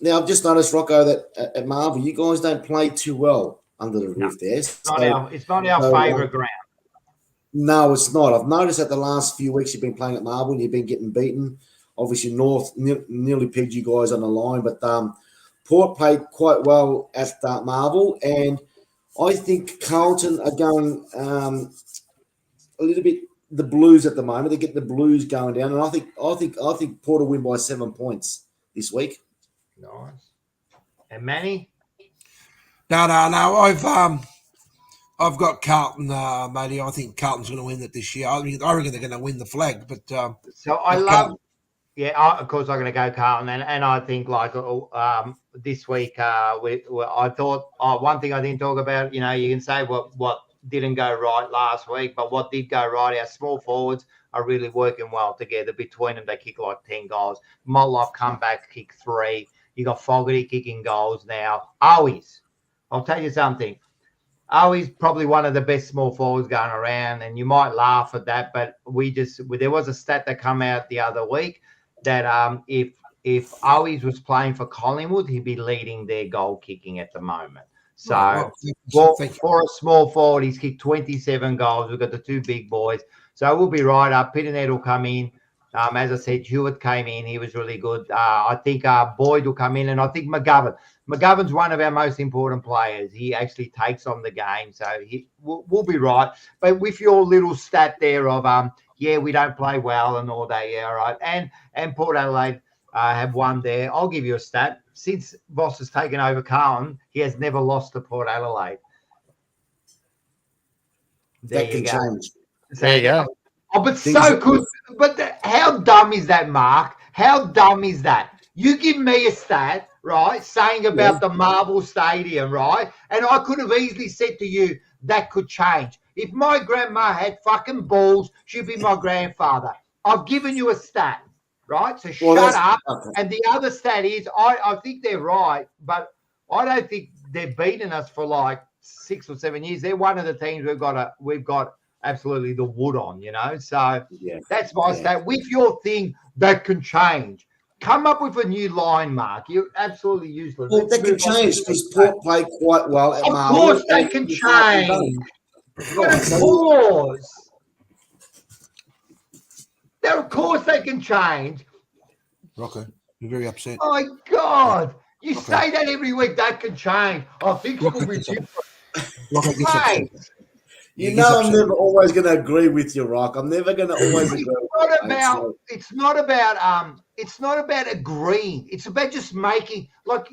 I've just noticed, Rocco, that at Marvel, you guys don't play too well under the roof there. It's not our favourite ground. No, it's not. I've noticed that the last few weeks you've been playing at Marvel and you've been getting beaten. Obviously, North nearly pegged you guys on the line, but Port played quite well at Marvel, and I think Carlton are going a little bit the Blues at the moment. They get the Blues going down, and I think Port will win by 7 points this week. Nice. And Manny? No. I've got Carlton, matey. I think Carlton's going to win it this year. I reckon they're going to win the flag. But so I love. Yeah, of course I'm going to go Carlton, and I think like this week I thought one thing I didn't talk about. You know, you can say what didn't go right last week, but what did go right, our small forwards are really working well together. Between them, they kick like 10 goals. Motlop come back, kick 3. You got Fogarty kicking goals now. Always, I'll tell you something. He's probably one of the best small forwards going around, and you might laugh at that, but there was a stat that come out the other week that if Owies was playing for Collingwood, he'd be leading their goal kicking at the moment. So for a small forward, he's kicked 27 goals. We've got the 2 big boys, so we'll be right up. Pitternet will come in. As I said, Hewitt came in. He was really good. I think Boyd will come in, and I think McGovern's one of our most important players. He actually takes on the game, so we'll be right. But with your little stat there of, we don't play well and all that, all right. And Port Adelaide have won there. I'll give you a stat. Since Voss has taken over Carlton, he has never lost to Port Adelaide. That can change. There you go. Oh, but so good. But how dumb is that, Mark? How dumb is that? You give me a stat, right, saying about the Marvel Stadium, right? And I could have easily said to you, that could change. If my grandma had fucking balls, she'd be my grandfather. I've given you a stat, right? So shut up. Okay. And the other stat is, I think they're right, but I don't think they've beaten us for like 6 or 7 years. They're one of the teams we've got absolutely the wood on, you know. So that's my stat. With your thing, that can change. Come up with a new line, Mark. You're absolutely useless. Well, that can change because Port played quite well at Marvel. Of course they can change. Of course. Of course they can change. Rocco, you're very upset. Oh, my God. You say that every week. That can change. I think it will be different. Rocco gets upset. You know, I'm never always going to agree with you, Rock. I'm never going to always agree. It's not about agreeing. It's about just making, like,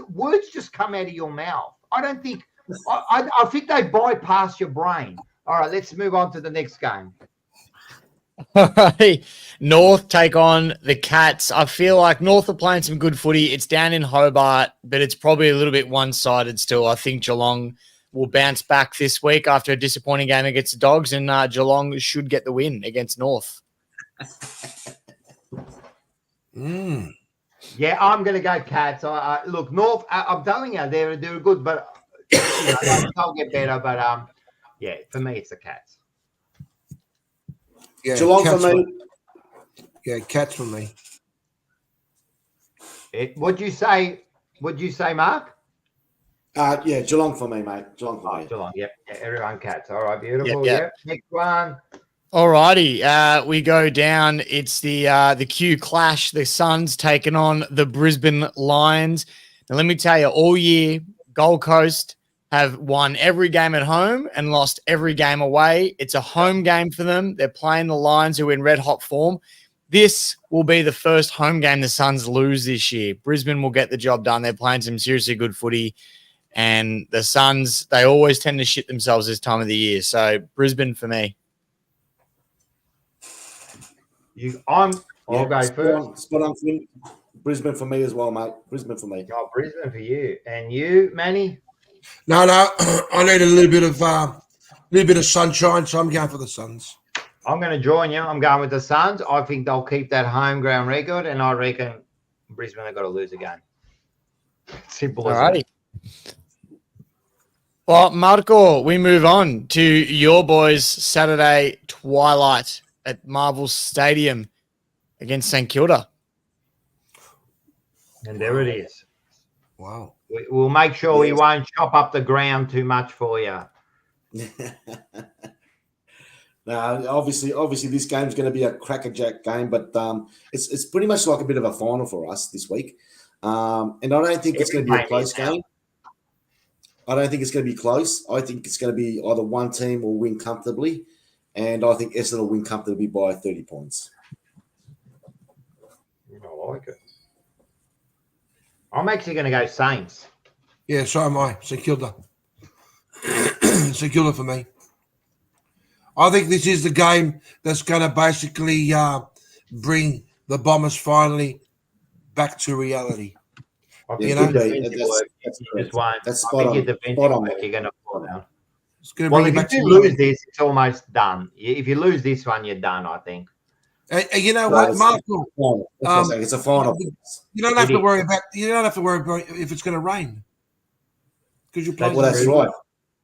words just come out of your mouth. I don't think, I think they bypass your brain. All right, let's move on to the next game. North take on the Cats. I feel like North are playing some good footy. It's down in Hobart, but it's probably a little bit one-sided still. I think Geelong will bounce back this week after a disappointing game against the Dogs, and Geelong should get the win against North. Yeah, I'm going to go Cats. Look, North, I'm telling you, they're good, but they'll get better. But, for me, it's the Cats. Yeah, Geelong for me. Yeah, Cats for me. What'd you say, Mark? Yeah, Geelong for me, mate. Geelong for me. Geelong, yep. Yeah, everyone Cats. All right, beautiful. Yep. Yep. Next one. Alrighty, we go down. It's the Q Clash. The Suns taking on the Brisbane Lions. Now, let me tell you, all year, Gold Coast have won every game at home and lost every game away. It's a home game for them. They're playing the Lions, who are in red-hot form. This will be the first home game the Suns lose this year. Brisbane will get the job done. They're playing some seriously good footy. And the Suns, they always tend to shit themselves this time of the year. So, Brisbane for me. I'll go first. Spot on for me. Brisbane for me as well, mate. Brisbane for me. Oh, Brisbane for you. And you, Manny? No, I need a little bit of sunshine, so I'm going for the Suns. I'm going to join you. I'm going with the Suns. I think they'll keep that home ground record, and I reckon Brisbane have got to lose a game. Simple as Alrighty. Well, Marco, we move on to your boys' Saturday twilight at Marvel Stadium against St Kilda. And there it is. Wow. We'll make sure we won't chop up the ground too much for you. Now, obviously, this game's going to be a crackerjack game, but it's pretty much like a bit of a final for us this week. And I don't think it's going to be a close game. I don't think it's going to be close. I think it's going to be either one team will win comfortably, and I think Essendon will win comfortably by 30 points. I like it. I'm actually going to go Saints. Yeah, so am I. St Kilda. St Kilda for me. I think this is the game that's going to basically bring the Bombers finally back to reality. I think You know? That's spot on. You're going to fall down. It's going to Well, bring if it back you to do lose reality. this, it's almost done. If you lose this one, you're done, I think. And you know what, Michael? It's a final. You don't have to worry about. You don't have to worry about if it's going to rain because you're playing. Well, that's right.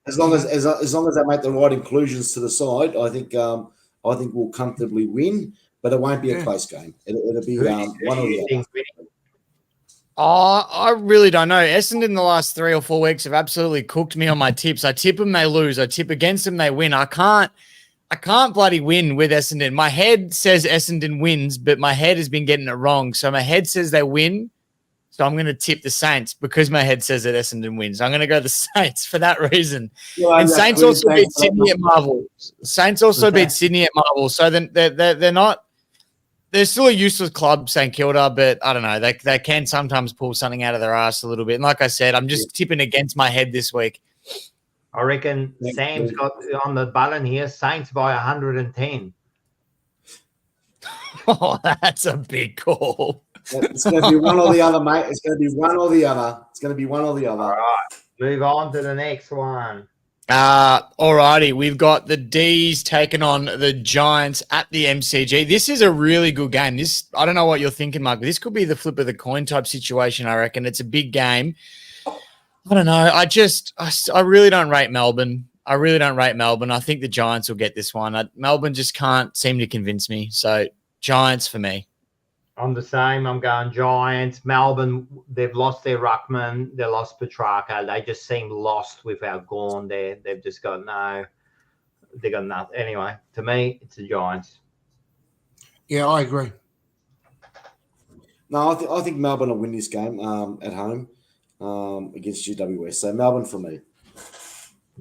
As long as they make the right inclusions to the side, I think we'll comfortably win. But it won't be a close game. It'll be one or the other. I really don't know. Essendon in the last 3 or 4 weeks have absolutely cooked me on my tips. I tip them, they lose. I tip against them, they win. I can't bloody win with Essendon. My head says Essendon wins, but my head has been getting it wrong. So my head says they win. So I'm going to tip the Saints because my head says that Essendon wins. I'm going to go the Saints for that reason. And Saints also beat Sydney at Marvel. Saints also beat Sydney at Marvel. So then they're not. They're still a useless club, St Kilda, but I don't know. They can sometimes pull something out of their ass a little bit. And like I said, I'm just tipping against my head this week. I reckon Sam's got on the button here, Saints by 110. Oh, that's a big call. It's going to be one or the other, mate. It's going to be one or the other. All right. Move on to the next one. Alrighty, we've got the D's taking on the Giants at the MCG. This is a really good game. I don't know what you're thinking, Mark, but this could be the flip of the coin type situation, I reckon. It's a big game. I don't know. I really don't rate Melbourne. I think the Giants will get this one. Melbourne just can't seem to convince me. So Giants for me. I'm the same. I'm going Giants. Melbourne, they've lost their Ruckman. They lost Petrarca. They just seem lost without Gorn there. They've just got they got nothing. Anyway, to me, it's the Giants. Yeah, I agree. No, I think Melbourne will win this game at home against GWS. So Melbourne for me.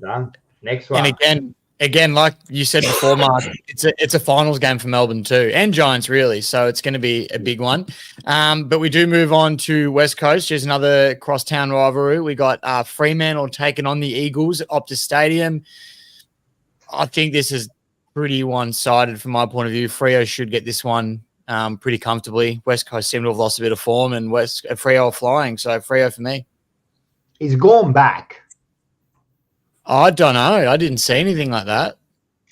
Done. Next one. And again, like you said before, Mark, it's a finals game for Melbourne too, and Giants really. So it's going to be a big one. But we do move on to West Coast. There's another crosstown rivalry. We got Fremantle taking on the Eagles at Optus Stadium. I think this is pretty one-sided from my point of view. Freo should get this one pretty comfortably. West Coast seem to have lost a bit of form, and Freo are flying. So Freo for me. He's gone back. I don't know. I didn't see anything like that.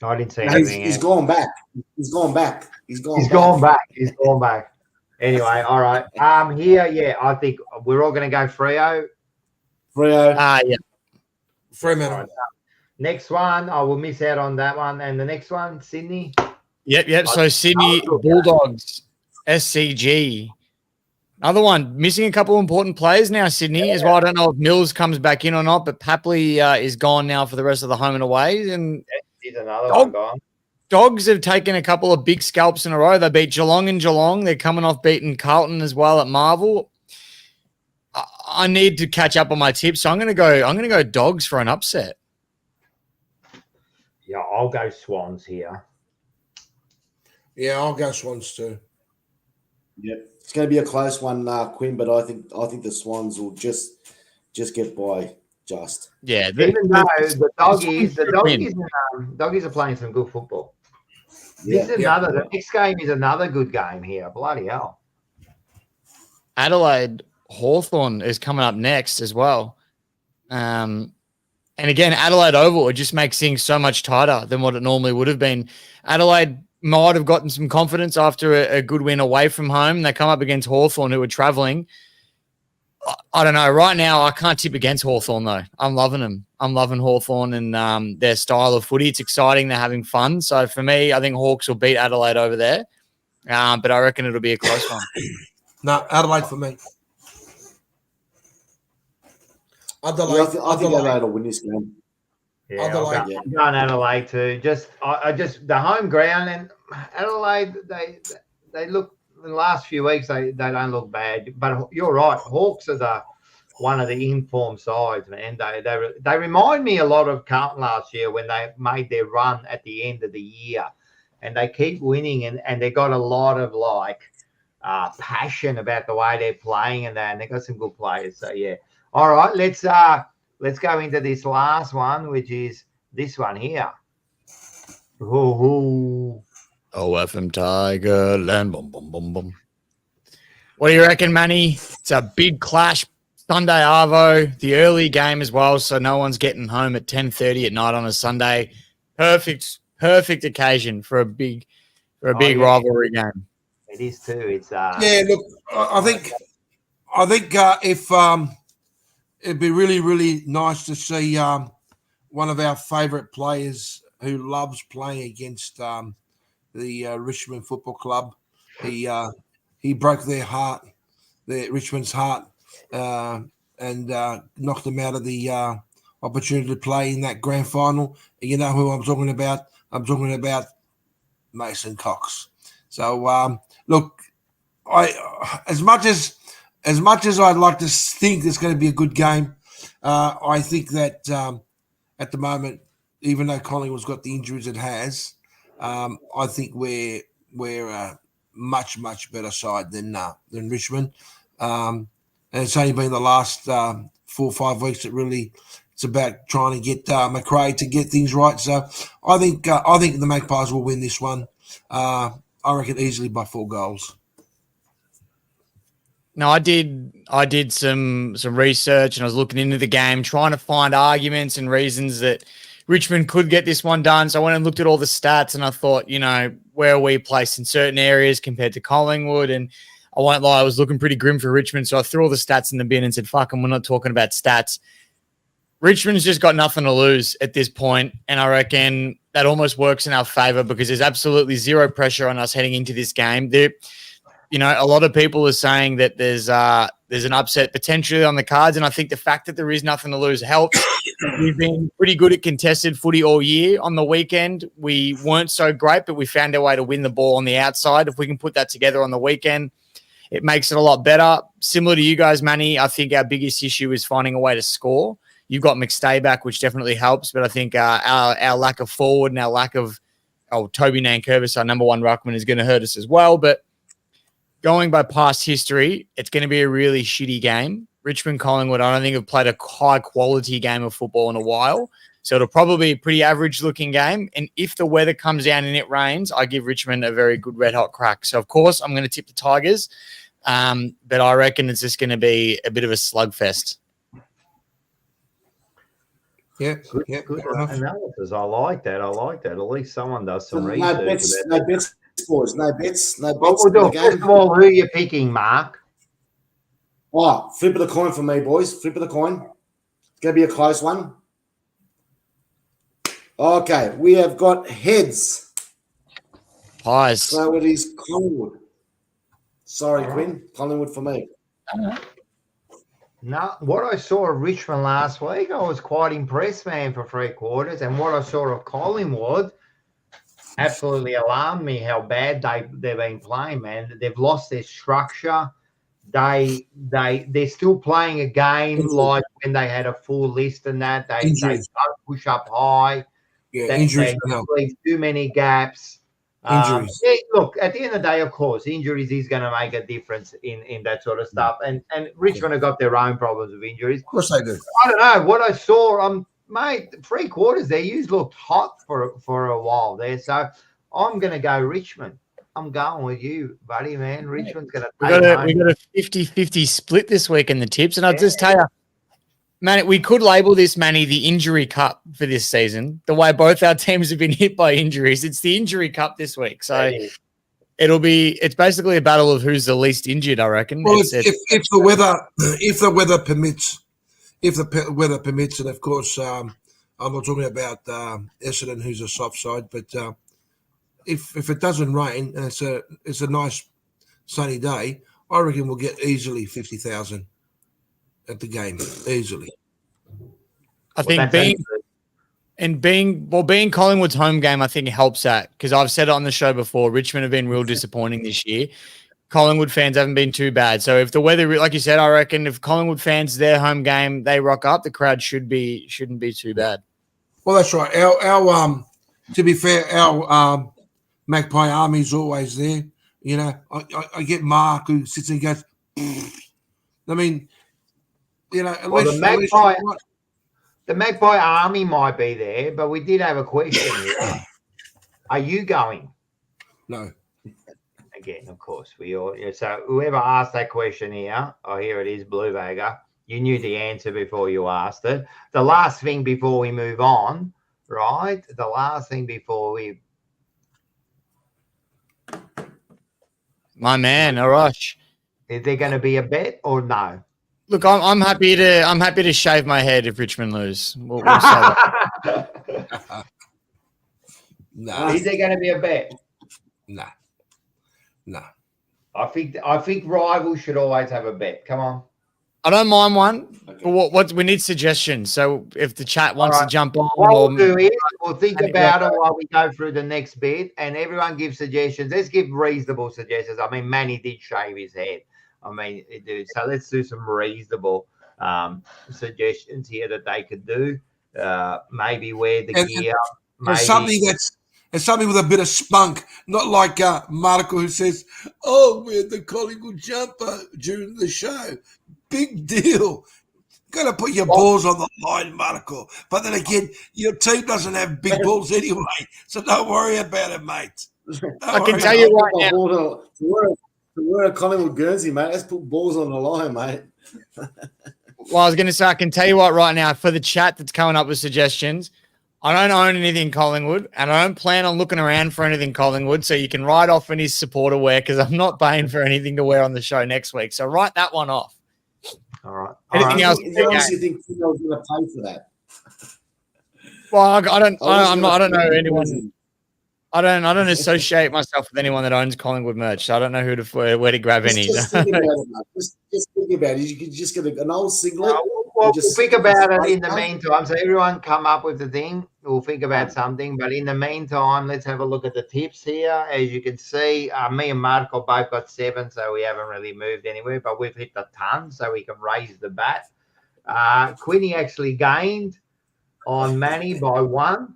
I didn't see anything. He's gone back. He's gone back. Anyway, all right. Here, I think we're all going to go Freo. Yeah. Fremantle. Right. Next one, I will miss out on that one. And the next one, Sydney. Yep. So Sydney Bulldogs, SCG. Another one, missing a couple of important players now, Sydney, as well. I don't know if Mills comes back in or not, but Papley is gone now for the rest of the home and away. And He's another one gone. Dogs have taken a couple of big scalps in a row. They beat Geelong and Geelong. They're coming off beating Carlton as well at Marvel. I need to catch up on my tips, so I'm going to go Dogs for an upset. Yeah, I'll go Swans here. Yeah, I'll go Swans too. Yep. It's going to be a close one, Quinn, but I think the Swans will just get by. Yeah, even though the doggies are playing some good football. The next game is another good game here. Bloody hell. Adelaide Hawthorn is coming up next as well. And again, Adelaide Oval, it just makes things so much tighter than what it normally would have been. Adelaide might have gotten some confidence after a good win away from home. They come up against Hawthorn, who are travelling. I don't know. Right now, I can't tip against Hawthorn, though. I'm loving them. I'm loving Hawthorn and their style of footy. It's exciting. They're having fun. So for me, I think Hawks will beat Adelaide over there. But I reckon it'll be a close one. No, Adelaide for me. Adelaide. I think Adelaide will win this game. Yeah, I'm going Adelaide too. I just the home ground and Adelaide. They look in the last few weeks. They don't look bad. But you're right. Hawks are one of the informed sides, man. They remind me a lot of Carlton last year when they made their run at the end of the year, and they keep winning and they got a lot of passion about the way they're playing and they got some good players. So yeah. All right, let's go into this last one, which is this one here. OFM Tiger Land. Boom, boom, boom, boom. What do you reckon, Manny? It's a big clash. Sunday Arvo, the early game as well, so no one's getting home at 10:30 at night on a Sunday. Perfect occasion for a big rivalry game. It is too. It's yeah. Look, I think if it'd be really, really nice to see one of our favourite players who loves playing against the Richmond Football Club. He broke their heart, Richmond's heart, and knocked them out of the opportunity to play in that grand final. You know who I'm talking about? I'm talking about Mason Cox. So, look, as much as I'd like to think it's going to be a good game, I think that at the moment, even though Collingwood's got the injuries it has, I think we're a much, much better side than Richmond. And it's only been the last 4 or 5 weeks that really it's about trying to get McRae to get things right. So I think the Magpies will win this one. I reckon easily by 4 goals. No, I did some research and I was looking into the game, trying to find arguments and reasons that Richmond could get this one done. So I went and looked at all the stats and I thought, where are we placed in certain areas compared to Collingwood? And I won't lie, I was looking pretty grim for Richmond. So I threw all the stats in the bin and said, fuck them, we're not talking about stats. Richmond's just got nothing to lose at this point, and I reckon that almost works in our favour because there's absolutely zero pressure on us heading into this game. A lot of people are saying that there's an upset potentially on the cards, and I think the fact that there is nothing to lose helps. We've been pretty good at contested footy all year. On the weekend, we weren't so great, but we found our way to win the ball on the outside. If we can put that together on the weekend, it makes it a lot better. Similar to you guys, Manny, I think our biggest issue is finding a way to score. You've got McStay back, which definitely helps, but I think our lack of forward and our lack of Toby Nankervis, our number one ruckman, is going to hurt us as well. But going by past history, it's going to be a really shitty game. Richmond Collingwood, I don't think have played a high-quality game of football in a while, so it'll probably be a pretty average-looking game. And if the weather comes down and it rains, I give Richmond a very good red-hot crack. So, of course, I'm going to tip the Tigers, but I reckon it's just going to be a bit of a slugfest. Yeah, good analysis. I like that. At least someone does some research. No bets, boys. No bets. What we'll do, first of all, who are you picking, Mark? Oh, flip of the coin for me, boys. Flip of the coin. It's going to be a close one. Okay, we have got heads. Pies. So it is Collingwood. Sorry, All Quinn. Collingwood for me. No, what I saw of Richmond last week, I was quite impressed, man, for 3/4. And what I saw of Collingwood absolutely alarmed me how bad they've been playing, man. They've lost their structure. They're still playing a game like when they had a full list and that. They Injuries. don't push up high. Yeah, They injuries can help. leave too many gaps. Injuries. Yeah, look, at the end of the day, of course, injuries is going to make a difference in that sort of stuff. And Richmond have got their own problems with injuries. Of course they do. I don't know what I saw. Mate, 3/4 there, you looked hot for a while there. So I'm going to go Richmond. I'm going with you, buddy, man. Richmond's going to take We got a 50-50 split this week in the tips. And I'll Yeah. just tell you, man, we could label this, Manny, the injury cup for this season. The way both our teams have been hit by injuries, it's the injury cup this week. So it's basically a battle of who's the least injured, I reckon. Well, if the weather permits, and of course, I'm not talking about Essendon, who's a soft side, but if it doesn't rain and it's a nice sunny day, I reckon we'll get easily 50,000 at the game, easily. I think being Collingwood's home game, I think helps that, because I've said it on the show before. Richmond have been real disappointing this year. Collingwood fans haven't been too bad. So if the weather, like you said, I reckon if Collingwood fans, their home game, they rock up, the crowd shouldn't be too bad. Well, that's right. Our to be fair, our Magpie Army's always there. You know, I get Mark who sits and goes, I mean, you know, the Magpie Army might be there, but we did have a question here. Are you going? No. Again, of course, we all. So whoever asked that question here, oh, here it is, Blue Bagger. You knew the answer before you asked it. The last thing before we move on, right? The last thing before we. My man, Arash. Is there going to be a bet or no? Look, I'm happy to shave my head if Richmond lose. We'll say that. No. Is there going to be a bet? No. I think rivals should always have a bet. Come on. I don't mind one. Okay. What we need suggestions. So if the chat wants to jump on, what we'll do is we'll think about it while we go through the next bit, and everyone gives suggestions. Let's give reasonable suggestions. I mean, Manny did shave his head. I mean, dude. So let's do some reasonable suggestions here that they could do. Maybe wear the gear. Maybe. Something with a bit of spunk, not like Marco who says, "Oh, we're the Collingwood jumper during the show." Big deal. Got to put your balls on the line, Marco. But then again, your team doesn't have big balls anyway, so don't worry about it, mate. I can tell you right now. We're a Collingwood Guernsey, mate. Let's put balls on the line, mate. Well, I was going to say, I can tell you what right now, for the chat that's coming up with suggestions, I don't own anything Collingwood, and I don't plan on looking around for anything Collingwood, so you can write off any supporter wear, because I'm not paying for anything to wear on the show next week. So write that one off. All right. Anything else? You honestly think Tino's going to pay for that? Well, I don't know anyone. I don't associate myself with anyone that owns Collingwood merch, so I don't know where to grab any. Just think about it, mate. Just think about it. You could just get an old singlet. We'll think about it in the meantime. So everyone come up with the thing. We'll think about something. But in the meantime, let's have a look at the tips here. As you can see, me and Marco both got 7, so we haven't really moved anywhere. But we've hit the ton, so we can raise the bat. Quinny actually gained on Manny by 1.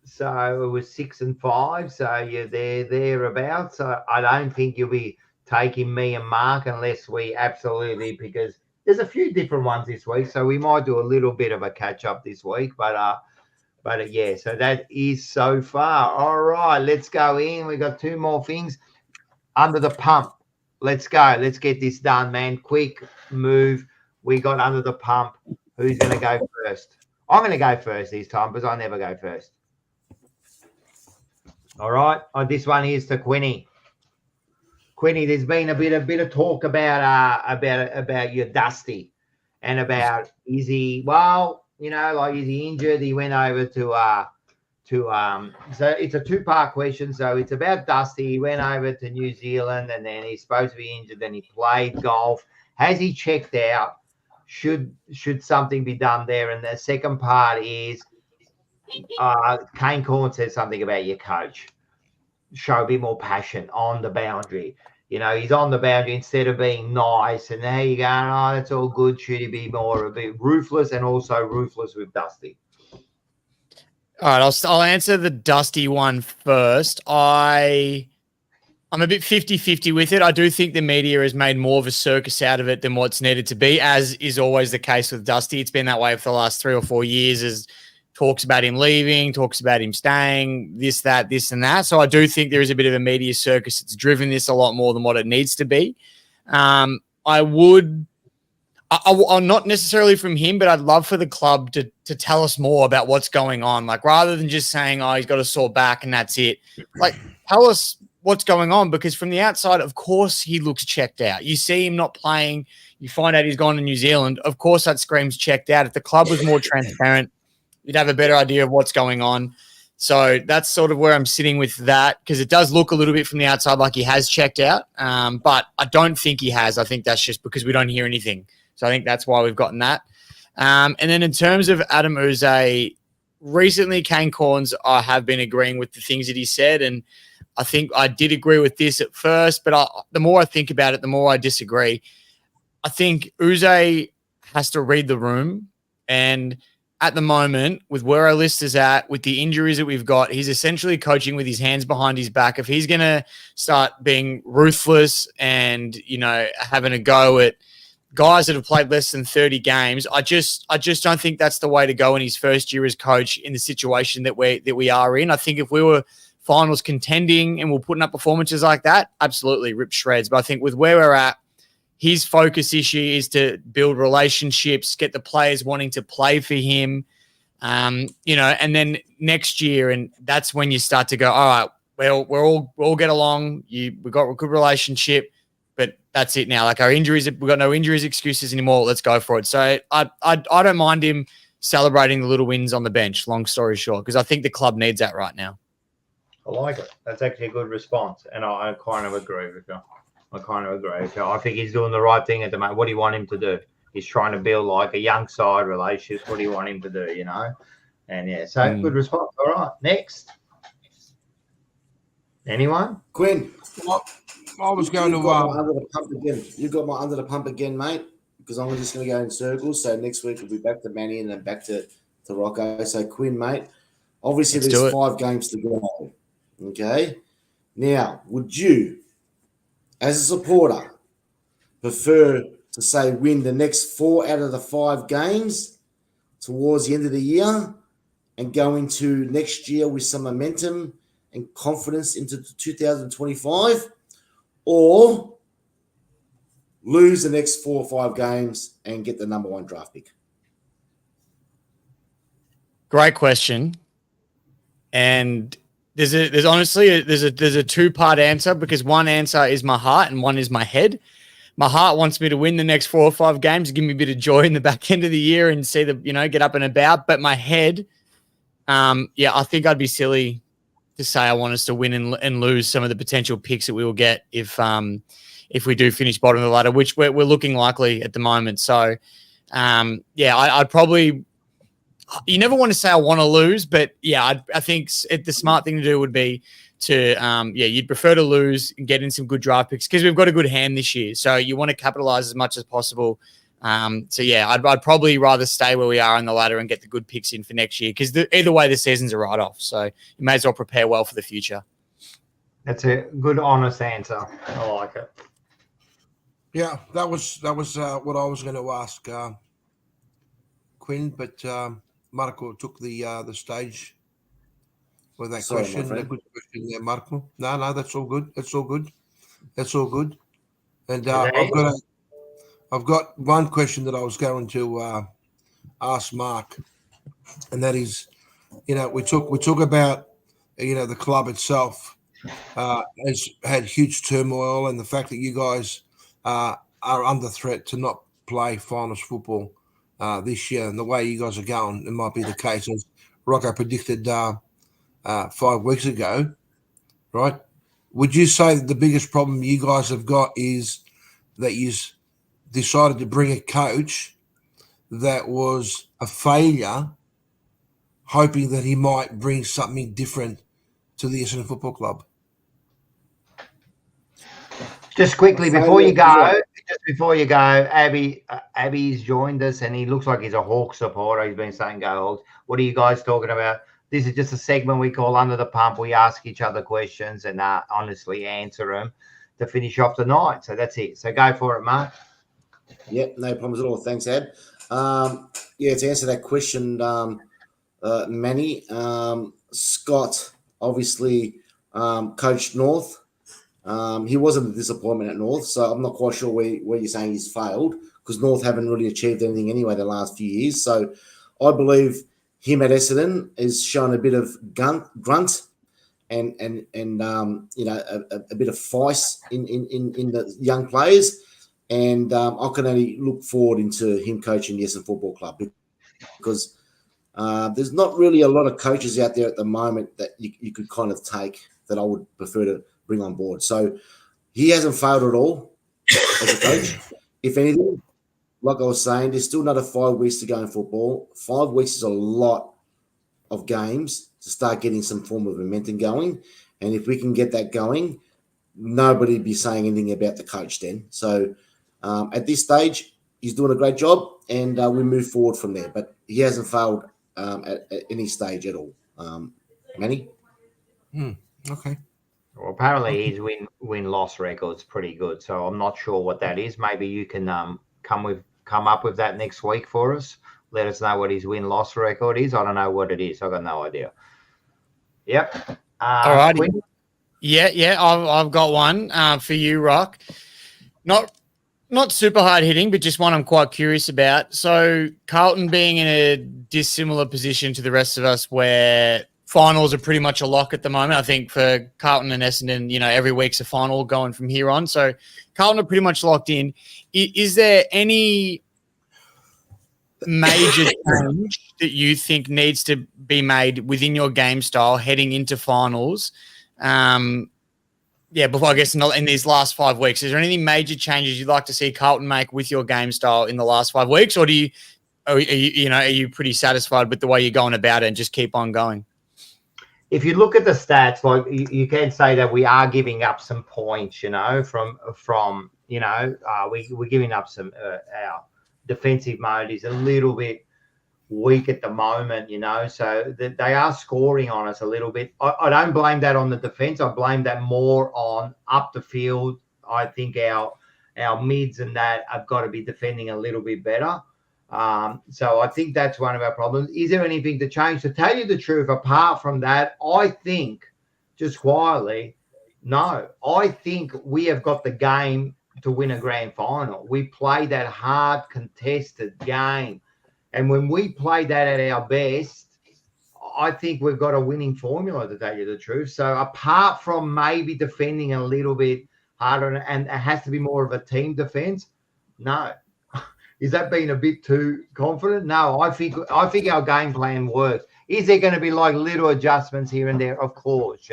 So it was 6 and 5. So you're thereabouts. So I don't think you'll be taking me and Mark unless we absolutely, because there's a few different ones this week. So we might do a little bit of a catch up this week. But yeah, so that is so far. All right, let's go in. We got 2 more things under the pump. Let's go. Let's get this done, man. Quick move. We got under the pump. Who's going to go first? I'm going to go first this time because I never go first. All right. This one is to Quinny. Quinny, there's been a bit of talk about your Dusty and about is he, well, you know, like is he injured? He went over to So it's a two-part question. So it's about Dusty. He went over to New Zealand and then he's supposed to be injured. Then he played golf. Has he checked out? Should something be done there? And the second part is Kane Corn says something about your coach. Show a bit more passion on the boundary. He's on the boundary instead of being nice. And there you go. Oh, that's all good. Should he be more a bit ruthless and also ruthless with Dusty? All right, I'll answer the Dusty one first. I'm a bit 50-50 with it. I do think the media has made more of a circus out of it than what's needed to be, as is always the case with Dusty. It's been that way for the last 3 or 4 years, as talks about him leaving, talks about him staying, this, and that. So I do think there is a bit of a media circus. It's driven this a lot more than what it needs to be. I'm not necessarily from him, but I'd love for the club to tell us more about what's going on. Like, rather than just saying, oh, he's got a sore back and that's it. Like, tell us what's going on, because from the outside, of course, he looks checked out. You see him not playing. You find out he's gone to New Zealand. Of course, that screams checked out. If the club was more transparent, you'd have a better idea of what's going on. So that's sort of where I'm sitting with that, because it does look a little bit from the outside like he has checked out. But I don't think he has. I think that's just because we don't hear anything. So I think that's why we've gotten that. And then in terms of Adam Uze, recently Kane Corns, I have been agreeing with the things that he said. And I think I did agree with this at first, but the more I think about it, the more I disagree. I think Uze has to read the room. And at the moment, with where our list is at, with the injuries that we've got, he's essentially coaching with his hands behind his back. If he's going to start being ruthless and, having a go at guys that have played less than 30 games, I just don't think that's the way to go in his first year as coach in the situation that we are in. I think if we were finals contending and we're putting up performances like that, absolutely rip shreds. But I think with where we're at, his focus issue is to build relationships, get the players wanting to play for him, and then next year, and that's when you start to go, all right, well, we'll all get along. We've got a good relationship, but that's it now. Like, our injuries, we've got no injuries excuses anymore. Let's go for it. So I don't mind him celebrating the little wins on the bench, long story short, because I think the club needs that right now. I like it. That's actually a good response, and I kind of agree with you. I think he's doing the right thing at the moment. What do you want him to do? He's trying to build like a young side relationships. What do you want him to do, And yeah, so good response. All right, next. Anyone? Quinn. I was going to under the pump again. You got my under the pump again, mate, because I'm just going to go in circles. So next week we'll be back to Manny and then back to Rocco. So Quinn, mate, obviously there's 5 games to go. Okay. Now, would you, as a supporter, prefer to say win the next 4 out of the 5 games towards the end of the year and go into next year with some momentum and confidence into 2025, or lose the next 4 or 5 games and get the number 1 draft pick? Great question. And there's honestly a 2-part answer, because one answer is my heart and one is my head. My heart wants me to win the next 4 or 5 games, give me a bit of joy in the back end of the year and see get up and about. But my head, I think I'd be silly to say I want us to win and lose some of the potential picks that we will get if we do finish bottom of the ladder, which we're looking likely at the moment. So, I'd probably. You never want to say I want to lose, but I think the smart thing to do would be to, you'd prefer to lose and get in some good draft picks, because we've got a good hand this year. So you want to capitalize as much as possible. I'd probably rather stay where we are on the ladder and get the good picks in for next year, because either way the season's a write-off. So you may as well prepare well for the future. That's a good, honest answer. I like it. Yeah, that was what I was going to ask Quinn, but Marco took the stage with that question. A good question there, Marco. No, that's all good. That's all good. And I've got one question that I was going to ask Mark, and that is, we talk about the club itself has had huge turmoil, and the fact that you guys are under threat to not play finals football this year, and the way you guys are going, it might be the case, as Rocco predicted 5 weeks ago, right? Would you say that the biggest problem you guys have got is that you decided to bring a coach that was a failure, hoping that he might bring something different to the Essendon Football Club? Just quickly before you go, Abby's joined us, and he looks like he's a Hawk supporter. He's been saying go Hawks. What are you guys talking about? This is just a segment we call Under the Pump. We ask each other questions and honestly answer them to finish off the night. So that's it. So go for it, Mark. Yep, no problems at all. Thanks, Ed. To answer that question, Manny, Scott obviously coached North. He wasn't a disappointment at North, so I'm not quite sure where you're saying he's failed, because North haven't really achieved anything anyway the last few years. So I believe him at Essendon is showing a bit of grunt and a bit of feist in the young players. And I can only look forward into him coaching the Essendon Football Club, because there's not really a lot of coaches out there at the moment that you could kind of take that I would prefer to bring on board. So he hasn't failed at all as a coach. If anything, like I was saying, there's still another 5 weeks to go in football. 5 weeks is a lot of games to start getting some form of momentum going. And if we can get that going, nobody would be saying anything about the coach then. So at this stage, he's doing a great job, and we move forward from there. But he hasn't failed at any stage at all. Manny? Okay. Well, apparently his win-loss record's pretty good, so I'm not sure what that is. Maybe you can come up with that next week for us. Let us know what his win-loss record is. I don't know what it is. I've got no idea. Yep. All right. Yeah. I've got one for you, Rock. Not super hard hitting, but just one I'm quite curious about. So Carlton being in a dissimilar position to the rest of us, where finals are pretty much a lock at the moment. I think for Carlton and Essendon, every week's a final going from here on. So Carlton are pretty much locked in. Is there any major change that you think needs to be made within your game style heading into finals? Before, I guess, in these last 5 weeks, is there any major changes you'd like to see Carlton make with your game style in the last 5 weeks, or are you pretty satisfied with the way you're going about it and just keep on going? If you look at the stats, like you can say that we are giving up some points, from we're giving up some our defensive mode is a little bit weak at the moment, so they are scoring on us a little bit. I don't blame that on the defense. I blame that more on up the field. I think our mids and that have got to be defending a little bit better. So I think that's one of our problems. Is there anything to change? To tell you the truth, apart from that, I think, just quietly, no. I think we have got the game to win a grand final. We play that hard, contested game. And when we play that at our best, I think we've got a winning formula, to tell you the truth. So apart from maybe defending a little bit harder, and it has to be more of a team defense, no. Is that being a bit too confident? No, I think our game plan works. Is there going to be like little adjustments here and there? Of course,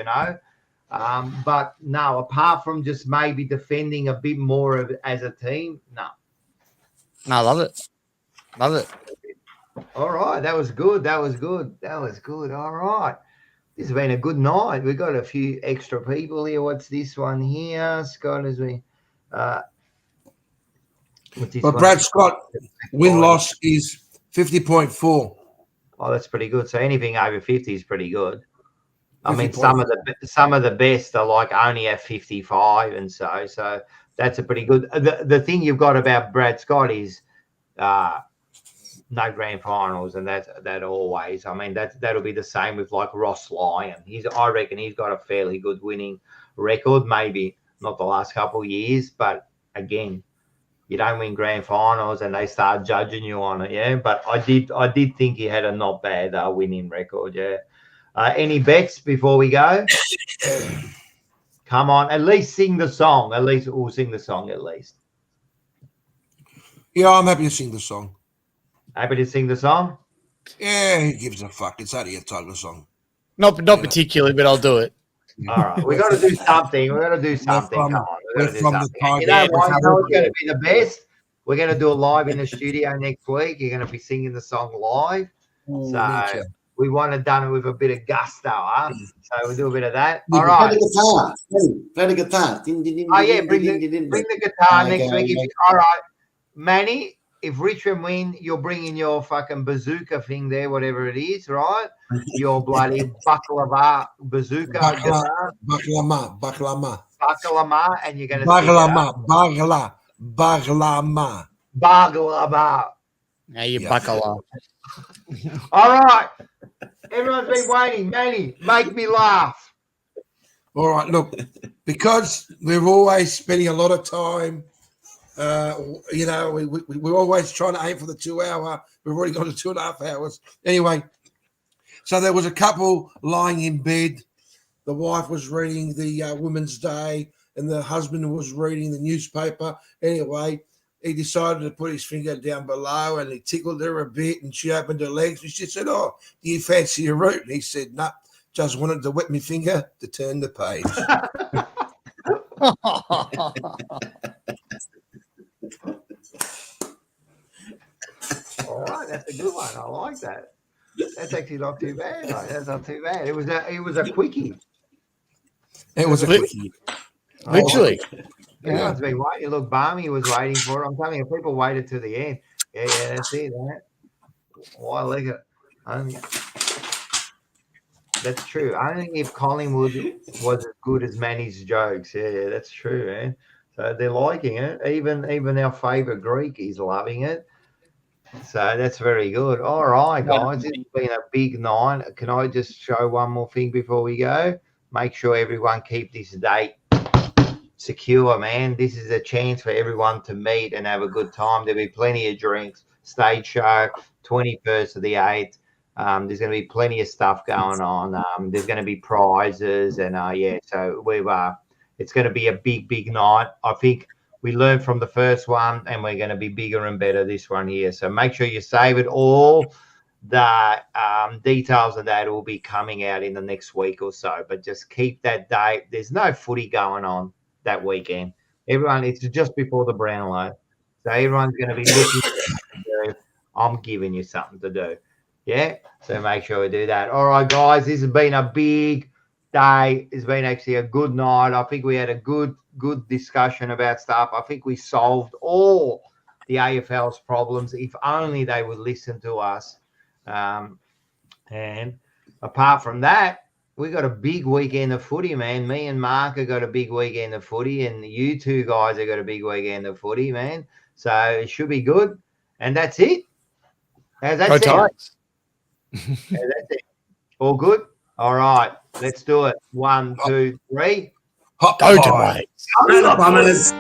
but no, apart from just maybe defending a bit more as a team, no. No, love it. All right, that was good. All right. This has been a good night. We've got a few extra people here. What's this one here? Scott, as we Brad Scott, win-loss is 50.4. Oh, that's pretty good. So anything over 50 is pretty good. I mean, some of the best are like only at 55, and so that's a pretty good. The thing you've got about Brad Scott is no grand finals, and that always. I mean, that'll be the same with like Ross Lyon. I reckon he's got a fairly good winning record. Maybe not the last couple of years, but again, you don't win grand finals and they start judging you on it, yeah. But I did think he had a not bad winning record, yeah. Any bets before we go? Come on, at least sing the song. At least we'll sing the song at least. Yeah, I'm happy to sing the song. Happy to sing the song? Yeah, who gives a fuck? It's only a Tiger song. Not particularly, but I'll do it. All right, we got to do something. We got to do something. from- Come on, we we're got to do from the something. time- You know Yeah, what? we're You know what's from- going to be the best? We're going to do it live in the studio next week. You're going to be singing the song live. Ooh, So nature. we want to done it with a bit of gusto, huh? So we'll do a bit of that. Yeah, All Play right. the guitar. Play the guitar. Din, din, din, Oh din, yeah, din, bring din, the din, din. guitar Okay, next week. okay. All right, Manny. If Richmond win, you're bringing your fucking bazooka thing there, whatever it is, right? Your bloody baklava bazooka guitar, Baklama. baklava, and you're gonna sing Baglama. baklava. Now you Yeah. buckle up. All right, everyone's been waiting. Manny, make me laugh. All right, look, because we're always spending a lot of time, we're always trying to aim for the 2 hour. We've already got to 2.5 hours. Anyway, so there was a couple lying in bed. The wife was reading the Women's Day and the husband was reading the newspaper. Anyway, he decided to put his finger down below and he tickled her a bit and she opened her legs and she said, "Oh, do you fancy a root?" And he said, "No, just wanted to wet my finger to turn the page." All right, that's a good one. I like that. That's actually not too bad. Like, that's not too bad. It was a quickie. It was a Lit- quickie. Literally. Everyone's been waiting. Look, Barmy was waiting for it. I'm telling you, people waited to the end. Yeah, that's it. Right? Why like it? That's true. I don't think if Collingwood was as good as Manny's jokes. Yeah, that's true, man. So they're liking it. Even our favourite Greek is loving it. So that's very good. All right, guys. It's been a big night. Can I just show one more thing before we go? Make sure everyone keep this date secure, man. This is a chance for everyone to meet and have a good time. There'll be plenty of drinks, stage show, 21st of the 8th. There's going to be plenty of stuff going on. There's going to be prizes and so it's going to be a big night. I think we learned from the first one and we're going to be bigger and better this one here. So make sure you save it all. The details of that will be coming out in the next week or so, but just keep that date. There's no footy going on that weekend. It's just before the Brownlow. So everyone's going to be looking. I'm giving you something to do. Yeah. So make sure we do that. All right, guys. This has been a big day. It's been actually a good night. I think we had a good discussion about stuff. I think we solved all the AFL's problems. If only they would listen to us. And apart from that, we got a big weekend of footy, man. Me and Mark have got a big weekend of footy, and you two guys have got a big weekend of footy, man. So it should be good. And that's it. How's that sound? That's it. All good? All right. Let's do it. 1, 2, 3. Hot Go to pie. base. Bombers.